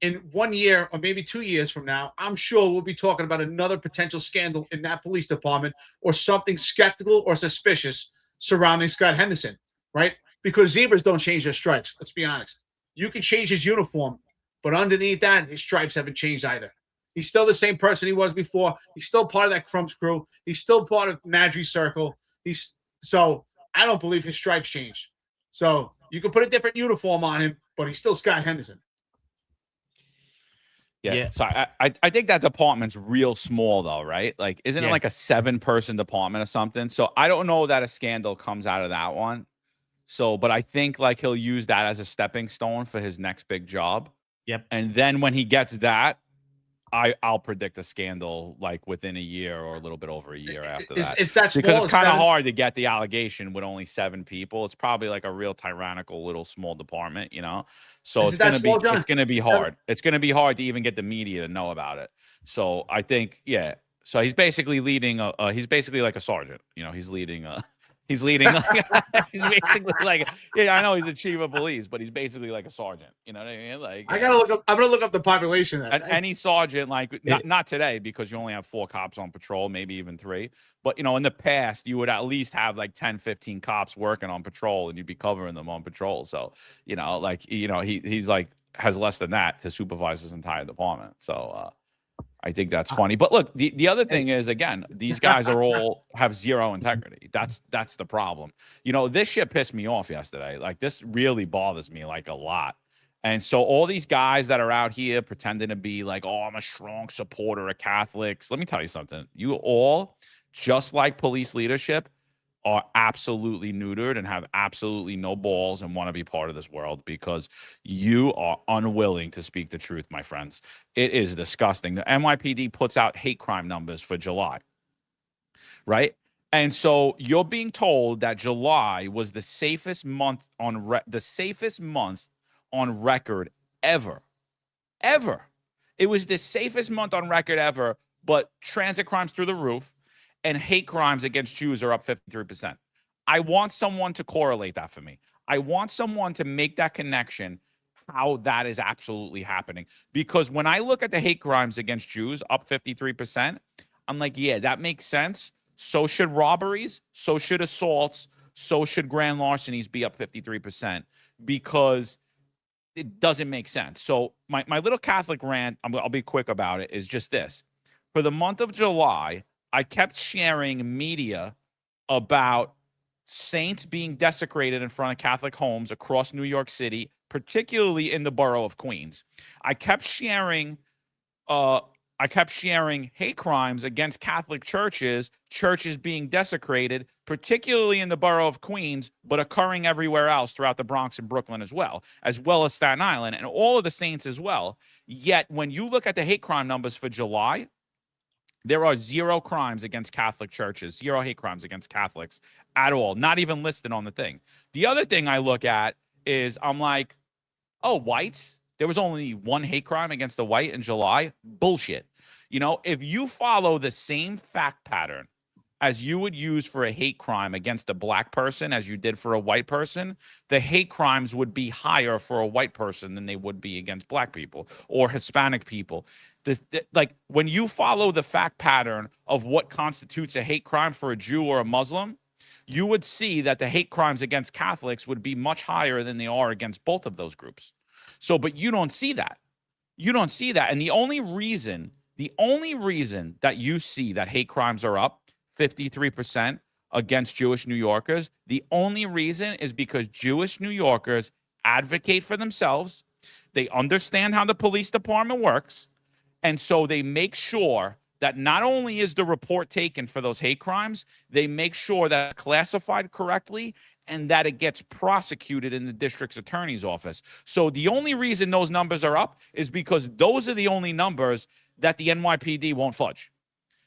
in 1 year or maybe 2 years from now, I'm sure we'll be talking about another potential scandal in that police department or something skeptical or suspicious surrounding Scott Henderson, right? Because zebras don't change their stripes. Let's be honest. You can change his uniform, but underneath that, his stripes haven't changed either. He's still the same person he was before. He's still part of that Crumbs crew. He's still part of Madry Circle. So I don't believe his stripes changed. So you can put a different uniform on him, but he's still Scott Henderson. Yeah. So I think that department's real small though, right? Like, isn't it like a 7-person department or something? So I don't know that a scandal comes out of that one. So, but I think like he'll use that as a stepping stone for his next big job. Yep. And then when he gets that, I'll predict a scandal like within a year or a little bit over a year after that. It's that small, because it's kind of hard to get the allegation with only 7 people. It's probably like a real tyrannical little small department, So it's gonna be hard. It's gonna be hard to even get the media to know about it. So I think, So he's basically leading he's basically like a sergeant. He's leading he's basically like, I know he's a chief of police, but he's basically like a sergeant. You know what I mean? Like, I'm gonna look up the population. Any sergeant, like not today because you only have 4 cops on patrol, maybe even 3. But in the past, you would at least have like 10, 15 cops working on patrol, and you'd be covering them on patrol. So he's like has less than that to supervise his entire department. So I think that's funny. But look, the other thing is, again, these guys are all have zero integrity. That's the problem. This shit pissed me off yesterday. Like, this really bothers me like a lot. And so all these guys that are out here pretending to be like, oh, I'm a strong supporter of Catholics. Let me tell you something. You all, just like police leadership, are absolutely neutered and have absolutely no balls and want to be part of this world because you are unwilling to speak the truth, my friends. It is disgusting. The NYPD puts out hate crime numbers for July, right? And so you're being told that July was the safest month on record ever. It was the safest month on record ever, but transit crimes through the roof. And hate crimes against Jews are up 53%. I want someone to correlate that for me. I want someone to make that connection, how that is absolutely happening. Because when I look at the hate crimes against Jews up 53%, I'm like, yeah, that makes sense. So should robberies. So should assaults. So should grand larcenies be up 53%, because it doesn't make sense. So my little Catholic rant, I'll be quick about it, is just this. For the month of July, I kept sharing media about saints being desecrated in front of Catholic homes across New York City, particularly in the borough of Queens. I kept sharing hate crimes against Catholic churches being desecrated, particularly in the borough of Queens, but occurring everywhere else throughout the Bronx and Brooklyn as well as Staten Island and all of the saints as well. Yet when you look at the hate crime numbers for July, there are 0 crimes against Catholic churches, 0 hate crimes against Catholics at all, not even listed on the thing. The other thing I look at is I'm like, oh, whites? There was only 1 hate crime against a white in July? Bullshit. If you follow the same fact pattern as you would use for a hate crime against a black person as you did for a white person, the hate crimes would be higher for a white person than they would be against black people or Hispanic people. Like when you follow the fact pattern of what constitutes a hate crime for a Jew or a Muslim, you would see that the hate crimes against Catholics would be much higher than they are against both of those groups. So, but you don't see that. You don't see that. And the only reason that you see that hate crimes are up 53% against Jewish New Yorkers, the only reason is because Jewish New Yorkers advocate for themselves. They understand how the police department works. And so they make sure that not only is the report taken for those hate crimes, they make sure that it's classified correctly and that it gets prosecuted in the district's attorney's office. So the only reason those numbers are up is because those are the only numbers that the NYPD won't fudge.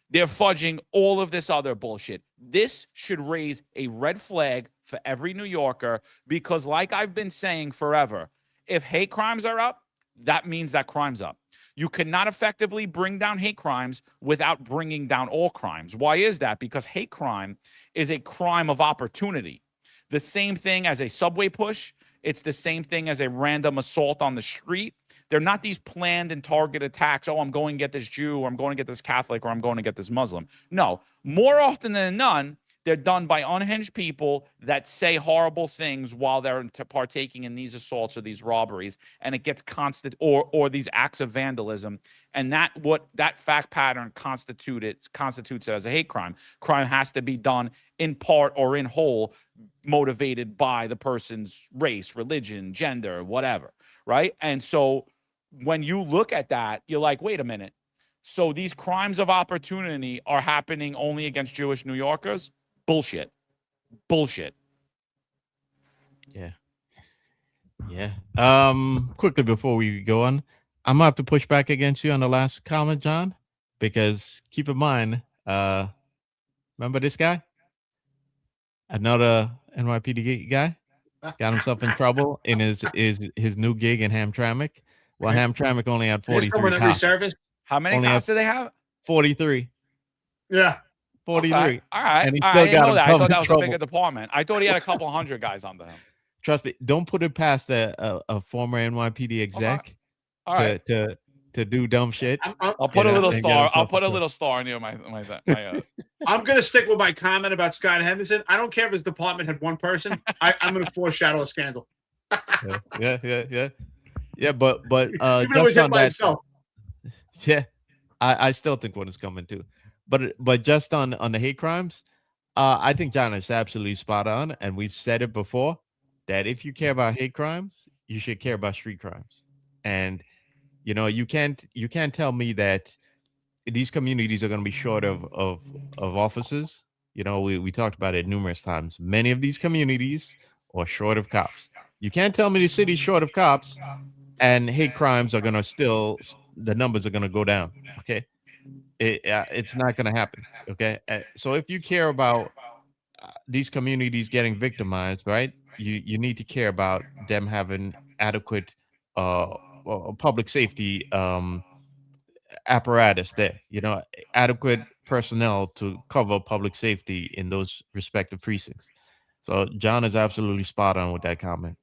They're fudging all of this other bullshit. This should raise a red flag for every New Yorker because, like I've been saying forever, if hate crimes are up, that means that crime's up. You cannot effectively bring down hate crimes without bringing down all crimes. Why is that? Because hate crime is a crime of opportunity. The same thing as a subway push. It's the same thing as a random assault on the street. They're not these planned and targeted attacks. Oh, I'm going to get this Jew, or I'm going to get this Catholic, or I'm going to get this Muslim. No, more often than none, they're done by unhinged people that say horrible things while they're partaking in these assaults or these robberies, and it gets constant or these acts of vandalism. And that fact pattern constitutes it as a hate crime. Crime has to be done in part or in whole, motivated by the person's race, religion, gender, whatever, right? And so when you look at that, you're like, wait a minute. So these crimes of opportunity are happening only against Jewish New Yorkers? Bullshit. Yeah. Quickly before we go on, I'm gonna have to push back against you on the last comment, John, because keep in mind, remember this guy? Another NYPD guy got himself in trouble in his new gig in Hamtramck. Well, Hamtramck only had 43 cops. How many cops do they have? 43. Yeah. 43. Okay. All right. And he I still didn't got know that. I himself thought in that was a trouble. bigger department. I thought he had a couple hundred guys under him. Trust me, don't put it past a former NYPD exec All right. to do dumb shit. I'll put a little star. I'll put a little star near my I'm going to stick with my comment about Scott Henderson. I don't care if his department had one person. I'm going to foreshadow a scandal. Yeah, but Even though he's just on by that, himself. yeah, I still think one is coming too. But just on the hate crimes, I think John is absolutely spot on, and we've said it before that if you care about hate crimes, you should care about street crimes. And you can't tell me that these communities are going to be short of officers. We talked about it numerous times. Many of these communities are short of cops. You can't tell me the city's short of cops and hate crimes are going to the numbers are going to go down. Okay. It's not going to happen. Okay. So if you care about these communities getting victimized, right, you need to care about them having adequate public safety apparatus there, adequate personnel to cover public safety in those respective precincts. So John is absolutely spot on with that comment.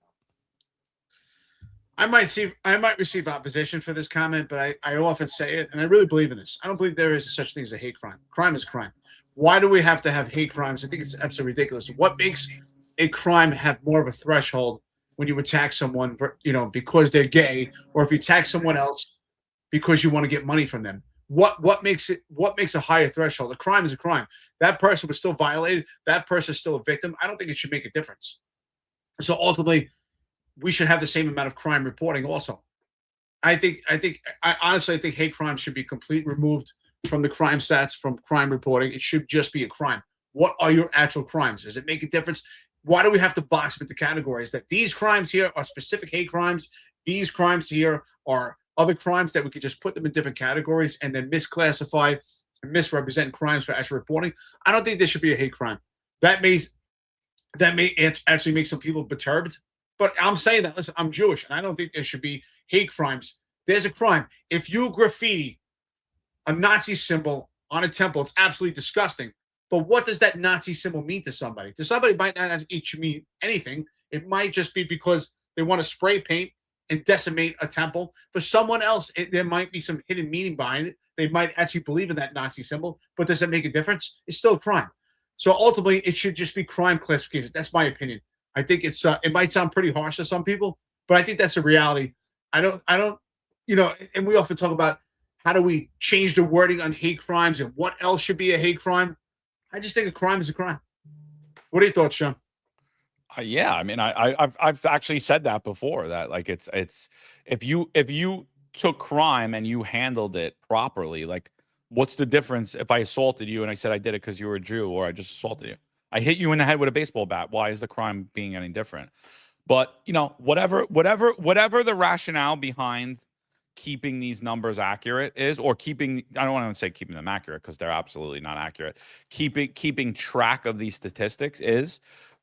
I might receive opposition for this comment, but I often say it, and I really believe in this. I don't believe there is such thing as a hate crime. Crime is crime. Why do we have to have hate crimes? I think it's absolutely ridiculous. What makes a crime have more of a threshold when you attack someone for, because they're gay, or if you attack someone else because you want to get money from them? What makes a higher threshold? A crime is a crime. That person was still violated. That person is still a victim. I don't think it should make a difference. So ultimately, we should have the same amount of crime reporting also. I honestly think hate crime should be completely removed from the crime stats, from crime reporting. It should just be a crime. What are your actual crimes? Does it make a difference? Why do we have to box them into categories that these crimes here are specific hate crimes? These crimes here are other crimes that we could just put them in different categories and then misclassify and misrepresent crimes for actual reporting? I don't think there should be a hate crime. That may actually make some people perturbed. But I'm saying that, listen, I'm Jewish, and I don't think there should be hate crimes. There's a crime. If you graffiti a Nazi symbol on a temple, it's absolutely disgusting. But what does that Nazi symbol mean to somebody? To somebody, it might not mean anything. It might just be because they want to spray paint and decimate a temple. For someone else, there might be some hidden meaning behind it. They might actually believe in that Nazi symbol, but does it make a difference? It's still a crime. So ultimately, it should just be crime classification. That's my opinion. I think it's it might sound pretty harsh to some people, but I think that's a reality. I don't, and we often talk about how do we change the wording on hate crimes and what else should be a hate crime. I just think a crime is a crime. What are your thoughts, Sean? Yeah, I mean, I've actually said that before. That like it's if you took crime and you handled it properly, like what's the difference if I assaulted you and I said I did it because you were a Jew, or I just assaulted you? I hit you in the head with a baseball bat. Why is the crime being any different? But whatever the rationale behind keeping these numbers accurate is, or keeping, I don't want to say keeping them accurate because they're absolutely not accurate. Keeping track of these statistics is,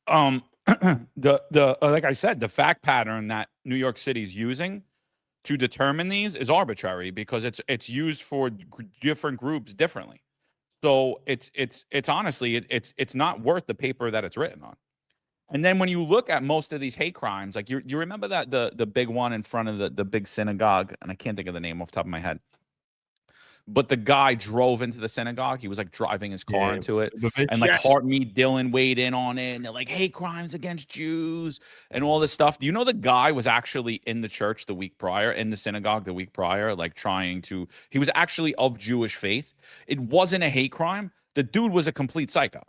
like I said, the fact pattern that New York City is using to determine these is arbitrary because it's used for different groups differently. So it's honestly it's not worth the paper that it's written on. And then when you look at most of these hate crimes, like you remember that the big one in front of the big synagogue, and I can't think of the name off the top of my head. But the guy drove into the synagogue. He was like driving his car into it. And like Mead Dillon weighed in on it. And they're like, hate crimes against Jews and all this stuff. Do you know the guy was actually in the church the week prior, in the synagogue the week prior, like he was actually of Jewish faith. It wasn't a hate crime. The dude was a complete psycho.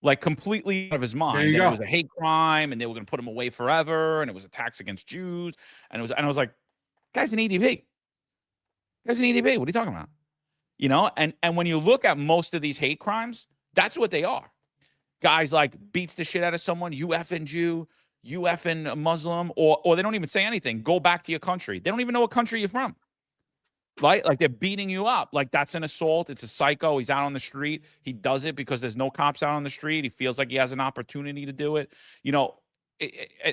Like completely out of his mind. It was a hate crime and they were going to put him away forever. And it was attacks against Jews. And I was like, guy's an EDP. Guy's an EDP. What are you talking about? And when you look at most of these hate crimes, that's what they are. Guys like beats the shit out of someone, you effing Jew, you effing Muslim, or they don't even say anything. Go back to your country. They don't even know what country you're from. Right? Like they're beating you up. Like that's an assault. It's a psycho. He's out on the street. He does it because there's no cops out on the street. He feels like he has an opportunity to do it.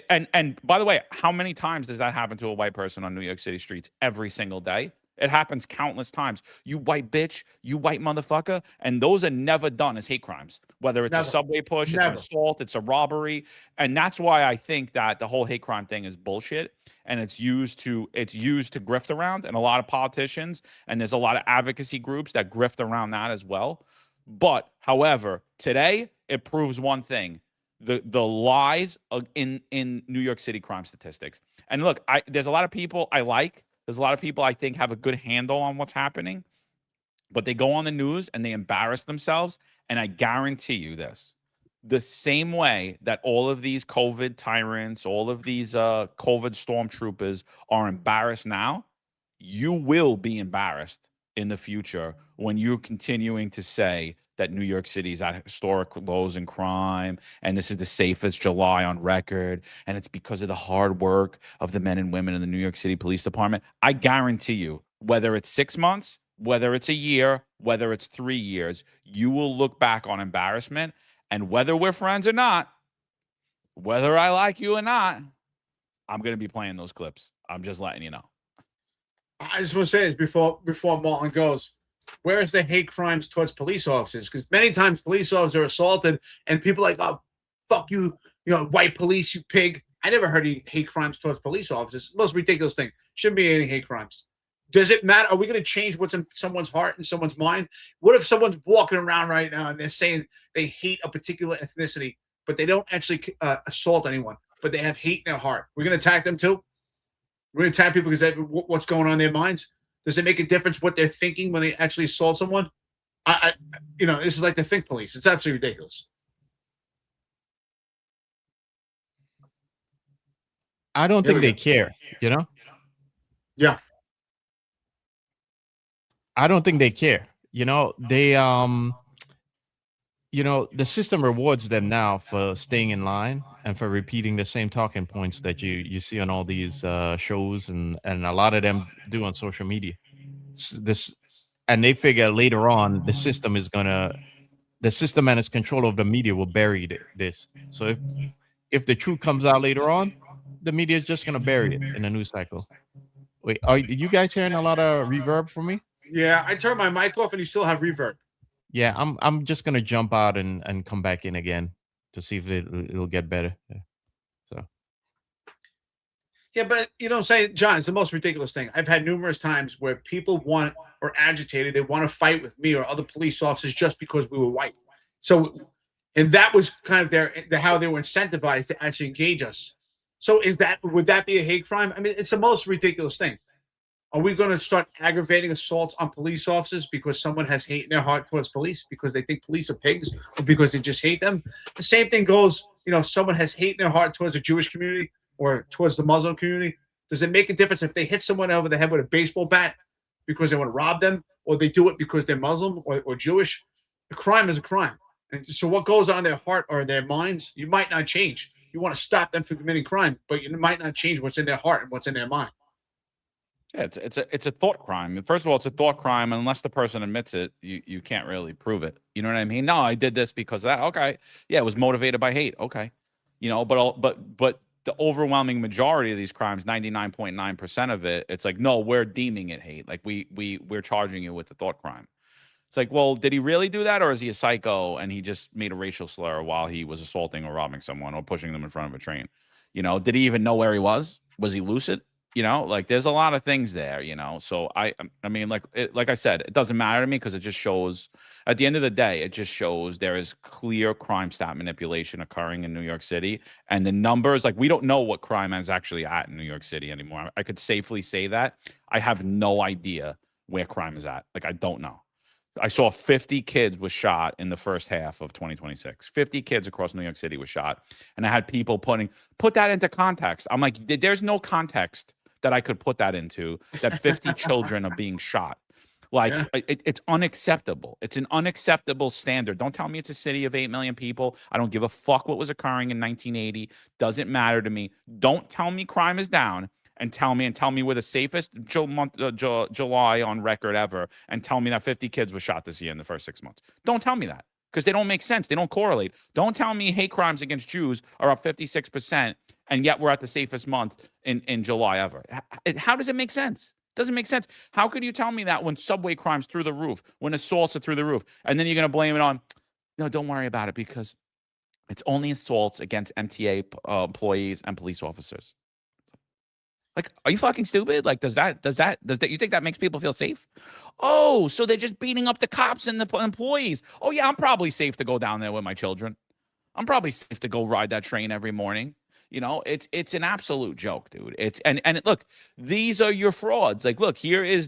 And by the way, how many times does that happen to a white person on New York City streets? Every single day. It happens countless times. You white bitch, you white motherfucker. And those are never done as hate crimes. Whether it's a subway push, it's an assault, it's a robbery. And that's why I think that the whole hate crime thing is bullshit. And it's used to grift around. And a lot of politicians, and there's a lot of advocacy groups that grift around that as well. But however, today it proves one thing. The lies in New York City crime statistics. And look, there's a lot of people I like. There's a lot of people I think have a good handle on what's happening, but they go on the news and they embarrass themselves. And I guarantee you this, the same way that all of these COVID tyrants, all of these COVID stormtroopers are embarrassed now, you will be embarrassed in the future when you're continuing to say that New York City is at historic lows in crime, and this is the safest July on record, and it's because of the hard work of the men and women in the New York City Police Department. I guarantee you, whether it's 6 months, whether it's a year, whether it's 3 years, you will look back on embarrassment, and whether we're friends or not, whether I like you or not, I'm going to be playing those clips. I'm just letting you know. I just want to say this before Marlon goes. Where is the hate crimes towards police officers? Because many times police officers are assaulted and people are like, oh, fuck you, white police, you pig. I never heard any hate crimes towards police officers. It's the most ridiculous thing. Shouldn't be any hate crimes. Does it matter? Are we going to change what's in someone's heart and someone's mind? What if someone's walking around right now and they're saying they hate a particular ethnicity, but they don't actually assault anyone, but they have hate in their heart? We're going to attack them too? We're going to attack people because what's going on in their minds? Does it make a difference what they're thinking when they actually assault someone? This is like the think police. It's absolutely ridiculous. I don't think they care, Yeah. I don't think they care. The system rewards them now for staying in line and for repeating the same talking points that you see on all these shows and a lot of them do on social media. And they figure later on the system and its control of the media will bury this. So if the truth comes out later on, the media is just going to bury it in a news cycle. Wait, are you guys hearing a lot of reverb from me? Yeah, I turned my mic off and you still have reverb. Yeah, I'm just gonna jump out and come back in again to see if it'll get better. Yeah. So Yeah, but you know what I'm saying, John, it's the most ridiculous thing. I've had numerous times where people want or agitated, they want to fight with me or other police officers just because we were white. So, and that was kind of their how they were incentivized to actually engage us. So would that be a hate crime? I mean, it's the most ridiculous thing. Are we going to start aggravating assaults on police officers because someone has hate in their heart towards police because they think police are pigs or because they just hate them? The same thing goes, you know, if someone has hate in their heart towards the Jewish community or towards the Muslim community, does it make a difference if they hit someone over the head with a baseball bat because they want to rob them, or they do it because they're Muslim or Jewish? A crime is a crime. And so what goes on in their heart or their minds, you might not change. You want to stop them from committing crime, but you might not change what's in their heart and what's in their mind. Yeah, it's a thought crime. First of all, it's a thought crime. Unless the person admits it, you can't really prove it. You know what I mean? No, I did this because of that. Okay, yeah, it was motivated by hate. Okay, you know, but the overwhelming majority of these crimes, 99.9% of it, it's like, no, we're deeming it hate. Like we're charging you with the thought crime. It's like, well, did he really do that, or is he a psycho and he just made a racial slur while he was assaulting or robbing someone or pushing them in front of a train? You know, did he even know where he was? Was he lucid? You know, like there's a lot of things there, you know. So I mean, like I said, it doesn't matter to me because it just shows at the end of the day, it just shows there is clear crime stat manipulation occurring in New York City. And the numbers, like we don't know what crime is actually at in New York City anymore. I could safely say that. I have no idea where crime is at. Like I don't know. I saw 50 kids was shot in the first half of 2026. 50 kids across New York City was shot. And I had people put that into context. I'm like, there's no context that I could put that into, that 50 children are being shot. Like, it's unacceptable. It's an unacceptable standard. Don't tell me it's a city of 8 million people. I don't give a fuck what was occurring in 1980. Doesn't matter to me. Don't tell me crime is down and tell me we're the safest July on record ever and tell me that 50 kids were shot this year in the first 6 months. Don't tell me that because they don't make sense. They don't correlate. Don't tell me hate crimes against Jews are up 56%. And yet we're at the safest month in July ever. How does it make sense? It doesn't make sense. How could you tell me that when subway crimes through the roof, when assaults are through the roof, and then you're going to blame it on, no, don't worry about it because it's only assaults against MTA employees and police officers. Like, are you fucking stupid? Like, does that you think that makes people feel safe? Oh, so they're just beating up the cops and the employees. Oh yeah, I'm probably safe to go down there with my children. I'm probably safe to go ride that train every morning. You know, it's an absolute joke, dude. And look, these are your frauds. Like, look, here is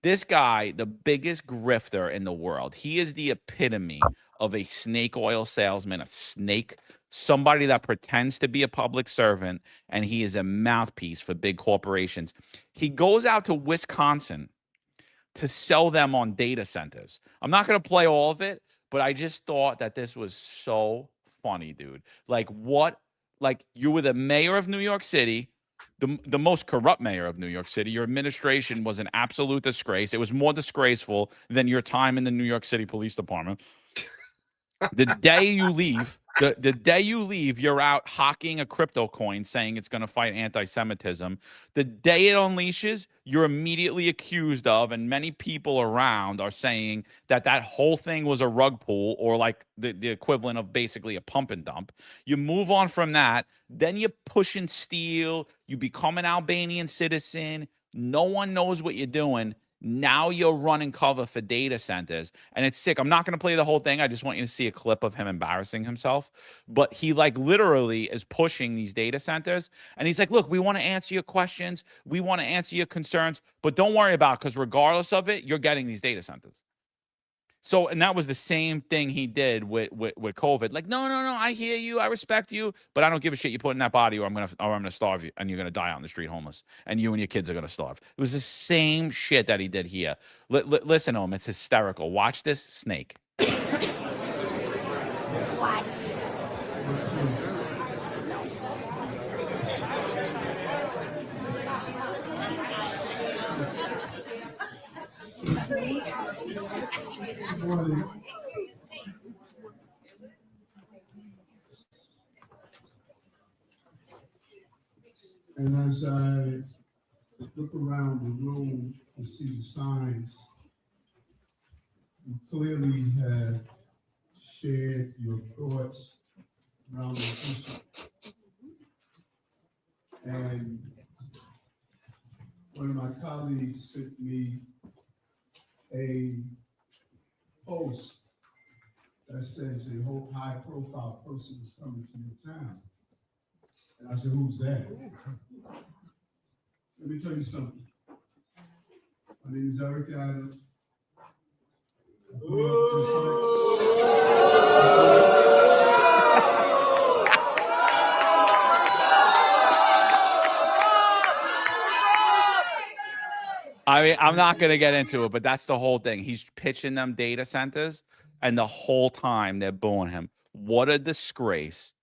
this guy, the biggest grifter in the world. He is the epitome of a snake oil salesman, a snake, somebody that pretends to be a public servant, and he is a mouthpiece for big corporations. He goes out to Wisconsin to sell them on data centers. I'm not going to play all of it, but I just thought that this was so funny, dude. Like, what? Like, you were the mayor of New York City, the most corrupt mayor of New York City. Your administration was an absolute disgrace. It was more disgraceful than your time in the New York City Police Department. The day you leave, the day you leave, you're out hawking a crypto coin saying it's going to fight anti-Semitism. The day it unleashes, you're immediately accused of, and many people around are saying that whole thing was a rug pull or like the equivalent of basically a pump and dump. You move on from that. Then you push and steal. You become an Albanian citizen. No one knows what you're doing. Now you're running cover for data centers, and it's sick. I'm not going to play the whole thing. I just want you to see a clip of him embarrassing himself. But he like literally is pushing these data centers, and he's like, look, we want to answer your questions. We want to answer your concerns, but don't worry about it because regardless of it, you're getting these data centers. So, and that was the same thing he did with COVID. Like, no, I hear you, I respect you, but I don't give a shit. You put in that body, or I'm gonna starve you, and you're gonna die out in the street homeless, and you and your kids are gonna starve. It was the same shit that he did here. Listen to him; it's hysterical. Watch this snake. What? And as I look around the room and see the signs, you clearly have shared your thoughts around the issue. And one of my colleagues sent me a post that says a whole high-profile person is coming to your town. And I said, who's that? Let me tell you something. My name is Eric Adams. I grew up I mean, I'm not going to get into it, but that's the whole thing. He's pitching them data centers, and the whole time they're booing him. What a disgrace.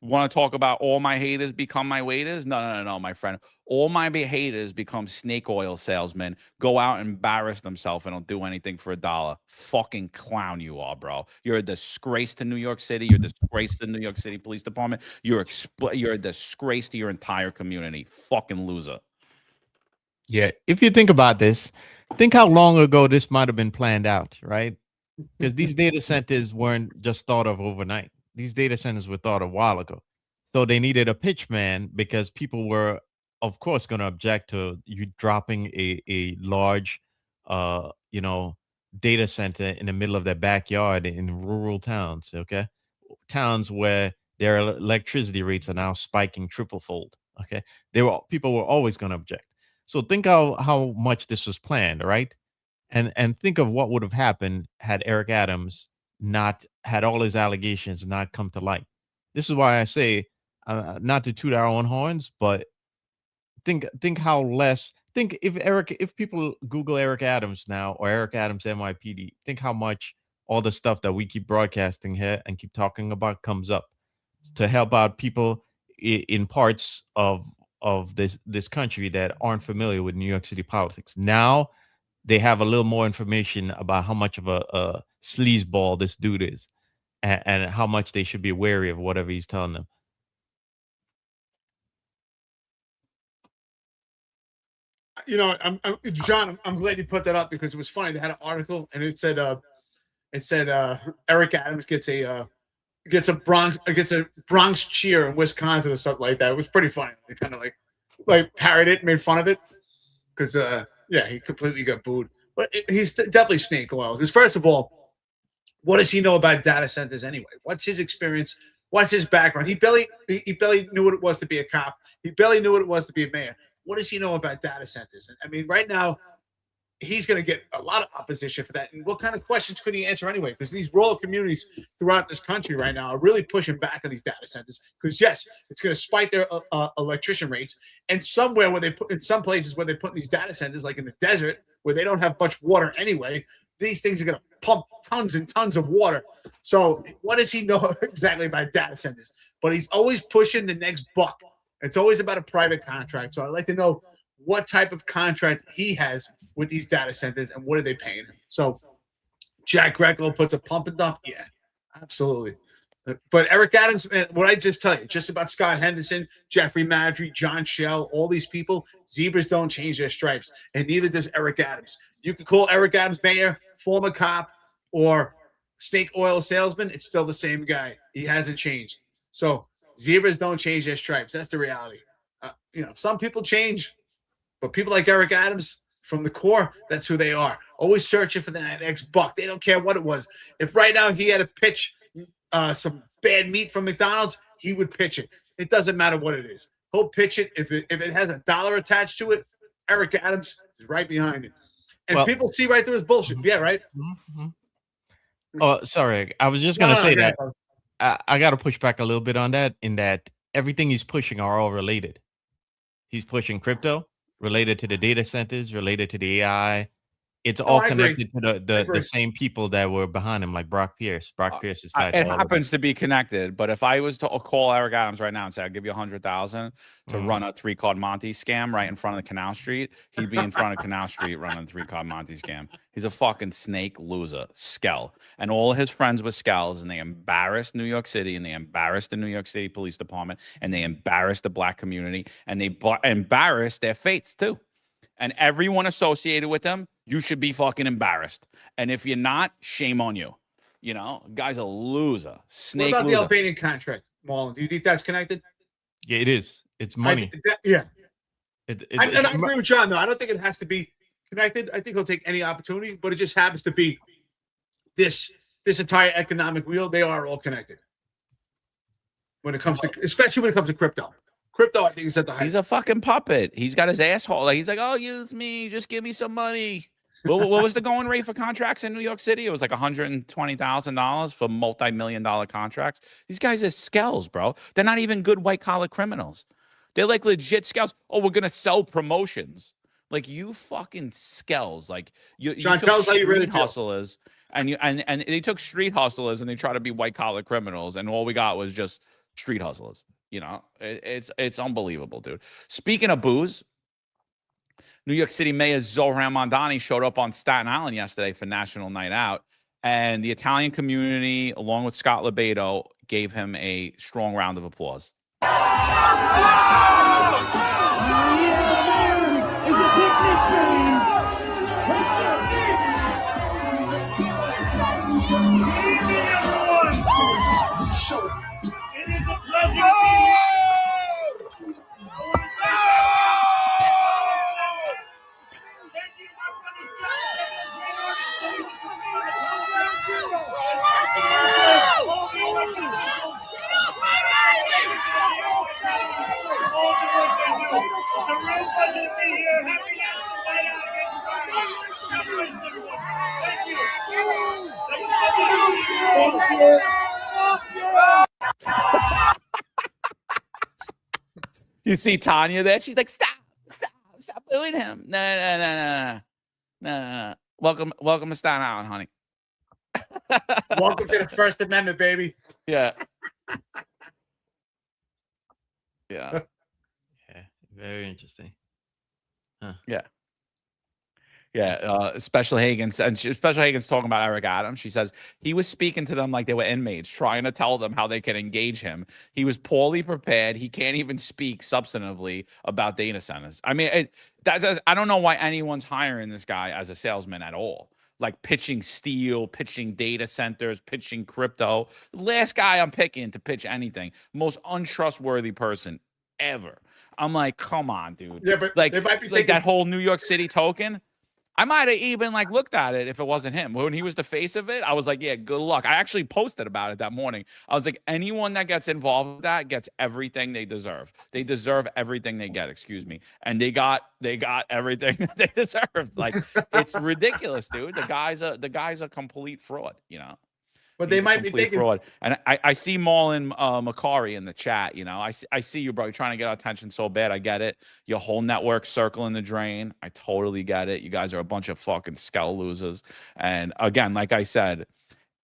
Want to talk about all my haters become my waiters? No, my friend. All my haters become snake oil salesmen, go out and embarrass themselves and don't do anything for $1. Fucking clown you are, bro. You're a disgrace to New York City. You're a disgrace to the New York City Police Department. You're a disgrace to your entire community. Fucking loser. Yeah, if you think about this, think how long ago this might have been planned out, right? Because these data centers weren't just thought of overnight. These data centers were thought a while ago. So they needed a pitch man because people were, of course, going to object to you dropping a large, data center in the middle of their backyard in rural towns, okay? Towns where their electricity rates are now spiking triple-fold, okay? People were always going to object. So think how much this was planned, right? And think of what would have happened had Eric Adams not had all his allegations not come to light. This is why I say, not to toot our own horns, but think if people Google Eric Adams now or Eric Adams NYPD, think how much all the stuff that we keep broadcasting here and keep talking about comes up to help out people in parts of this country that aren't familiar with New York City politics. Now they have a little more information about how much of a sleazeball this dude is, and how much they should be wary of whatever he's telling them. John, I'm glad you put that up because it was funny. They had an article and it said Eric Adams gets a Bronx cheer in Wisconsin or something like that. It was pretty funny. They kind of like parodied it, made fun of it because he completely got booed. But he's definitely snake oil because first of all, what does he know about data centers anyway? What's his experience? What's his background? He barely knew what it was to be a cop. He barely knew what it was to be a mayor. What does he know about data centers? I mean, right now, he's going to get a lot of opposition for that. And what kind of questions could he answer anyway? Because these rural communities throughout this country right now are really pushing back on these data centers. Because yes, it's going to spike their electrician rates. And somewhere where they put in some places where they put these data centers, like in the desert, where they don't have much water anyway, these things are going to pump tons and tons of water. So what does he know exactly about data centers? But he's always pushing the next buck. It's always about a private contract. So I'd like to know what type of contract he has with these data centers and what are they paying him. So Jack Greco puts a pump and dump. Yeah, absolutely. But Eric Adams, man, what I just tell you, just about Scott Henderson, Jeffrey Madry, John Schell, all these people, zebras don't change their stripes, and neither does Eric Adams. You could call Eric Adams mayor, former cop, or snake oil salesman. It's still the same guy. He hasn't changed. So zebras don't change their stripes. That's the reality. Some people change, but people like Eric Adams from the core, that's who they are. Always searching for the next buck. They don't care what it was. If right now he had to pitch some bad meat from McDonald's, he would pitch it. It doesn't matter what it is. He'll pitch it. If it has $1 attached to it, Eric Adams is right behind it. And people see right through his bullshit. Yeah, right? Mm-hmm. Oh, sorry. I was just going to say that. I got to push back a little bit on that, in that everything he's pushing are all related. He's pushing crypto, related to the data centers, related to the AI. It's all connected to the same people that were behind him, like Brock Pierce. Brock Pierce is tied. It happens to be connected, but if I was to call Eric Adams right now and say, I'll give you $100,000 to run a 3-card Monty scam right in front of the Canal Street, he'd be in front of Canal Street running a 3-card Monty scam. He's a fucking snake loser, skell. And all his friends were skells, and they embarrassed New York City, and they embarrassed the New York City Police Department, and they embarrassed the black community, and they embarrassed their faiths too. And everyone associated with them, you should be fucking embarrassed. And if you're not, shame on you. Guy's a loser. Snake. What about loser. the Albanian contract, Marlon? Do you think that's connected? Yeah, it is. It's money. Yeah. And I agree with John, though. I don't think it has to be connected. I think he'll take any opportunity, but it just happens to be this entire economic wheel. They are all connected when it comes to, especially when it comes to crypto. Crypto, I think, is at the height. He's a fucking puppet. He's got his asshole. Like, he's like, oh, use me. Just give me some money. What was the going rate for contracts in New York City? It was like $120,000 for multi-million-dollar contracts. These guys are skells, bro. They're not even good white-collar criminals. They're like legit skells. Oh, we're going to sell promotions. Like, you fucking skells. Like, you John, took tell us how you really street feel. hustlers, and they took street hustlers and they try to be white-collar criminals, and all we got was just street hustlers. You know, it's unbelievable, dude. Speaking of booze, New York City Mayor Zohran Mamdani showed up on Staten Island yesterday for National Night Out, and the Italian community, along with Scott Lebedo, gave him a strong round of applause. You see Tanya there? She's like, stop booing him. No. Welcome to Staten Island, honey. Welcome to the First Amendment, baby. Yeah. Yeah. Yeah. Very interesting. Huh. Yeah. Yeah, Special Hagen's talking about Eric Adams. She says he was speaking to them like they were inmates, trying to tell them how they can engage him. He was poorly prepared. He can't even speak substantively about data centers. I mean, I don't know why anyone's hiring this guy as a salesman at all. Like pitching steel, pitching data centers, pitching crypto. Last guy I'm picking to pitch anything. Most untrustworthy person ever. I'm like, come on, dude. Yeah, but like, they might be like thinking that whole New York City token. I might have even like looked at it if it wasn't him. When he was the face of it, I was like, yeah, good luck. I actually posted about it that morning. I was like, anyone that gets involved with that gets everything they deserve. They deserve everything they get, excuse me. And they got everything that they deserved. Like, it's ridiculous, dude. The guy's a complete fraud, you know. But they might be thinking fraud. And I see Marlon Macari in the chat. You know, I see you, bro. You're trying to get our attention so bad. I get it. Your whole network circling the drain. I totally get it. You guys are a bunch of fucking skull losers. And again, like I said,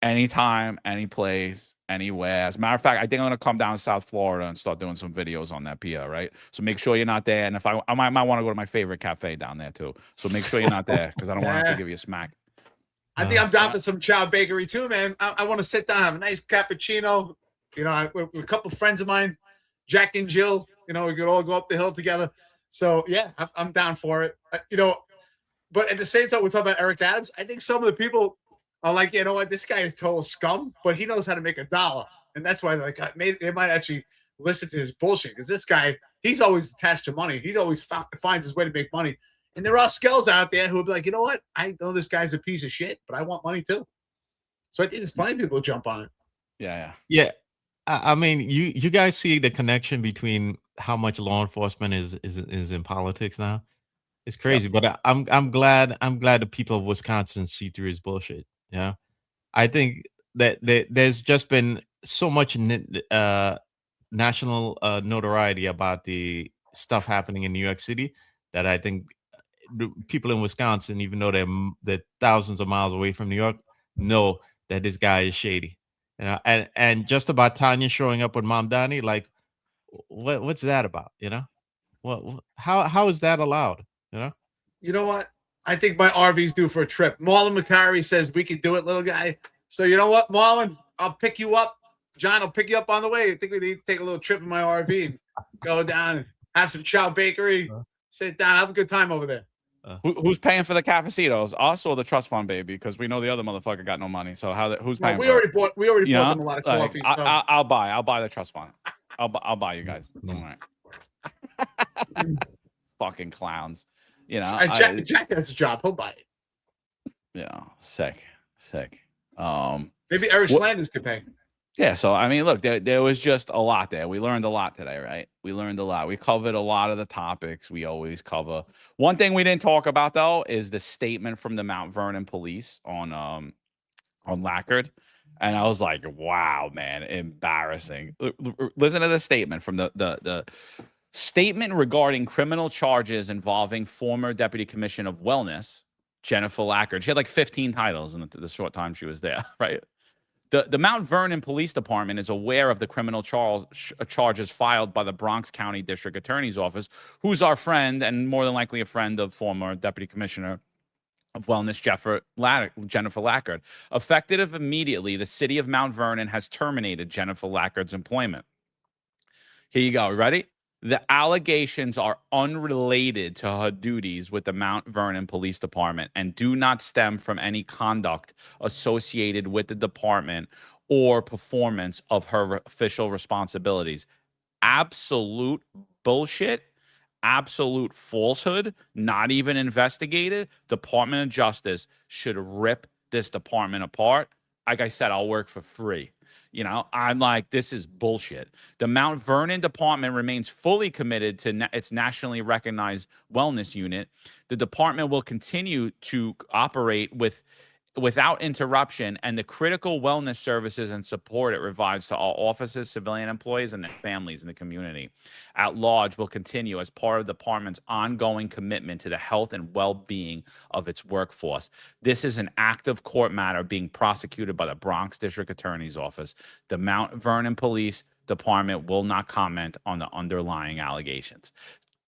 anytime, any place, anywhere. As a matter of fact, I think I'm gonna come down to South Florida and start doing some videos on that pier, right? So make sure you're not there. And if I might want to go to my favorite cafe down there too. So make sure you're not there because I don't want to have to give you a smack. I think I'm down for some chow bakery too, man. I want to sit down, have a nice cappuccino. You know, with a couple of friends of mine, Jack and Jill. You know, we could all go up the hill together. So yeah, I'm down for it. You know, but at the same time, we're talking about Eric Adams. I think some of the people are like, you know what, this guy is total scum, but he knows how to make $1, and that's why they might actually listen to his bullshit because this guy, he's always attached to money. He's always finds his way to make money. And there are skells out there who will be like, you know what? I know this guy's a piece of shit, but I want money too. So I think there's plenty of people who jump on it. Yeah. I mean, you guys see the connection between how much law enforcement is in politics now. It's crazy, but I'm glad the people of Wisconsin see through his bullshit. Yeah, I think that there's just been so much national notoriety about the stuff happening in New York City that I think the people in Wisconsin, even though they're thousands of miles away from New York, know that this guy is shady. You know, and just about Tanya showing up with Mamdani, like, what's that about? You know, how is that allowed? You know what? I think my RV's due for a trip. Marlon Macari says we can do it, little guy. So you know what, Marlon? I'll pick you up. John, I'll pick you up on the way. I think we need to take a little trip in my RV and go down and have some chow bakery, sit down, have a good time over there. Who's paying for the cafecitos? Us or the trust fund, baby? Because we know the other motherfucker got no money. So who's paying? We already bought them a lot of coffee. I'll buy the trust fund. I'll buy you guys. All right. fucking clowns. You know, Jack has a job. He'll buy it. Yeah, sick. Maybe Eric Slanders could pay. Yeah, so I mean, look, there was just a lot there. We learned a lot today, right? We learned a lot. We covered a lot of the topics we always cover. One thing we didn't talk about though is the statement from the Mount Vernon police on Lackard. And I was like, wow, man, embarrassing. Listen to the statement from the statement regarding criminal charges involving former Deputy Commissioner of Wellness, Jennifer Lackard. She had like 15 titles in the short time she was there, right? The Mount Vernon Police Department is aware of the criminal charges filed by the Bronx County District Attorney's Office, who's our friend and more than likely a friend of former Deputy Commissioner of Wellness, Jennifer Lackard. Effective immediately, the city of Mount Vernon has terminated Jennifer Lackard's employment. Here you go. Ready? The allegations are unrelated to her duties with the Mount Vernon Police Department and do not stem from any conduct associated with the department or performance of her official responsibilities. Absolute bullshit. Absolute falsehood. Not even investigated. Department of Justice should rip this department apart. Like I said, I'll work for free. You know, I'm like, this is bullshit. The Mount Vernon department remains fully committed to its nationally recognized wellness unit. The department will continue to operate without interruption, and the critical wellness services and support it provides to all officers, civilian employees, and their families in the community at large will continue as part of the department's ongoing commitment to the health and well-being of its workforce. This is an active court matter being prosecuted by the Bronx District Attorney's Office. The Mount Vernon Police Department will not comment on the underlying allegations.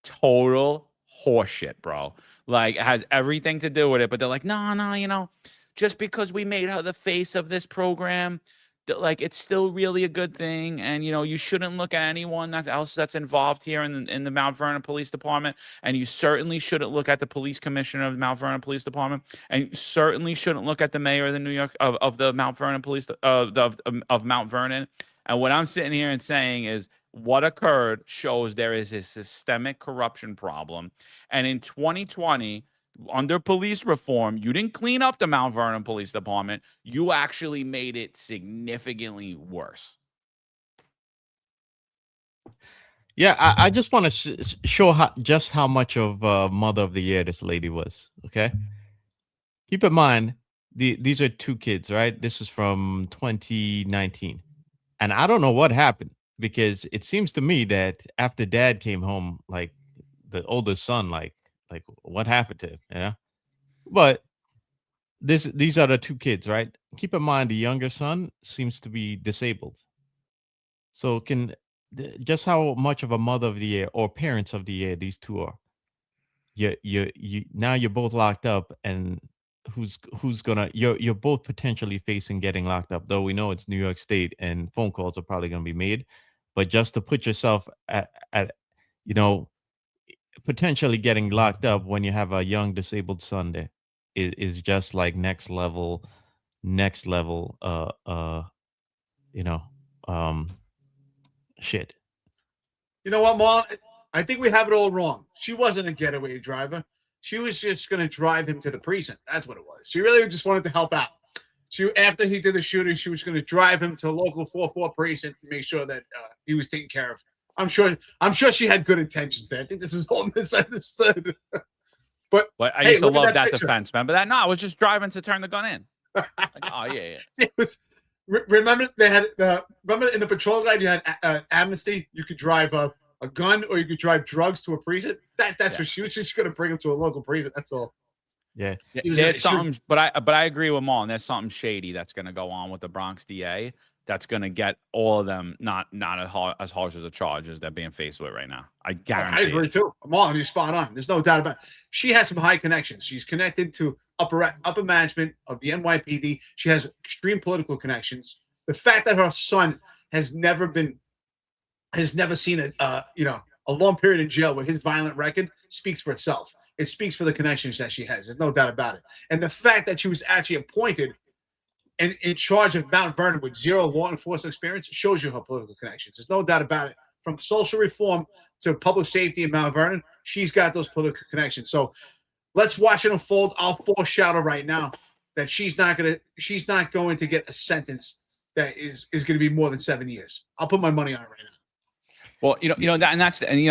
Total horseshit, bro. Like, it has everything to do with it, but they're like, no, you know, just because we made her the face of this program, like, it's still really a good thing. And, you know, you shouldn't look at anyone else that's involved here in the Mount Vernon Police Department. And you certainly shouldn't look at the police commissioner of the Mount Vernon Police Department. And you certainly shouldn't look at the mayor of the New York of the Mount Vernon Police of Mount Vernon. And what I'm sitting here and saying is what occurred shows there is a systemic corruption problem. And in 2020, under police reform, you didn't clean up the Mount Vernon Police Department. You actually made it significantly worse. Yeah, I just want to show just how much of Mother of the Year this lady was. Okay, keep in mind these are two kids, right? This is from 2019, and I don't know what happened, because it seems to me that after Dad came home, like the older son, like what happened to him, you know? But these are the two kids, right? Keep in mind the younger son seems to be disabled. So just how much of a Mother of the Year or Parents of the Year these two are. You now you're both locked up, and who's gonna you're both potentially facing getting locked up, though we know it's New York State and phone calls are probably gonna be made. But just to put yourself at you know, potentially getting locked up when you have a young disabled son there is just like next level shit. You know what, Marlon? I think we have it all wrong. She wasn't a getaway driver. She was just going to drive him to the precinct. That's what it was. She really just wanted to help out. After he did the shooting, she was going to drive him to a local 4-4 precinct and make sure that he was taken care of. I'm sure she had good intentions there. I think this is all misunderstood. But I used to love that defense, man. But I was just driving to turn the gun in. Like, oh yeah. It was, remember they had remember in the patrol guide you had amnesty. You could drive a gun or you could drive drugs to a precinct. That's what she was just going to bring him to a local precinct. That's all. Yeah. There's something, but I agree with Marlon. There's something shady that's going to go on with the Bronx DA. That's going to get all of them not as harsh as a charge as they're being faced with right now. I guarantee. I agree too. Marlon, you're spot on. There's no doubt about it. She has some high connections. She's connected to upper management of the NYPD. She has extreme political connections. The fact that her son has never seen a long period in jail with his violent record speaks for itself. It speaks for the connections that she has. There's no doubt about it. And the fact that she was actually appointed and in charge of Mount Vernon with zero law enforcement experience shows you her political connections. There's no doubt about it. from social reform to public safety in Mount Vernon. She's got those political connections. So let's watch it unfold. I'll foreshadow right now that she's not going to get a sentence that is going to be more than 7 years. I'll put my money on it right now. Well,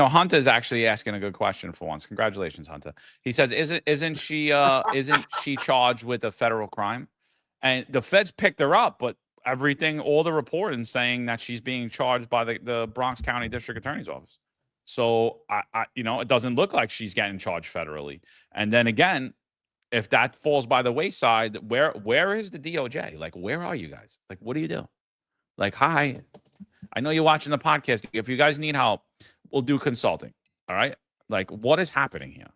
Hunter is actually asking a good question for once. Congratulations, Hunter. He says, isn't she charged with a federal crime? And the feds picked her up, but all the reporting saying that she's being charged by the Bronx County District Attorney's Office. So it doesn't look like she's getting charged federally. And then again, if that falls by the wayside, where is the DOJ? Like, where are you guys? Like, what do you do? Like, hi, I know you're watching the podcast. If you guys need help, we'll do consulting. All right. Like, what is happening here?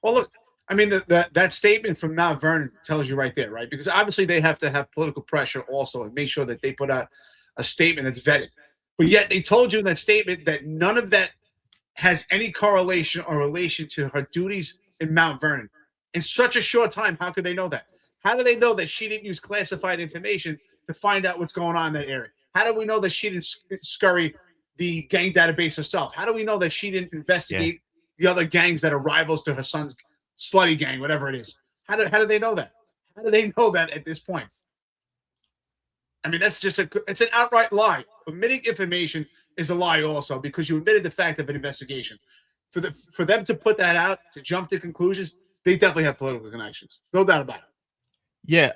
Well, look, I mean, that statement from Mount Vernon tells you right there, right? Because obviously they have to have political pressure also and make sure that they put out a statement that's vetted. But yet they told you in that statement that none of that has any correlation or relation to her duties in Mount Vernon. In such a short time, how could they know that? How do they know that she didn't use classified information to find out what's going on in that area? How do we know that she didn't scurry the gang database herself? How do we know that she didn't investigate the other gangs that are rivals to her son's slutty gang, whatever it is? How do they know that? How do they know that at this point? I mean, that's just it's an outright lie. Omitting information is a lie also, because you admitted the fact of an investigation. For them to put that out, to jump to conclusions, they definitely have political connections. No doubt about it. Yeah.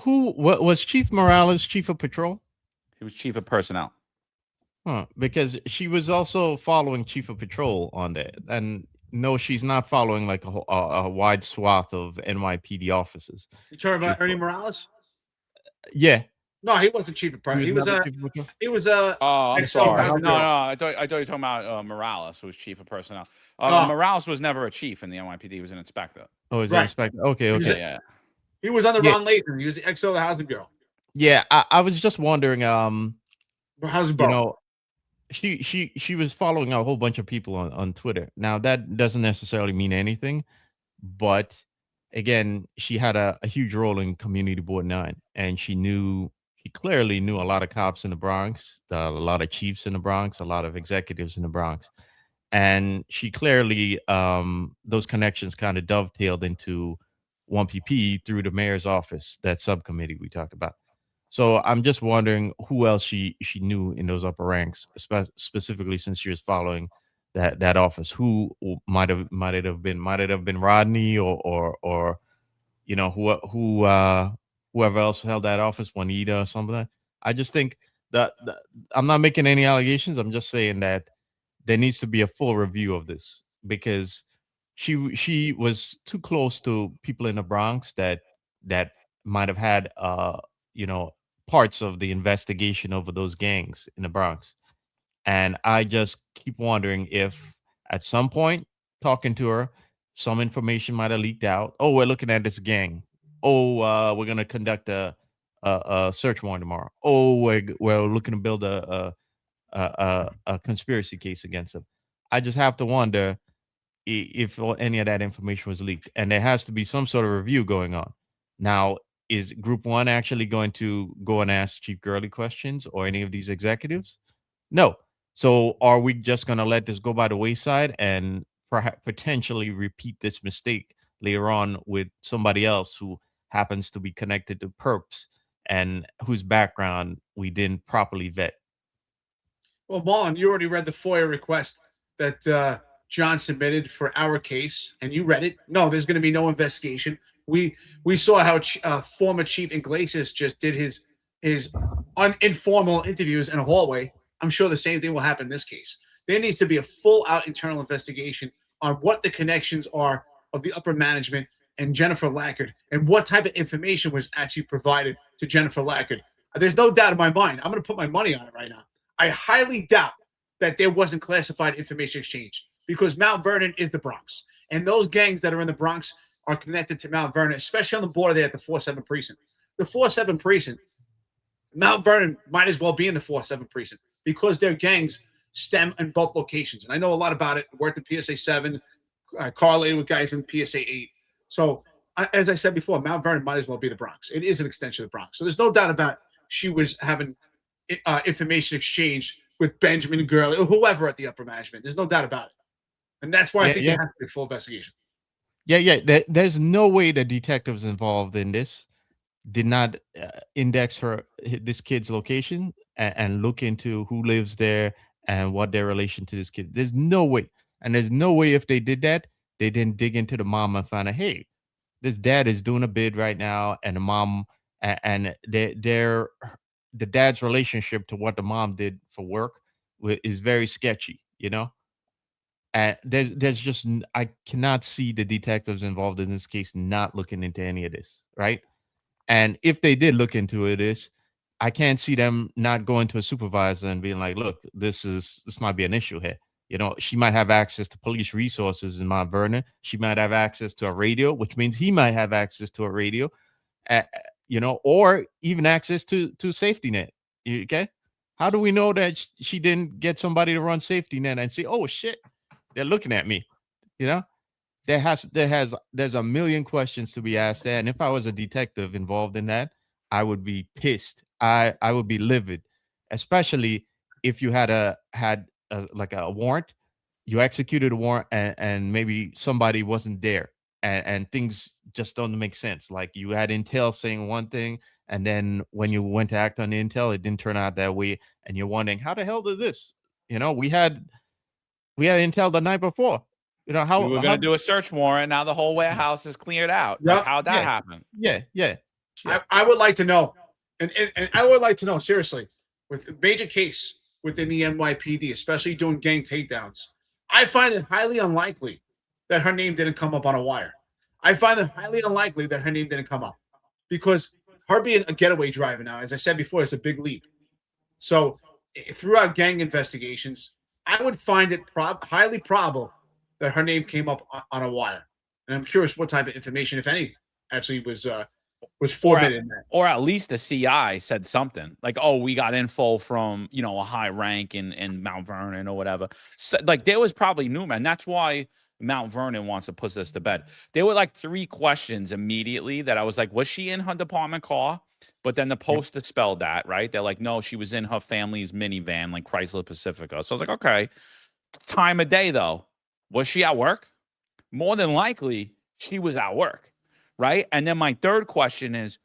What was Chief Morales chief of patrol? He was chief of personnel. Huh. Because she was also following chief of patrol on that. And no, she's not following like a wide swath of NYPD offices. You talking about Ernie Morales? Yeah. No, he wasn't chief of personnel. He was Oh, I'm sorry. No, I thought you were talking about Morales, who was chief of personnel. Morales was never a chief in the NYPD. He was an inspector. Oh, he's an inspector. Okay. Yeah. He was under Ron Lathan. He was the XO of the Housing Bureau. Yeah, I was just wondering. Housing Bureau. She was following a whole bunch of people on Twitter. Now that doesn't necessarily mean anything, but again, she had a huge role in Community Board 9, and she clearly knew a lot of cops in the Bronx, a lot of chiefs in the Bronx, a lot of executives in the Bronx. And she clearly, those connections kind of dovetailed into 1PP through the mayor's office, that subcommittee we talked about. So I'm just wondering who else she knew in those upper ranks, specifically since she was following that office. Who might it have been Rodney or whoever else held that office, Juanita or something. I just think that I'm not making any allegations. I'm just saying that there needs to be a full review of this, because she was too close to people in the Bronx that might have had parts of the investigation over those gangs in the Bronx. And I just keep wondering if at some point talking to her, some information might have leaked out. Oh, we're looking at this gang. Oh, we're going to conduct a search warrant tomorrow. Oh, we're looking to build a conspiracy case against them. I just have to wonder if any of that information was leaked, and there has to be some sort of review going on. Now, is Group 1 actually going to go and ask Chief Gurley questions or any of these executives? No. So are we just going to let this go by the wayside and perhaps potentially repeat this mistake later on with somebody else who happens to be connected to perps and whose background we didn't properly vet? Well, Marlon, you already read the FOIA request that John submitted for our case, and you read it. No, there's going to be no investigation. We saw how former Chief Iglesias just did his informal interviews in a hallway. I'm sure the same thing will happen in this case. There needs to be a full-out internal investigation on what the connections are of the upper management and Jennifer Lackard, and what type of information was actually provided to Jennifer Lackard. There's no doubt in my mind. I'm going to put my money on it right now. I highly doubt that there wasn't classified information exchanged, because Mount Vernon is the Bronx. And those gangs that are in the Bronx are connected to Mount Vernon, especially on the border there at the 4-7 precinct. The 4-7 precinct, Mount Vernon might as well be in the 4-7 precinct, because their gangs stem in both locations. And I know a lot about it. Worked at PSA 7, correlated with guys in PSA 8. So, as I said before, Mount Vernon might as well be the Bronx. It is an extension of the Bronx. So there's no doubt about she was having information exchanged with Benjamin Gurley or whoever at the upper management. There's no doubt about it. And that's why I think there has to be a full investigation. There's no way the detectives involved in this did not index this kid's location and look into who lives there and what their relation to this kid. There's no way. And there's no way if they did that, they didn't dig into the mom and find out, hey, this dad is doing a bid right now, and the mom and the dad's relationship to what the mom did for work is very sketchy, you know? And there's just, I cannot see the detectives involved in this case not looking into any of this, right? And if they did look into it, I can't see them not going to a supervisor and being like, look, this might be an issue here. You know, she might have access to police resources in Mount Vernon. She might have access to a radio, which means he might have access to a radio, you know, or even access to safety net. Okay. How do we know that she didn't get somebody to run safety net and say, oh shit, they're looking at me? You know, there's a million questions to be asked there. And if I was a detective involved in that, I would be pissed. I would be livid, especially if you had like a warrant, you executed a warrant and maybe somebody wasn't there and things just don't make sense. Like you had intel saying one thing, and then when you went to act on the intel, it didn't turn out that way. And you're wondering, how the hell did this? You know, we had intel the night before. You know, how we were going to do a search warrant. Now the whole warehouse is cleared out. Yep. Like, how'd that happen? Yeah. I would like to know, and I would like to know, seriously, with a major case within the NYPD, especially doing gang takedowns, I find it highly unlikely that her name didn't come up on a wire. I find it highly unlikely that her name didn't come up, because her being a getaway driver now, as I said before, is a big leap. So throughout gang investigations, I would find it highly probable that her name came up on a wire. And I'm curious what type of information, if any, actually was formatted in that. Or at least the CI said something like, oh, we got info from, you know, a high rank in Mount Vernon or whatever. So, like, there was probably numerous, and that's why Mount Vernon wants to put this to bed. There were like 3 questions immediately that I was like, was she in her department car? But then the poster spelled that, right? They're like, no, she was in her family's minivan, like Chrysler Pacifica. So I was like, okay. Time of day, though. Was she at work? More than likely, she was at work, right? And then my third question is,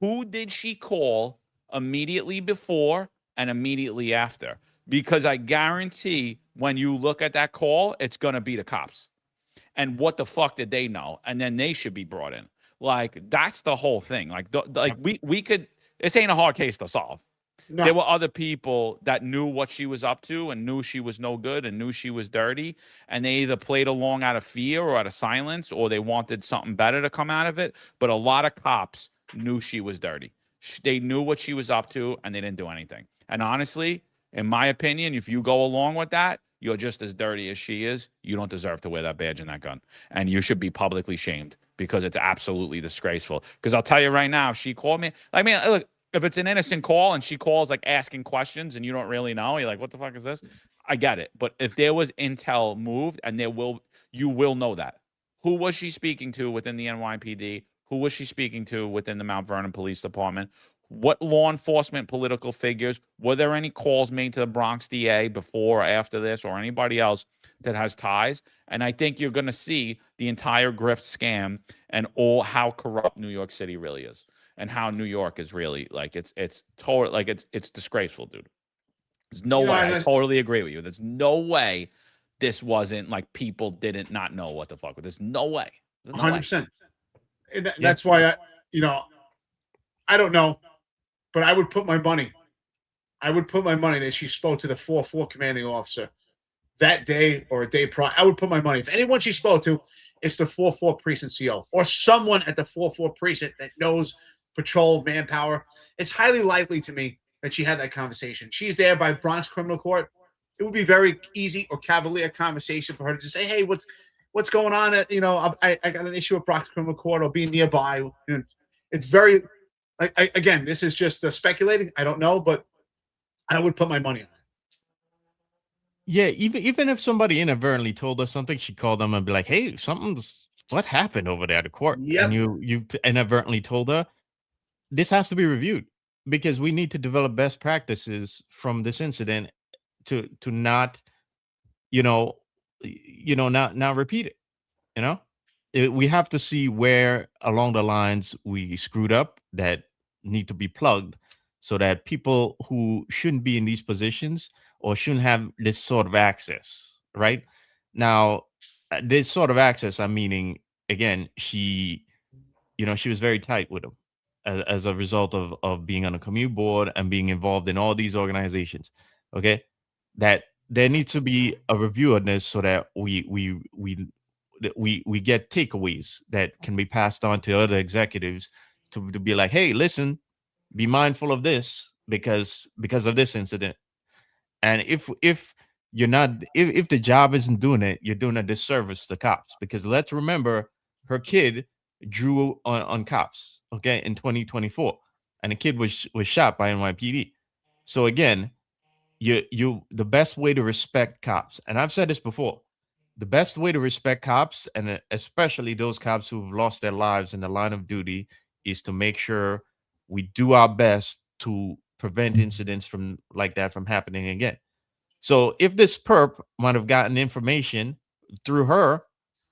who did she call immediately before and immediately after? Because I guarantee when you look at that call, it's going to be the cops. And what the fuck did they know? And then they should be brought in. Like, that's the whole thing. Like, we could, this ain't a hard case to solve. No. There were other people that knew what she was up to and knew she was no good and knew she was dirty. And they either played along out of fear or out of silence, or they wanted something better to come out of it. But a lot of cops knew she was dirty. They knew what she was up to, and they didn't do anything. And honestly, in my opinion, if you go along with that, you're just as dirty as she is. You don't deserve to wear that badge and that gun. And you should be publicly shamed, because it's absolutely disgraceful. Because I'll tell you right now, if she called me, I mean, look, if it's an innocent call and she calls like asking questions and you don't really know, you're like, what the fuck is this? I get it. But if there was intel moved, and you will know that. Who was she speaking to within the NYPD? Who was she speaking to within the Mount Vernon Police Department? What law enforcement political figures? Were there any calls made to the Bronx DA before or after this, or anybody else that has ties? And I think you're going to see the entire grift scam and all how corrupt New York City really is, and how New York is really like, it's total, like it's disgraceful, dude. There's no way. I totally agree with you. There's no way this wasn't like people didn't not know what the fuck. There's no way. 100%. That's why I don't know. But I would put my money. That she spoke to the 4-4 commanding officer that day or a day prior. I would put my money. If anyone she spoke to, it's the 4-4 precinct CO or someone at the 4-4 precinct that knows patrol manpower. It's highly likely to me that she had that conversation. She's there by Bronx criminal court. It would be very easy or cavalier conversation for her to just say, hey, what's going on? I got an issue at Bronx criminal court. I'll be nearby. It's very... Again, this is just speculating. I don't know, but I would put my money on it. Yeah, even if somebody inadvertently told us something, she'd call them and be like, "Hey, what happened over there at the court?" Yep. And you inadvertently told her. This has to be reviewed, because we need to develop best practices from this incident to not, not repeat it. We have to see where along the lines we screwed up that need to be plugged, so that people who shouldn't be in these positions or shouldn't have this sort of access, right? Now, this sort of access, I'm meaning, again, she was very tight with him as a result of being on a commute board and being involved in all these organizations. Okay, that there needs to be a review on this, so that we get takeaways that can be passed on to other executives to be like, hey, listen, be mindful of this because of this incident. And if you're not, if the job isn't doing it, you're doing a disservice to cops, because let's remember, her kid drew on cops, okay, in 2024, and the kid was shot by NYPD. So again, the best way to respect cops, and I've said this before, the best way to respect cops, and especially those cops who've lost their lives in the line of duty, is to make sure we do our best to prevent incidents from like that from happening again. So if this perp might have gotten information through her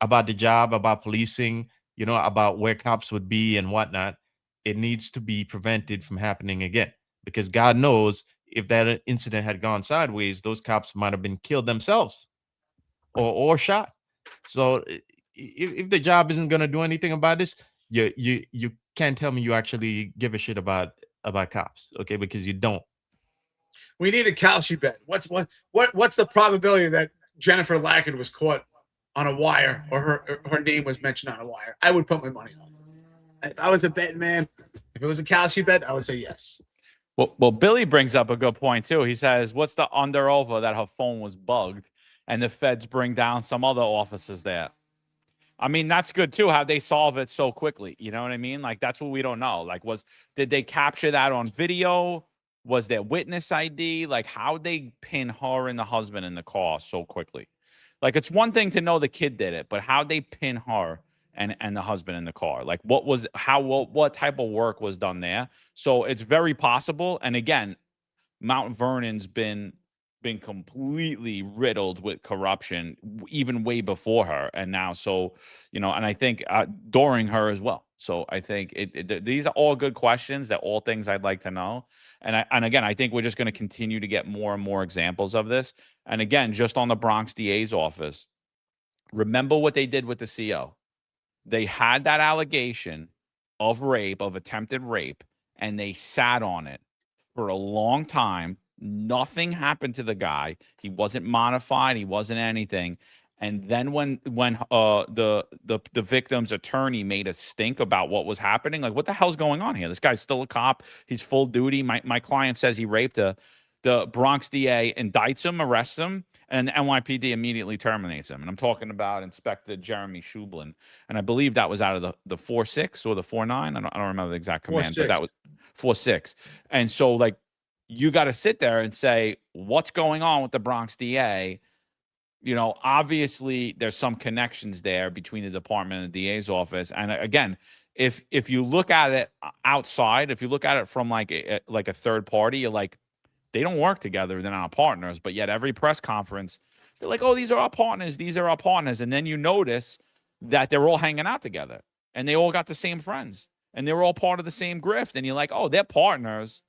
about the job, about policing, about where cops would be and whatnot, it needs to be prevented from happening again. Because God knows, if that incident had gone sideways, those cops might have been killed themselves or shot. So if the job isn't going to do anything about this, you can't tell me you actually give a shit about cops, okay? Because you don't. We need a calci bet. What's the probability that Jennifer Lackard was caught on a wire, or her name was mentioned on a wire? I would put my money on it. If I was a betting man, if it was a calci bet, I would say yes. Well, Billy brings up a good point too. He says, what's the under over that her phone was bugged and the feds bring down some other officers there? I mean, that's good too. How they solve it so quickly. You know what I mean? Like, that's what we don't know. Like, did they capture that on video? Was there witness ID? Like, how they pin her and the husband in the car so quickly? Like, it's one thing to know the kid did it, but how they pin her and the husband in the car? Like, what type of work was done there? So it's very possible. And again, Mount Vernon's been completely riddled with corruption even way before her, and now, so and I think during her as well. So I think these are all good questions. They're all things I'd like to know, and again, I think we're just going to continue to get more and more examples of this. And again, just on the Bronx DA's office, remember what they did with the CO. They had that allegation of rape, of attempted rape, and they sat on it for a long time. Nothing happened to the guy. He wasn't modified. He wasn't anything. And then when the victim's attorney made a stink about what was happening, like, what the hell's going on here? This guy's still a cop. He's full duty. My client says he raped her. The Bronx DA indicts him, arrests him, and NYPD immediately terminates him. And I'm talking about Inspector Jeremy Shublin. And I believe that was out of the 4-6 or the 4-9. I don't remember the exact command, but that was 4-6. And so, like, you got to sit there and say, what's going on with the Bronx DA? Obviously there's some connections there between the department and the DA's office. And again, if you look at it outside, if you look at it from like a third party, you're like, they don't work together. They're not partners. But yet every press conference, they're like, oh, these are our partners. These are our partners. And then you notice that they're all hanging out together and they all got the same friends and they were all part of the same grift. And you're like, oh, they're partners.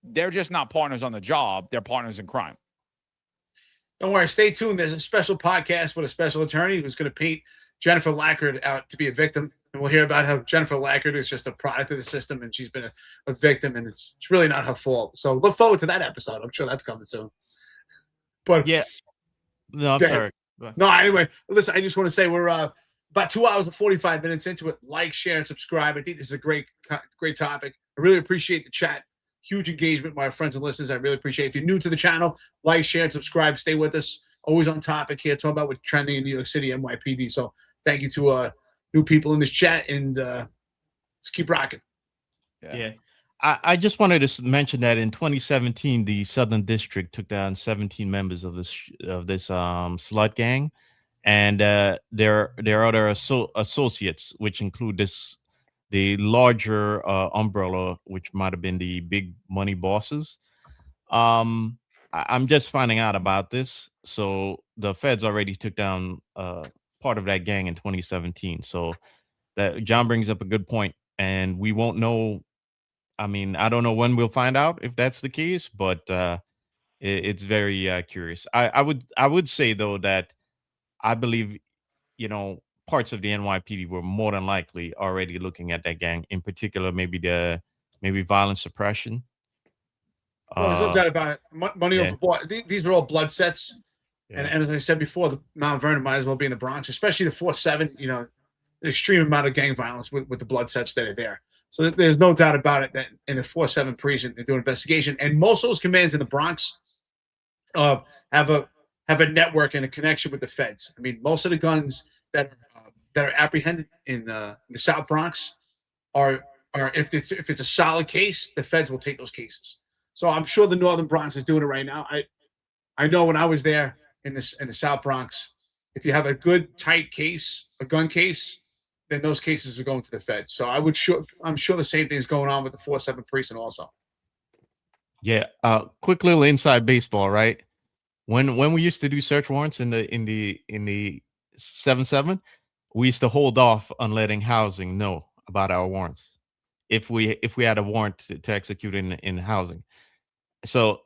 They're just not partners on the job. They're partners in crime. Don't worry. Stay tuned. There's a special podcast with a special attorney who's going to paint Jennifer Lackard out to be a victim. And we'll hear about how Jennifer Lackard is just a product of the system and she's been a victim and it's really not her fault. So look forward to that episode. I'm sure that's coming soon. But yeah. No, I'm sorry. No, anyway, listen, I just want to say we're about 2 hours and 45 minutes into it. Like, share, and subscribe. I think this is a great topic. I really appreciate the chat. Huge engagement, my friends and listeners. I really appreciate it. If you're new to the channel, like, share, and subscribe. Stay with us. Always on topic here, talking about what's trending in New York City, NYPD. So thank you to new people in this chat, and let's keep rocking. Yeah. I just wanted to mention that in 2017, the Southern District took down 17 members of this slut gang, and their other associates, which include the larger umbrella, which might have been the big money bosses. I'm just finding out about this. So the feds already took down part of that gang in 2017. So that John brings up a good point, and we won't know. I mean, I don't know when we'll find out if that's the case, but it's very curious. I would say though that I believe, you know, parts of the NYPD were more than likely already looking at that gang, in particular, maybe violence suppression. Well, there's no doubt about it. Money yeah. over blood. These are all blood sets. Yeah. And as I said before, the Mount Vernon might as well be in the Bronx, especially the 4-7, you know, the extreme amount of gang violence with the blood sets that are there. So there's no doubt about it that in the 4-7 precinct, they're doing investigation. And most of those commands in the Bronx have a network and a connection with the feds. I mean, most of the guns that are apprehended in the South Bronx are if it's a solid case, the feds will take those cases. So I'm sure the Northern Bronx is doing it right now. I know when I was there in the South Bronx, if you have a good tight case, a gun case, then those cases are going to the feds. So I'm sure the same thing is going on with the 4-7 precinct also. Yeah. Quick little inside baseball, right? When we used to do search warrants in the 7-7, we used to hold off on letting housing know about our warrants if we had a warrant to execute in housing. So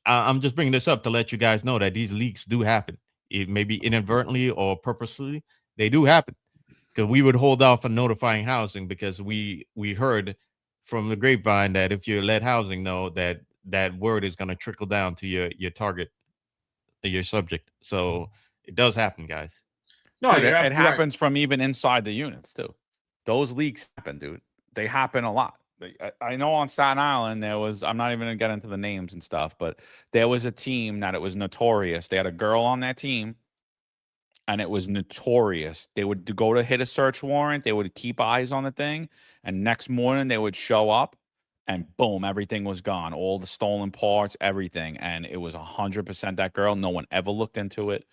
I'm just bringing this up to let you guys know that these leaks do happen. It may be inadvertently or purposely, they do happen. Because we would hold off on notifying housing because we heard from the grapevine that if you let housing know, that word is going to trickle down to your target, your subject. So it does happen, guys. No, dude, it happens from even inside the units too. Those leaks happen, dude. They happen a lot. I know on Staten Island there was, I'm not even gonna get into the names and stuff, but there was a team that it was notorious. They had a girl on that team, and it was notorious. They would go to hit a search warrant. They would keep eyes on the thing, and next morning they would show up, and boom, everything was gone. All the stolen parts, everything, and it was 100% that girl. No one ever looked into it.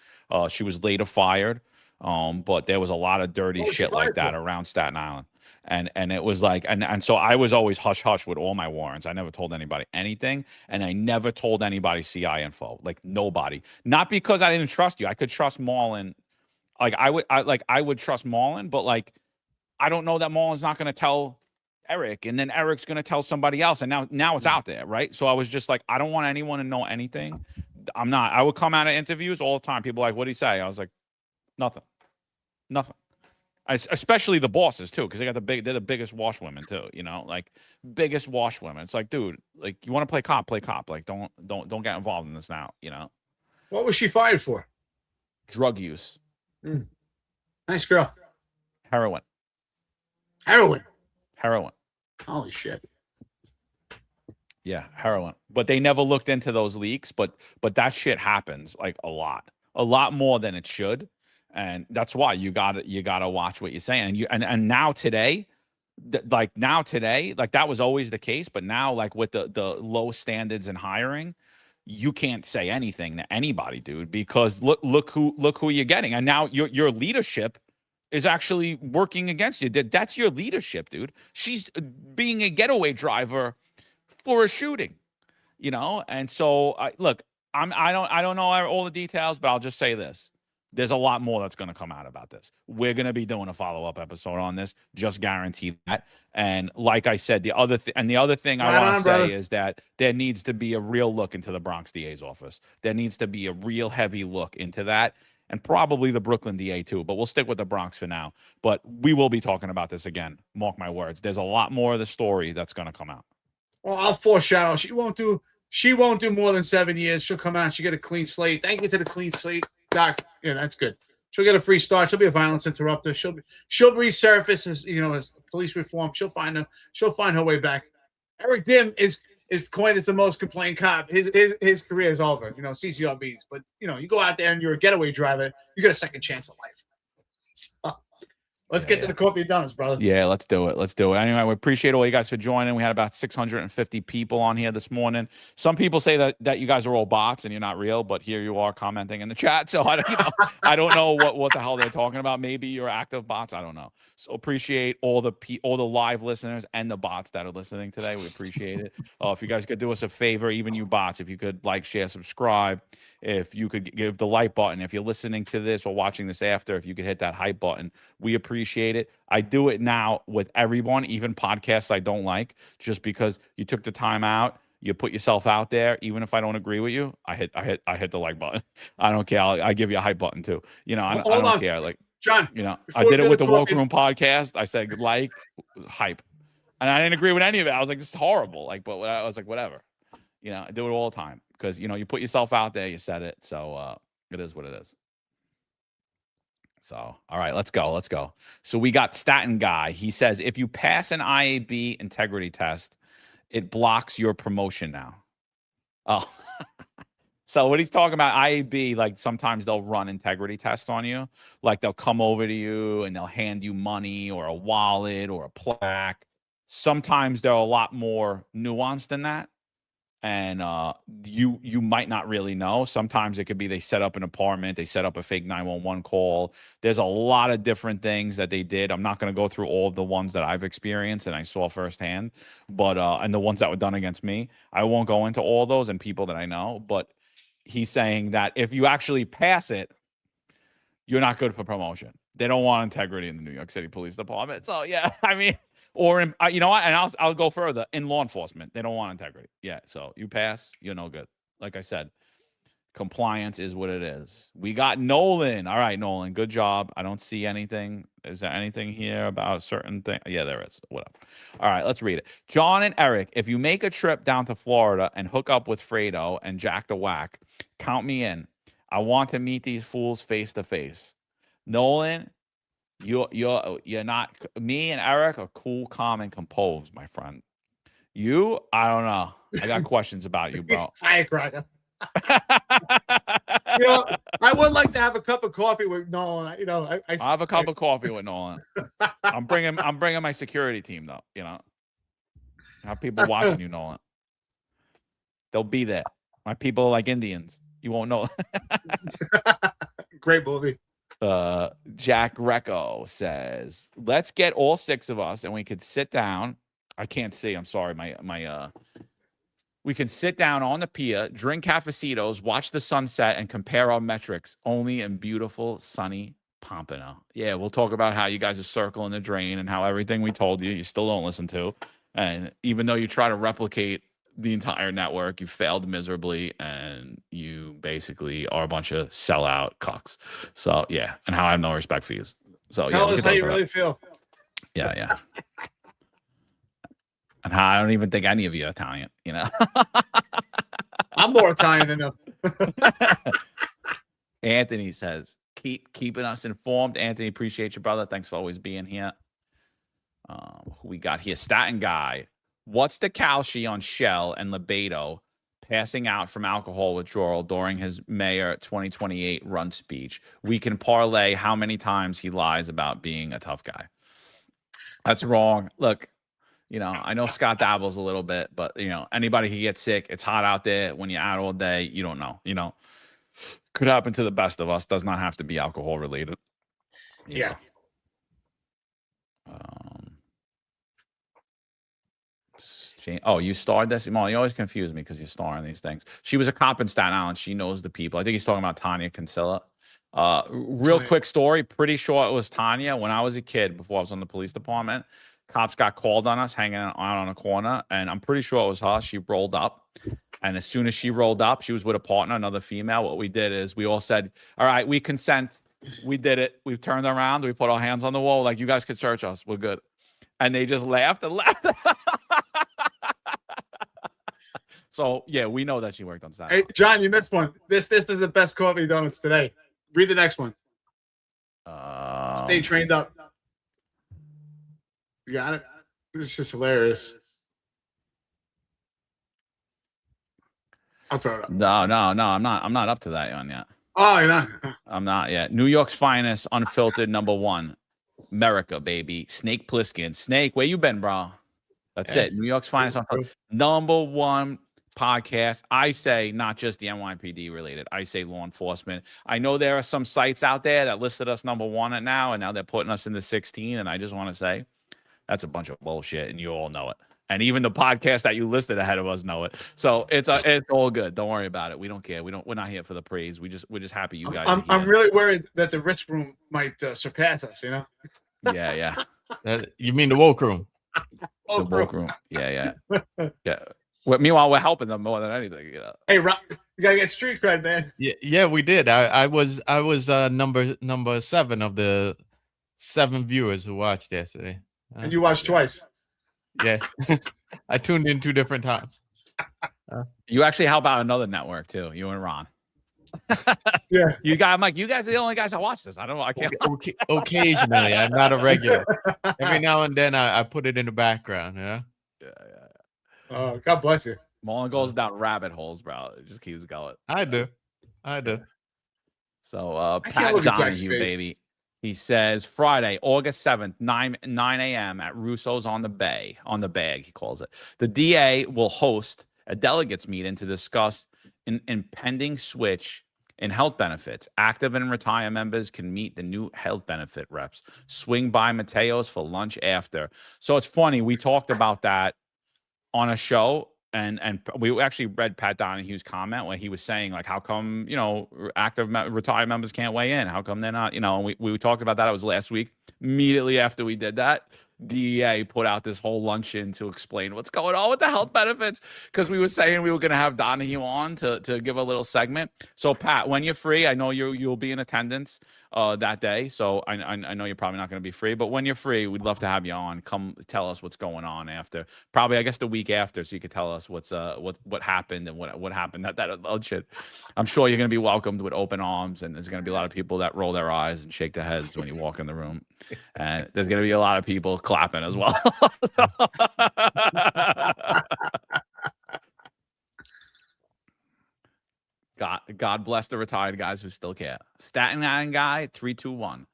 She was later fired, but there was a lot of dirty shit like that around Staten Island. And it was like, and so I was always hush hush with all my warrants. I never told anybody anything, and I never told anybody CI info, like nobody. Not because I didn't trust you. I could trust Marlon. Like I would trust Marlon, but like I don't know that Marlon's not going to tell Eric, and then Eric's going to tell somebody else, and now it's out there, right? So I was just like, I don't want anyone to know anything. I'm not. I would come out of interviews all the time. People are like, what'd he say? I was like, nothing. Especially the bosses too, because they're the biggest washwomen too, you know, like biggest washwomen. It's like, dude, like you want to play cop, like don't get involved in this now, you know. What was she fired for? Drug use. Nice girl. Heroin. Holy shit. Yeah, heroin. But they never looked into those leaks, but that shit happens like a lot more than it should. And that's why you gotta watch what you're saying. And now today, like that was always the case, but now like with the low standards in hiring, you can't say anything to anybody, dude, because look who you're getting. And now your leadership is actually working against you. That's your leadership, dude. She's being a getaway driver for a shooting, you know? And so I don't know all the details, but I'll just say this. There's a lot more that's going to come out about this. We're going to be doing a follow-up episode on this. Just guarantee that. And like I said, the other thing I want to say is that there needs to be a real look into the Bronx DA's office. There needs to be a real heavy look into that, and probably the Brooklyn DA too. But we'll stick with the Bronx for now. But we will be talking about this again. Mark my words. There's a lot more of the story that's going to come out. Well, I'll foreshadow. She won't do more than 7 years. She'll come out. She'll get a clean slate. Thank you to the clean slate. Doc, yeah, that's good. She'll get a free start. She'll be a violence interrupter. She'll resurface as police reform. She'll find her way back. Eric Dim is coined as the most complained cop. His career is over. You know, CCRBs. But you know, you go out there and you're a getaway driver, you get a second chance at life. So, Let's get to the coffee and donuts, brother. Yeah, let's do it. Let's do it. Anyway, we appreciate all you guys for joining. We had about 650 people on here this morning. Some people say that you guys are all bots and you're not real, but here you are commenting in the chat. So I don't know what the hell they're talking about. Maybe you're active bots. I don't know. So appreciate all the live listeners and the bots that are listening today. We appreciate it. If you guys could do us a favor, even you bots, if you could like, share, subscribe, if you could give the like button, if you're listening to this or watching this after, if you could hit that hype button, we appreciate it. I do it now with everyone, even podcasts I don't like, just because you took the time out, you put yourself out there. Even if I don't agree with you, I hit the like button. I don't care. I give you a hype button too. I don't care. Like, John, I did it with the Woke Room podcast. I said like, hype, and I didn't agree with any of it. I was like, this is horrible. Like, but I was like, whatever. I do it all the time because you put yourself out there, you said it, so it is what it is. So, all right, let's go. So we got Staten Guy. He says, if you pass an IAB integrity test, it blocks your promotion now. Oh, so what he's talking about, IAB, like sometimes they'll run integrity tests on you. Like they'll come over to you and they'll hand you money or a wallet or a plaque. Sometimes they're a lot more nuanced than that. And you might not really know. Sometimes it could be they set up an apartment, they set up a fake 911 call. There's a lot of different things that they did. I'm not going to go through all of the ones that I've experienced and I saw firsthand, but and the ones that were done against me. I won't go into all those and people that I know, but he's saying that if you actually pass it, you're not good for promotion. They don't want integrity in the New York City Police Department. So yeah, I mean, or in, you know what? And I'll go further. In law enforcement, they don't want integrity. Yeah, so you pass, you're no good. Like I said, compliance is what it is. We got Nolan. All right, Nolan, good job. I don't see anything. Is there anything here about a certain thing? Yeah, there is. Whatever. All right, let's read it. John and Eric, if you make a trip down to Florida and hook up with Fredo and Jack the Whack, count me in. I want to meet these fools face to face. Nolan, you're not. Me and Eric are cool, calm, and composed, my friend. You, I don't know. I got questions about you, bro. Firecracker. I would like to have a cup of coffee with Nolan. I'll have a cup of coffee with Nolan. I'm bringing my security team though. I have people watching you, Nolan. They'll be there. My people are like Indians. You won't know. Great movie. Jack Recco says, let's get all 6 of us and we could sit down. I can't see. I'm sorry. We can sit down on the pier, drink cafecitos, watch the sunset, and compare our metrics only in beautiful, sunny Pompano. Yeah, we'll talk about how you guys are circling the drain and how everything we told you still don't listen to. And even though you try to replicate the entire network, you failed miserably, and you basically are a bunch of sellout cucks. So yeah, and how I have no respect for you. So tell us how you really feel. Yeah. And how I don't even think any of you are Italian. I'm more Italian than them. Anthony says, keeping us informed. Anthony, appreciate you, brother. Thanks for always being here. Who we got here? Staten Guy. What's the Calci on Shell and Lebedo passing out from alcohol withdrawal during his Mayor 2028 run speech? We can parlay how many times he lies about being a tough guy. That's wrong. Look, I know Scott dabbles a little bit, but, anybody who gets sick, it's hot out there. When you're out all day, you don't know. Could happen to the best of us. Does not have to be alcohol related. Yeah. Oh, you starred this? Molly, you always confuse me because you star in these things. She was a cop in Staten Island. She knows the people. I think he's talking about Tanya Kinsella. Real quick story. Pretty sure it was Tanya. When I was a kid, before I was on the police department, cops got called on us hanging out on a corner, and I'm pretty sure it was her. She rolled up, and as soon as she rolled up, she was with a partner, another female. What we did is we all said, all right, we consent. We did it. We turned around. We put our hands on the wall like, you guys could search us. We're good. And they just laughed and laughed. So, yeah, we know that she worked on Saturday. Hey, John, you missed one. This is the best coffee donuts today. Read the next one. Stay trained up. You got it? It's just hilarious. I'll throw it up. No, I'm not up to that one yet. Oh, you're not? I'm not yet. New York's finest, Unfiltered, #1. America, baby. Snake Plissken. Snake, where you been, bro? That's it. New York's finest. Number one podcast. I say not just the NYPD related. I say law enforcement. I know there are some sites out there that listed us number one at now, and now they're putting us in the 16. And I just want to say that's a bunch of bullshit, and you all know it. And even the podcast that you listed ahead of us know it. So it's all good. Don't worry about it. We don't care. We're not here for the praise. We're just happy you guys. I'm really worried that the risk room might surpass us. You know. Yeah. You mean the woke room? The woke room. Yeah. Well, meanwhile, we're helping them more than anything. You know. Hey, Rob, you gotta get street cred, man. Yeah, we did. I was number 7 of the 7 viewers who watched yesterday. And you watched twice. Yeah, I tuned in 2 different times. You actually help out another network too. You and Ron. Yeah, I'm like, you guys are the only guys that watch this. I don't know. I can't. Occasionally, I'm not a regular. Every now and then, I put it in the background. Yeah. Oh, God bless you. Marlon goes down rabbit holes, bro. It just keeps going. I do. So Pat Donahue, baby. He says Friday, August 7th, 9 a.m. at Russo's on the bag, he calls it. The DA will host a delegates meeting to discuss an impending switch in health benefits. Active and retired members can meet the new health benefit reps. Swing by Mateo's for lunch after. So it's funny. We talked about that on a show. And we actually read Pat Donahue's comment where he was saying, like, how come, active retired members can't weigh in? How come they're not, and we talked about that. It was last week. Immediately after we did that, DEA put out this whole luncheon to explain what's going on with the health benefits, because we were saying we were going to have Donahue on to give a little segment. So, Pat, when you're free, I know you'll be in attendance that day. So I know you're probably not going to be free, but when you're free, we'd love to have you on. Come tell us what's going on after, probably, I guess, the week after, so you could tell us what happened and what happened at that luncheon. I'm sure you're going to be welcomed with open arms, and there's going to be a lot of people that roll their eyes and shake their heads when you walk in the room, and there's going to be a lot of people clapping as well. God bless the retired guys who still care. Staten Island guy, 321.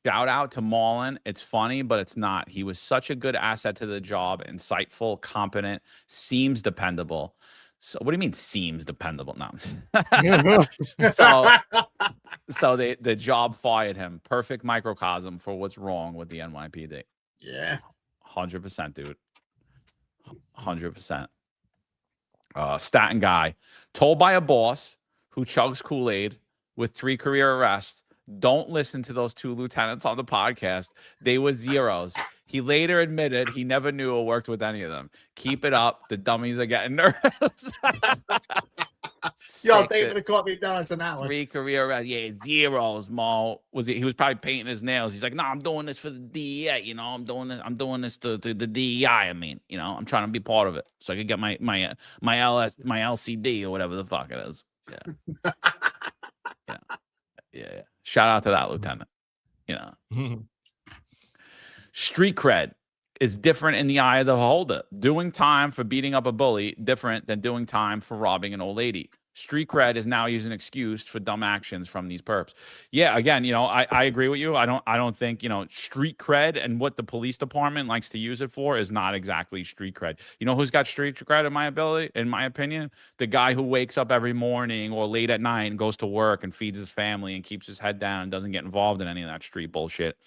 Shout out to Marlon. It's funny, but it's not. He was such a good asset to the job. Insightful, competent, seems dependable. So what do you mean seems dependable? No. So the job fired him. Perfect microcosm for what's wrong with the NYPD. Yeah. 100%, dude. 100%. Staten guy, told by a boss who chugs Kool-Aid with 3 career arrests, don't listen to those 2 lieutenants on the podcast. They were zeros. He later admitted he never knew or worked with any of them. Keep it up. The dummies are getting nervous. Yo, they would have caught me down on that one. 3 career arrests. Yeah, zeros, Mo. He was probably painting his nails. He's like, no, I'm doing this for the DEA. I'm doing this to the DEI. I mean, I'm trying to be part of it so I can get my LCD or whatever the fuck it is. Yeah. Shout out to that lieutenant. Street cred is different in the eye of the beholder. Doing time for beating up a bully different than doing time for robbing an old lady. Street cred is now used an excuse for dumb actions from these perps. Yeah, again, I agree with you. I don't think, street cred and what the police department likes to use it for is not exactly street cred. You know who's got street cred in my opinion? The guy who wakes up every morning or late at night and goes to work and feeds his family and keeps his head down and doesn't get involved in any of that street bullshit.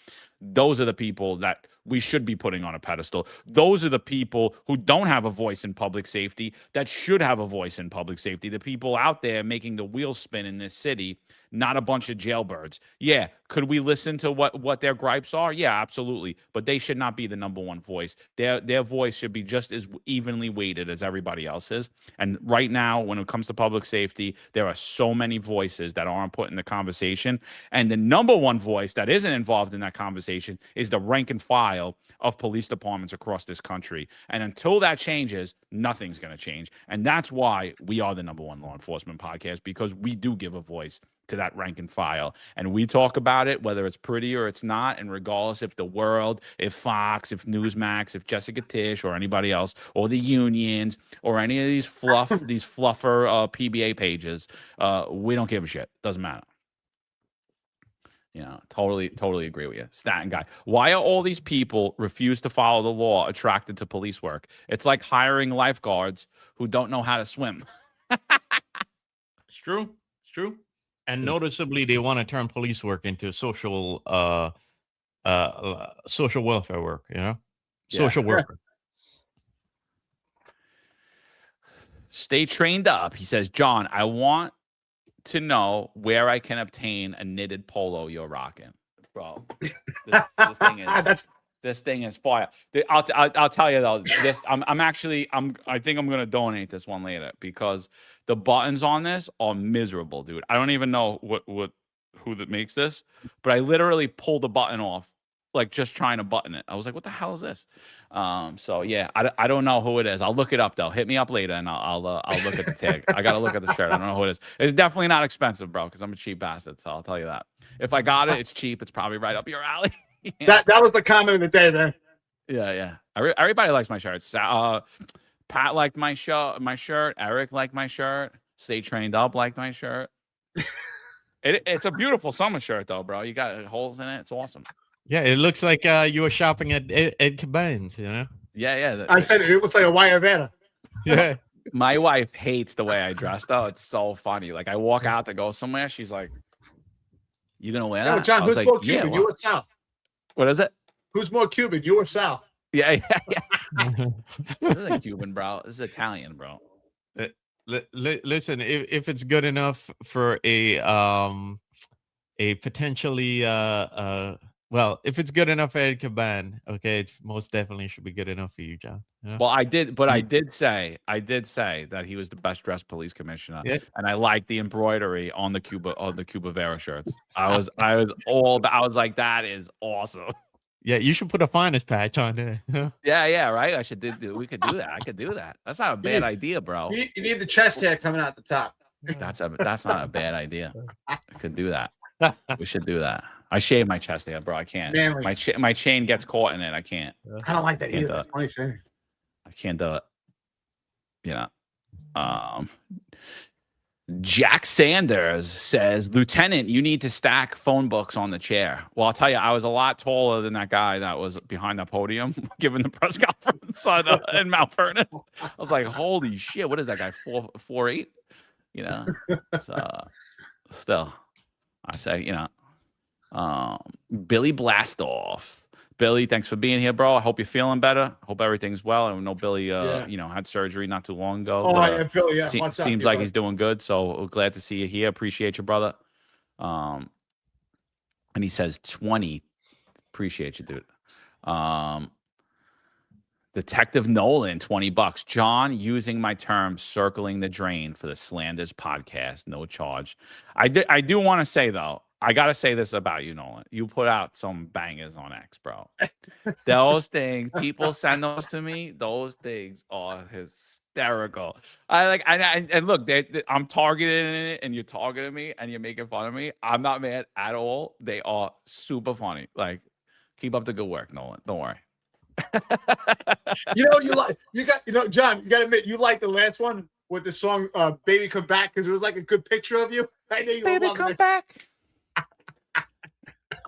Those are the people that we should be putting on a pedestal. Those are the people who don't have a voice in public safety that should have a voice in public safety. The people out there making the wheels spin in this city, not a bunch of jailbirds. Yeah, could we listen to what their gripes are? Yeah, absolutely. But they should not be the number one voice. Their voice should be just as evenly weighted as everybody else's. And right now, when it comes to public safety, there are so many voices that aren't put in the conversation. And the number one voice that isn't involved in that conversation is the rank and file of police departments across this country. And until that changes, nothing's going to change. And that's why we are the number one law enforcement podcast, because we do give a voice to that rank and file. And we talk about it, whether it's pretty or it's not. And regardless if the World, if Fox, if Newsmax, if Jessica Tisch or anybody else, or the unions, or any of these fluffer PBA pages, we don't give a shit. Doesn't matter. You know, totally agree with you. Staten guy. Why are all these people refuse to follow the law attracted to police work? It's like hiring lifeguards who don't know how to swim. It's true. It's true. And noticeably, they want to turn police work into social welfare work. You know, social worker. Stay trained up. He says, John, I want to know where I can obtain a knitted polo you're rocking, bro. This thing is this thing is fire. I'll tell you though. I think I'm gonna donate this one later because the buttons on this are miserable, dude. I don't even know who that makes this, but I literally pulled the button off, like just trying to button it. I was like, what the hell is this? So yeah, I don't know who it is. I'll look it up though. Hit me up later and I'll look at the tag. I gotta look at the shirt. I don't know who it is. It's definitely not expensive, bro, because I'm a cheap bastard. So I'll tell you that. If I got it, it's cheap. It's probably right up your alley. That was the comment of the day, man. Yeah. Everybody likes my shirts. Pat liked my shirt. Eric liked my shirt. Stay Trained Up liked my shirt. It's a beautiful summer shirt though, bro. You got holes in it. It's awesome. Yeah, it looks like you were shopping at Ed Caban's, you know? Yeah. I said it looks like a white Havana. Yeah. My wife hates the way I dress though. It's so funny. Like I walk out to go somewhere, she's like, "You gonna wear that?" John, I was who's like, more Cuban, yeah, you or Sal? What is it? Who's more Cuban, you or Sal? Yeah. This isn't Cuban, bro. This is Italian, bro. Listen, if it's good enough for a potentially well, if it's good enough for Ed Caban, okay, it most definitely should be good enough for you, John. Yeah? Well, I did say that he was the best dressed police commissioner, and I liked the embroidery on the Cuba Vera shirts. I was like, that is awesome. Yeah, you should put a finest patch on there. Yeah, right. We could do that. I could do that. That's not a bad idea, bro. You need the chest hair coming out the top. That's not a bad idea. I could do that. We should do that. I shave my chest hair, bro. I can't. Man, my chain gets caught in it. I can't. I don't like that either. That's funny saying. I can't do it. You know. Jack Sanders says, Lieutenant, you need to stack phone books on the chair. Well, I'll tell you, I was a lot taller than that guy that was behind the podium giving the press conference in Mount Vernon. I was like, holy shit, what is that guy? 4'8"? You know? So still, I say, you know, Billy Blastoff. Billy, thanks for being here, bro. I hope you're feeling better. Hope everything's well. I know Billy, you know, had surgery not too long ago. Oh, but, yeah, Billy, yeah. Seems like he's doing good. So glad to see you here. Appreciate you, brother. And he says 20. Appreciate you, dude. Detective Nolan, $20. John, using my term circling the drain for the Slanders podcast, no charge. I do want to say though, I gotta say this about you, Nolan. You put out some bangers on X, bro. Those things, people send those to me. Those things are hysterical. And look, I'm targeting it, and you're targeting me, and you're making fun of me. I'm not mad at all. They are super funny. Like, keep up the good work, Nolan. Don't worry. You know, John, you gotta admit, you like the last one with the song Baby Come Back, because it was like a good picture of you. I know you Baby Come Back.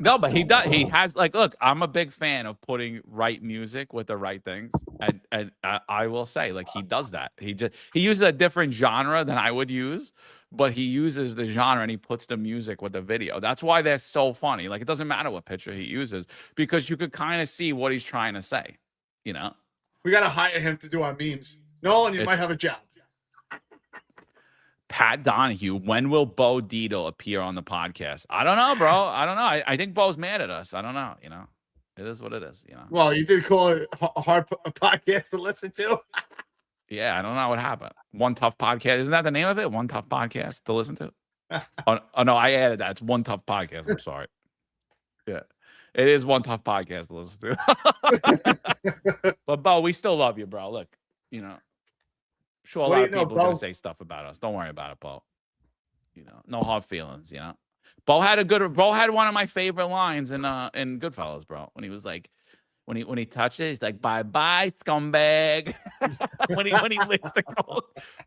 No, but he does. He has, like, look, I'm a big fan of putting right music with the right things, and I will say, like, he does that. He uses a different genre than I would use, but he uses the genre and he puts the music with the video. That's why they're so funny. Like, it doesn't matter what picture he uses because you could kind of see what he's trying to say. You know, we gotta hire him to do our memes. Nolan, you might have a job. Pat Donahue, when will Bo Dietl appear on the podcast? I don't know, bro. I don't know. I think Bo's mad at us. I don't know. You know, it is what it is. You know. Well, you did call it a hard podcast to listen to. Yeah, I don't know what happened. One Tough Podcast. Isn't that the name of it? One Tough Podcast to listen to? Oh, no, I added that. It's One Tough Podcast. I'm sorry. Yeah, it is One Tough Podcast to listen to. But, Bo, we still love you, bro. Look, you know. Sure, a lot of people are going to say stuff about us. Don't worry about it, Bo. You know, no hard feelings, you know. Bo had one of my favorite lines in Goodfellas, bro. When he was like, when he touched it, he's like, "Bye-bye, scumbag." when he licks the coat,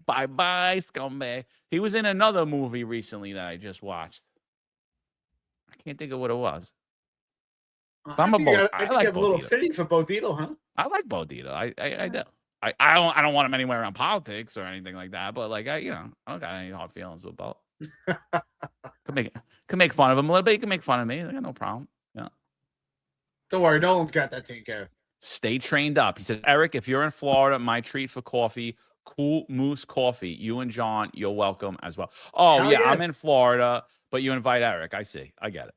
"Bye-bye, scumbag." He was in another movie recently that I just watched. I can't think of what it was. But I I'm a think, Bo. I think like you have a little Bodito. affinity for Bodito, huh? I like Bodito. I do. I don't want him anywhere around politics or anything like that. But like I don't got any hard feelings with Bo. Could make fun of him a little bit. You can make fun of me. I got no problem. Yeah. Don't worry, Nolan's got that taken care of. Stay trained up. He says, Eric, if you're in Florida, my treat for coffee, Cool Moose Coffee. You and John, you're welcome as well. Oh, Hell yeah, yeah. I'm in Florida, but you invite Eric. I see. I get it.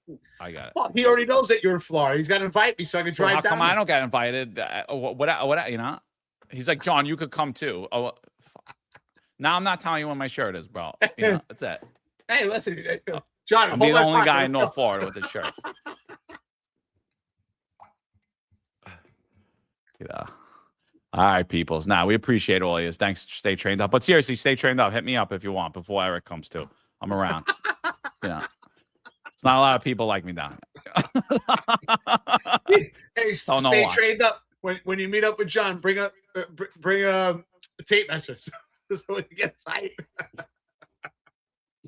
Well, he already knows that you're in Florida. He's got to invite me so I can So drive how down. come I don't get invited? What, you know? He's like, John, you could come too. Oh, now I'm not telling you what my shirt is, bro. You know, that's it. Hey, listen, John, I'm the hold my only pocket. guy Let's in go. North Florida with this shirt. Yeah. All right, peoples. Now we appreciate all of you. Thanks. Stay trained up. But seriously, stay trained up. Hit me up if you want before Eric comes too. I'm around. It's not a lot of people like me down here. Hey, stay trained up. When you meet up with John, bring a tape measure so when you get excited.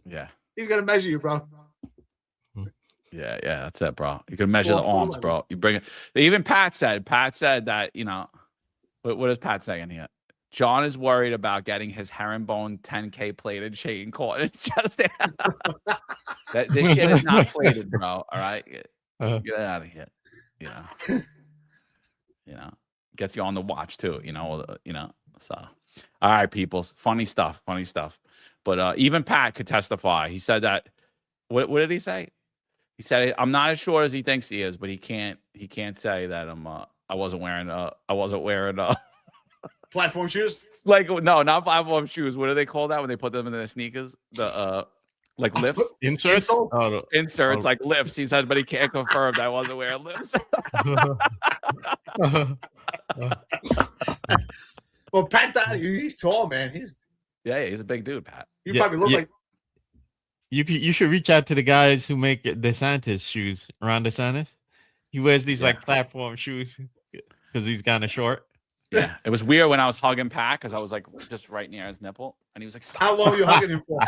Yeah. He's gonna measure you, bro. Yeah, that's it, bro. You can measure the arms, bro. You bring it. Even Pat said that, what does Pat say in here? John is worried about getting his herringbone 10K plated chain caught. It's just this shit is not plated, bro. All right. Get out of here. Gets you on the watch too, so all right, peoples. Funny stuff. But even Pat could testify. He said that what did he say? He said, I'm not as sure as he thinks he is, but he can't say that I wasn't wearing Platform shoes? Like, no, not platform shoes. What do they call that when they put them in their sneakers? The like lifts? Inserts? Inserts, like lifts. He said, but he can't confirm that I wasn't wearing lifts. Well, Pat Donahue, he's tall, man. He's a big dude, Pat. You probably look like you should reach out to the guys who make DeSantis shoes. Ron DeSantis, he wears these like platform shoes because he's kind of short. Yeah, it was weird when I was hugging Pat because I was like just right near his nipple, and he was like, "Stop." How long were you hugging him for?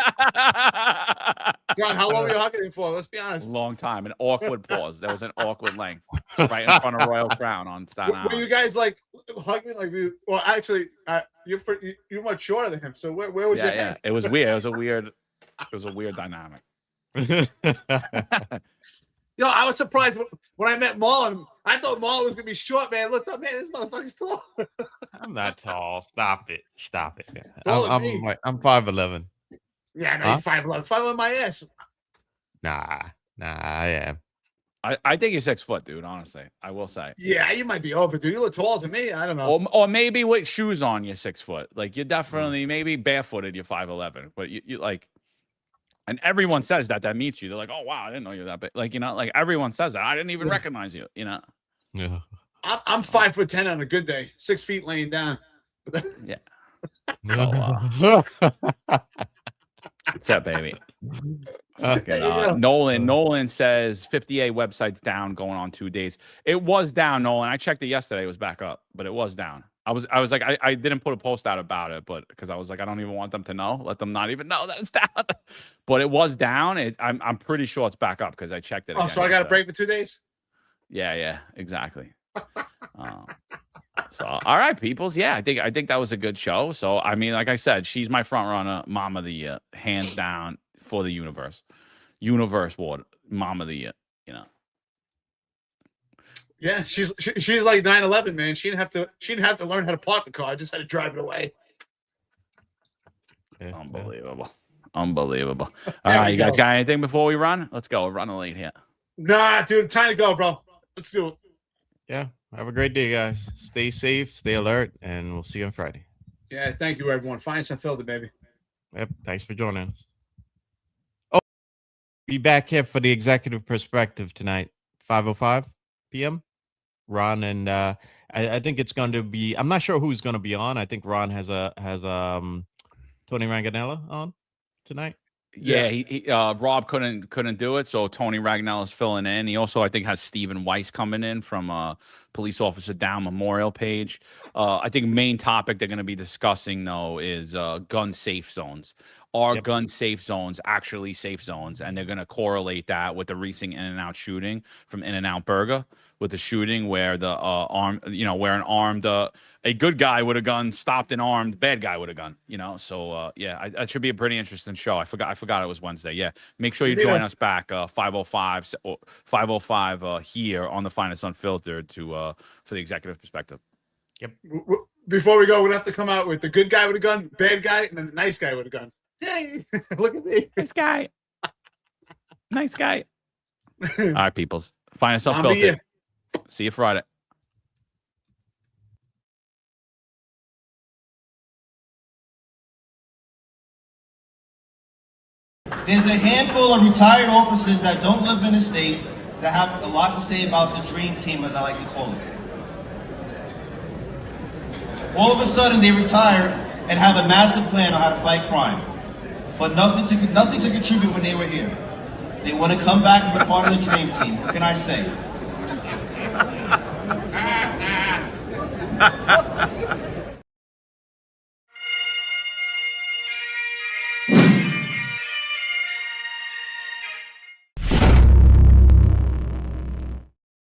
John, how long were you hugging him for? Let's be honest. Long time. An awkward pause. There was an awkward length right in front of Royal Crown on Staten Island. Were you guys like hugging? Like, well, actually, you're much shorter than him. So where was your head? It was weird. It was a weird dynamic. I was surprised when I met Marlon. I thought Marlon was gonna be short, man. Look up, man, this motherfucker's tall. I'm not tall. Stop it. Taller than me. I'm 5'11". Yeah, no, you're 5'11". 5'11" my ass. Nah, I am. I think you're 6 foot, dude. Honestly, I will say. Yeah, you might be over, dude. You look taller to me. I don't know. Or maybe with shoes on, you're 6 foot. Like you're definitely maybe barefooted. You're 5'11", but you like. And everyone says that meets you. They're like, "Oh wow, I didn't know you're that big." Like like everyone says that. I didn't even recognize you. Yeah. I'm 5'10" on a good day. 6 feet laying down. Yeah. So, what's up, baby? Nolan says 58 websites down, going on 2 days. It was down, Nolan. I checked it yesterday. It was back up, but it was down. I was like, I didn't put a post out about it, but because I was like, I don't even want them to know. Let them not even know that it's down. But it was down. I'm pretty sure it's back up because I checked it. Oh, so I got a break for 2 days? Yeah, exactly. So all right, peoples. Yeah, I think that was a good show. So I mean, like I said, she's my front runner, mom of the year, hands down for the universe award, mom of the year. Yeah, she's like 9/11, man. She didn't have to learn how to park the car. I just had to drive it away. Yeah, Unbelievable. All right, you guys got anything before we run? Let's go. We're running late here. Nah, dude, time to go, bro. Let's do it. Yeah, have a great day, guys. Stay safe, stay alert, and we'll see you on Friday. Yeah, thank you, everyone. Find some filter, baby. Yep, thanks for joining us. Oh, be back here for the executive perspective tonight, 5:05 p.m. Ron and I think it's going to be. I'm not sure who's going to be on. I think Ron has Tony Raganella on tonight. Yeah, he Rob couldn't do it, so Tony Ragnalla's filling in. He also, I think, has Stephen Weiss coming in from Police Officer Down Memorial page. I think main topic they're going to be discussing though is gun safe zones. are gun safe zones actually safe zones? And they're going to correlate that with the recent In-N-Out shooting from In-N-Out Burger, with the shooting where the a good guy with a gun stopped an armed bad guy with a gun. So it should be a pretty interesting show. I forgot it was Wednesday. Yeah, make sure you join us back 5:05 here on the Finest Unfiltered for the executive perspective. Yep. Before we go, we'll have to come out with the good guy with a gun, bad guy, and then the nice guy with a gun. Yay! Look at me. Nice guy. Nice guy. All right, peoples. Finest Unfiltered. See you Friday. There's a handful of retired officers that don't live in the state that have a lot to say about the dream team, as I like to call it. All of a sudden, they retire and have a master plan on how to fight crime, but nothing to contribute when they were here. They want to come back and be part of the dream team. What can I say?